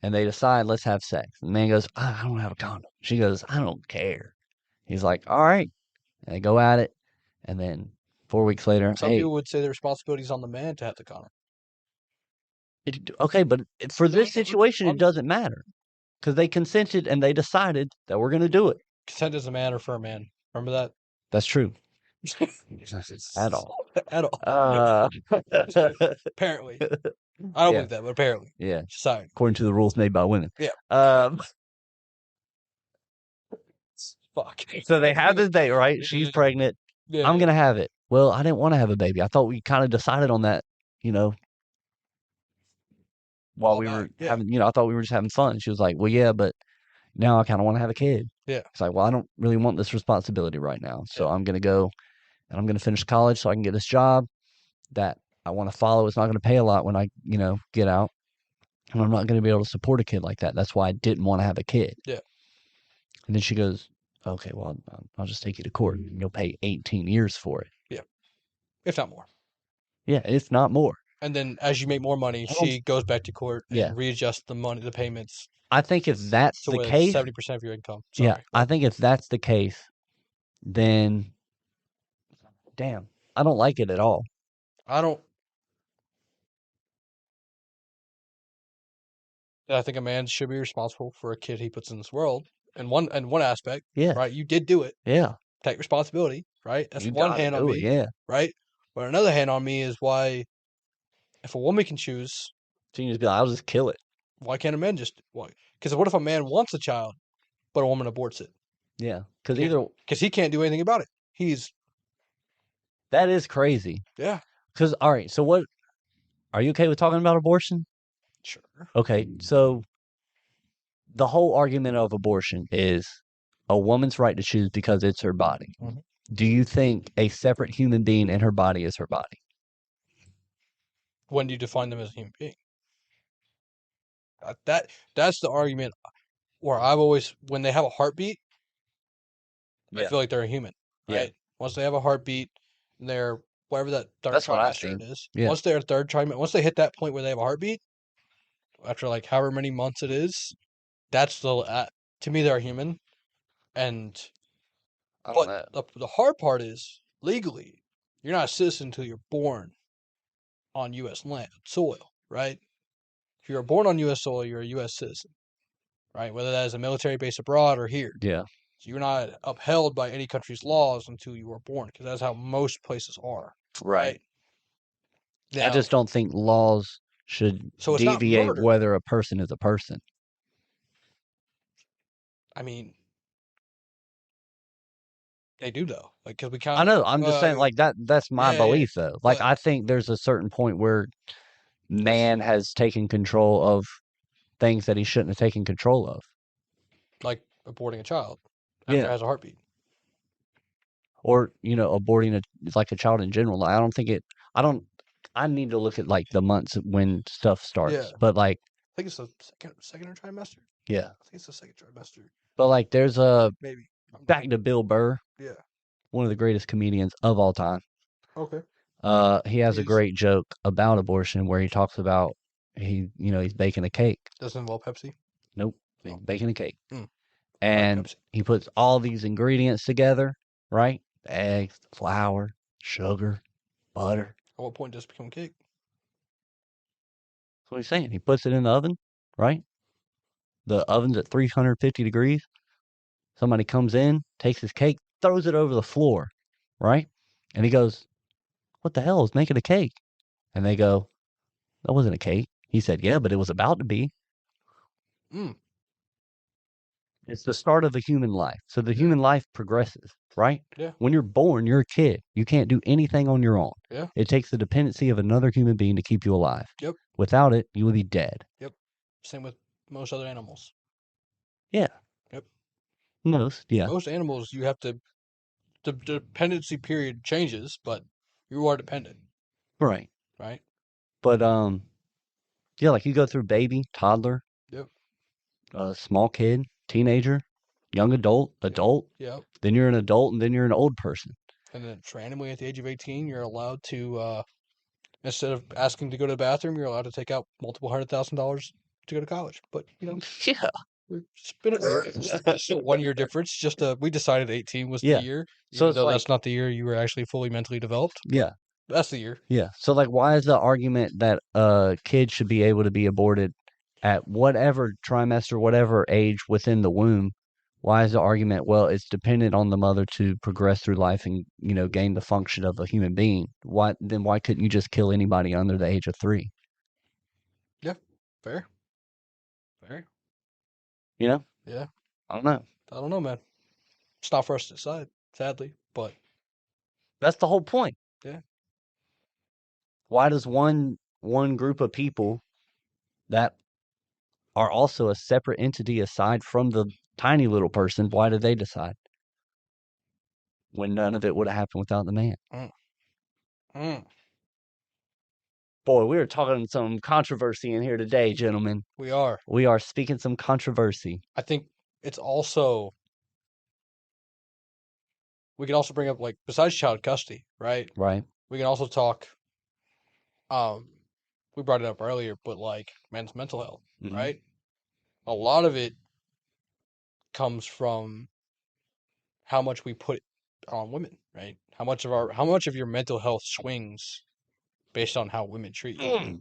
And they decide, let's have sex. The man goes, I don't have a condom. She goes, I don't care. He's like, all right. And they go at it. And then 4 weeks later, Some hey, people would say the responsibility is on the man to have the condom. okay, but for this situation, it doesn't matter because they consented and they decided that we're going to do it. Consent is a man or for a man. Remember that? That's true. At all. At all. Apparently. I don't Yeah. believe that, but apparently. Yeah. Society. According to the rules made by women. Yeah. Fuck. So they have this date, right? She's pregnant. Yeah. I'm going to have it. Well, I didn't want to have a baby. I thought we kind of decided on that, while we were Yeah. having, I thought we were just having fun. She was like, well, yeah, but now I kind of want to have a kid. Yeah. It's like, well, I don't really want this responsibility right now. So Yeah. I'm going to go and I'm going to finish college so I can get this job that I want to follow. It's not going to pay a lot when I, get out. And I'm not going to be able to support a kid like that. That's why I didn't want to have a kid. Yeah. And then she goes, okay, well, I'll just take you to court and you'll pay 18 years for it. Yeah. If not more. Yeah, if not more. And then as you make more money, she goes back to court and readjusts the money, the payments. I think if that's the case, 70% of your income. Sorry. Yeah, I think if that's the case, then damn, I don't like it at all. I think a man should be responsible for a kid he puts in this world. And one aspect, Yeah. right? You did do it. Yeah. Take responsibility, right? That's You one gotta hand on do me, it, yeah. right? But another hand on me is why, if a woman can choose, So you can just be like, I'll just kill it. why can't a man just? Why? Because what if a man wants a child, but a woman aborts it? Yeah, because Because he can't do anything about it. that is crazy. Yeah, Because all right, so what? Are you okay with talking about abortion? sure. Okay, so the whole argument of abortion is a woman's right to choose because it's her body. Mhm. Do you think a separate human being in her body is her body? When do you define them as a human being? That's the argument where I've always, when they have a heartbeat, I feel like they're a human, Yeah. right? Once they have a heartbeat, they're whatever that third That's what I've trimester seen. it is. Yeah. Once they're third trimester, once they hit that point where they have a heartbeat, after like however many months it is, that's still to me they're human. And I don't but know. the hard part is legally, you're not a citizen until you're born on U.S. land soil, right? If you're born on U.S. soil, you're a U.S. citizen, right? Whether that is a military base abroad or here. Yeah. So you're not upheld by any country's laws until you were born, because that's how most places are, Right. right? I Now, just don't think laws should so it's not deviate murder. whether a person is a person. I mean, they do though, like because we I count. know. I'm just saying, like that. That's my Yeah, yeah. belief, though. Like, But I think there's a certain point where man has taken control of things that he shouldn't have taken control of. like aborting a child after it Yeah. has a heartbeat. Or aborting like a child in general. Like, I don't think it. I don't. I need to look at like the months when stuff Yeah, starts. But like, I think it's the second trimester. yeah. I think it's the second trimester, But like, there's a maybe. I'm not- back to Bill Burr, Yeah. one of the greatest comedians of all time. Okay. He has a He's great joke about abortion where he talks about he's baking a cake. doesn't involve Pepsi. Nope, he's Oh, baking a cake, mm, I like and Pepsi. he puts all these ingredients together, right? Eggs, flour, sugar, butter. At what point does it become cake? That's what he's saying. He puts it in the oven, right? The oven's at 350 degrees. Somebody comes in, takes his cake, throws it over the floor, right? And he goes, "What the hell is making a cake?" And they go, "That wasn't a cake." He said, "Yeah, but it was about to be." Mm, It's the start of a human life. So the yeah, human life progresses, right? yeah, When you're born, you're a kid. You can't do anything on your own. yeah. It takes the dependency of another human being to keep you alive. Yep, Without it, you would be dead. yep. Same with most other animals. Yeah. Yep. Most, yeah. Most animals, you have to. The dependency period changes, but you are dependent, Right. right? But yeah, like you go through baby, toddler, Yep. small kid, teenager, young adult, Yep. adult, Yep. then you're an adult, and then you're an old person. And then randomly at the age of 18, you're allowed to instead of asking to go to the bathroom, you're allowed to take out multiple $100,000 to go to college. But Yeah. it's been it's a 1 year difference. Just we decided 18 was the Yeah. year, So even it's though like, that's not the year you were actually fully mentally developed. But yeah. that's the year. Yeah. So like why is the argument that a kid should be able to be aborted at whatever trimester, whatever age within the womb? Why is the argument, well, it's dependent on the mother to progress through life and, gain the function of a human being? Why couldn't you just kill anybody under the age of 3? Yeah, fair, fair. You know? Yeah, I don't know. I don't know, man. It's not for us to decide, sadly. But That's the whole point. yeah, Why does one group of people that are also a separate entity aside from the tiny little person, why do they decide? When none of it would have happened without the man. mm, mm, Boy, we are talking some controversy in here today, gentlemen. we are. We are speaking some controversy, I think it's also we can also bring up like besides child custody, right? right? We can also talk. Um, we brought it up earlier, but like men's mental health, Hmm. right? A lot of it comes from how much we put on women, right? How much of your mental health swings based on how women treat you.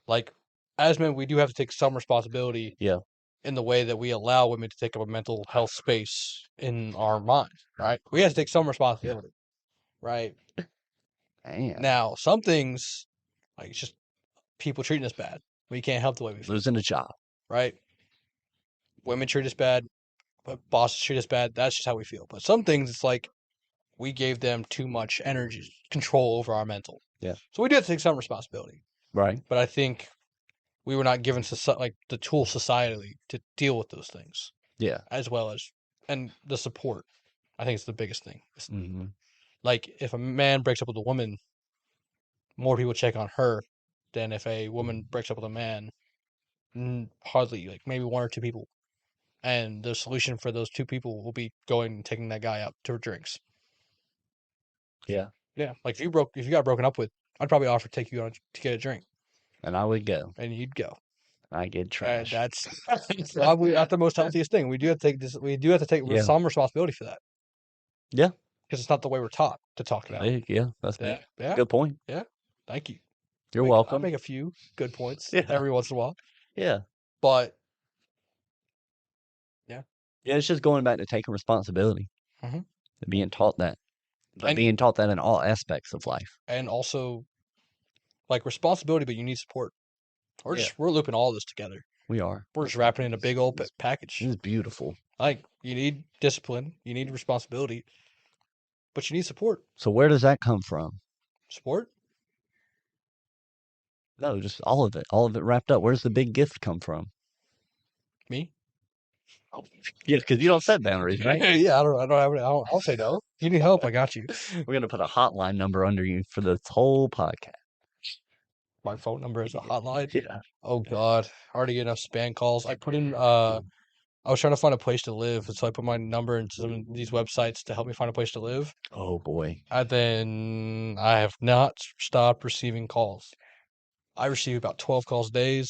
Like as men, we do have to take some responsibility Yeah, in the way that we allow women to take up a mental health space in our mind, right? We have to take some responsibility, right? man, Now, some things like it's just people treating us bad. We can't help the way we feel, losing a job. right? Women treat us bad, but bosses treat us bad. That's just how we feel. But some things, it's like we gave them too much energy, control over our mental. Yeah, So we do have to take some responsibility. right. But I think we were not given like the tool societally to deal with those things, Yeah. as well as and the support. I think it's the biggest thing. Hmm. Like if a man breaks up with a woman, more people check on her than if a woman breaks up with a man. Hardly, like maybe one or two people. And the solution for those two people will be going and taking that guy out to drinks. Yeah. Yeah, like if you got broken up with, I'd probably offer to take you out to get a drink. And I would go. and you'd go. I get trash. That's probably not the most healthiest thing. We do have to take this. We do have to take Yeah. some responsibility for that. Yeah. Because it's not the way we're taught to talk about. Yeah, that's Yeah. good point. Yeah. Thank you. You're I welcome. make a few good points Yeah. every once in a while. Yeah. But yeah, it's just going back to taking responsibility Mhm. and being taught that. But And- being taught that in all aspects of life. and also like responsibility, but you need support. We're Yeah. we're looping all this together. We are. We're just wrapping it in a big old package. This is beautiful. Like you need discipline, you need responsibility, but you need support. So where does that come from? Support? No, just all of it wrapped up. Where's the big gift come from? Me? Yeah, because you don't set boundaries, right? Yeah, I don't have. I'll say no. If you need help, I got you. We're gonna put a hotline number under you for this whole podcast. My phone number is a hotline. Yeah. Oh God, I already get enough spam calls. I put in. I was trying to find a place to live, and so I put my number into some of these websites to help me find a place to live. Oh boy. And then I have not stopped receiving calls. I receive about 12 calls a day.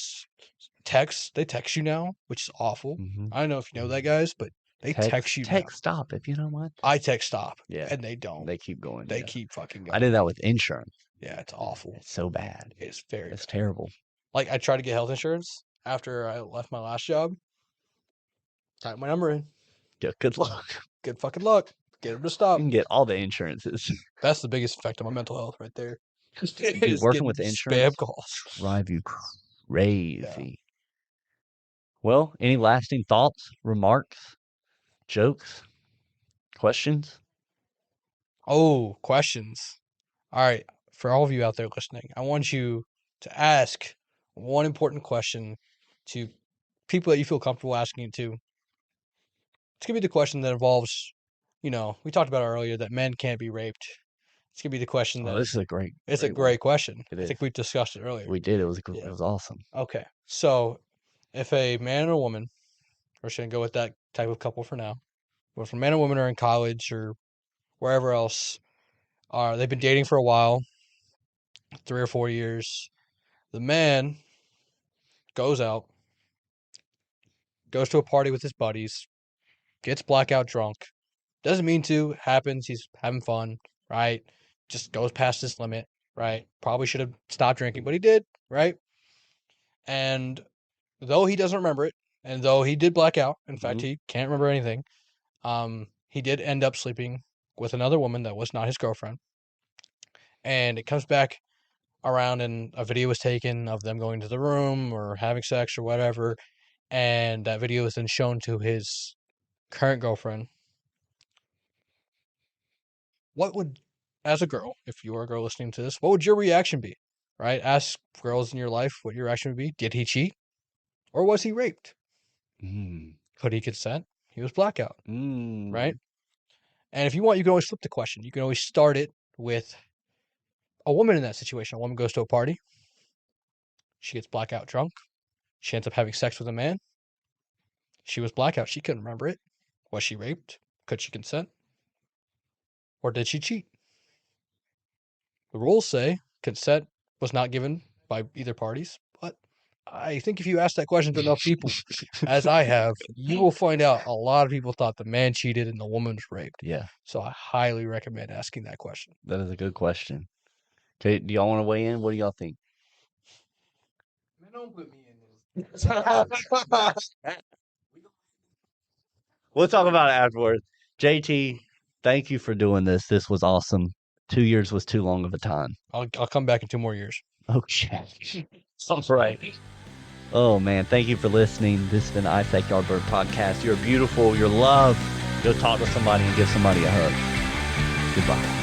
Texts, they text you now, which is awful. Mhm. I don't know if you know that, guys, but they text you now. Text stop if you know what. I text stop. Yeah. And they don't. They keep going. They yeah. keep fucking going. I did that with insurance. Yeah, it's awful. It's so bad. It's very It's bad. terrible. Like I tried to get health insurance after I left my last job. Type my number in. Yeah, good luck. Good fucking luck. Get them to stop. You can get all the insurances. That's the biggest effect on my mental health right there. Dude, working with insurance spam calls drive you crazy. Yeah. Well, any lasting thoughts, remarks, jokes, questions? Oh, questions. All right. For all of you out there listening, I want you to ask one important question to people that you feel comfortable asking it to. It's going to be the question that involves, we talked about earlier that men can't be raped. It's going to be the question that. This is a great. It's a great question. It I think we discussed it earlier. We did. It was awesome. Okay. So if a man and a woman, we're just going to go with that type of couple for now. But if a man and woman are in college or wherever else, they've been dating for a while, 3 or 4 years. The man goes out, goes to a party with his buddies, gets blackout drunk. Doesn't mean to, happens, he's having fun, right? Just goes past his limit, right? Probably should have stopped drinking, but he did, right? And though he doesn't remember it, and though he did black out, in fact, he can't remember anything, he did end up sleeping with another woman that was not his girlfriend. And it comes back around and a video was taken of them going to the room or having sex or whatever. And that video is then shown to his current girlfriend. What would, as a girl, if you were a girl listening to this, what would your reaction be? Right? Ask girls in your life what your reaction would be. Did he cheat? Or was he raped? Could he consent? He was blackout. Right? And if you want, you can always flip the question. You can always start it with a woman in that situation. A woman goes to a party. She gets blackout drunk. She ends up having sex with a man. She was blackout. She couldn't remember it. Was she raped? Could she consent? Or did she cheat? The rules say consent was not given by either parties, but I think if you ask that question to enough people, as I have, you will find out a lot of people thought the man cheated and the woman was raped. Yeah. So I highly recommend asking that question. That is a good question. Okay, do y'all want to weigh in? What do y'all think? Man, don't put me in this. We'll talk about it afterwards. JT, thank you for doing this. This was awesome. 2 years was too long of a time. I'll come back in 2 more years. Okay. All right. Oh, man. Thank you for listening. This has been the Isaac Yardbird Podcast. You're beautiful. You're loved. Go talk to somebody and give somebody a hug. Goodbye.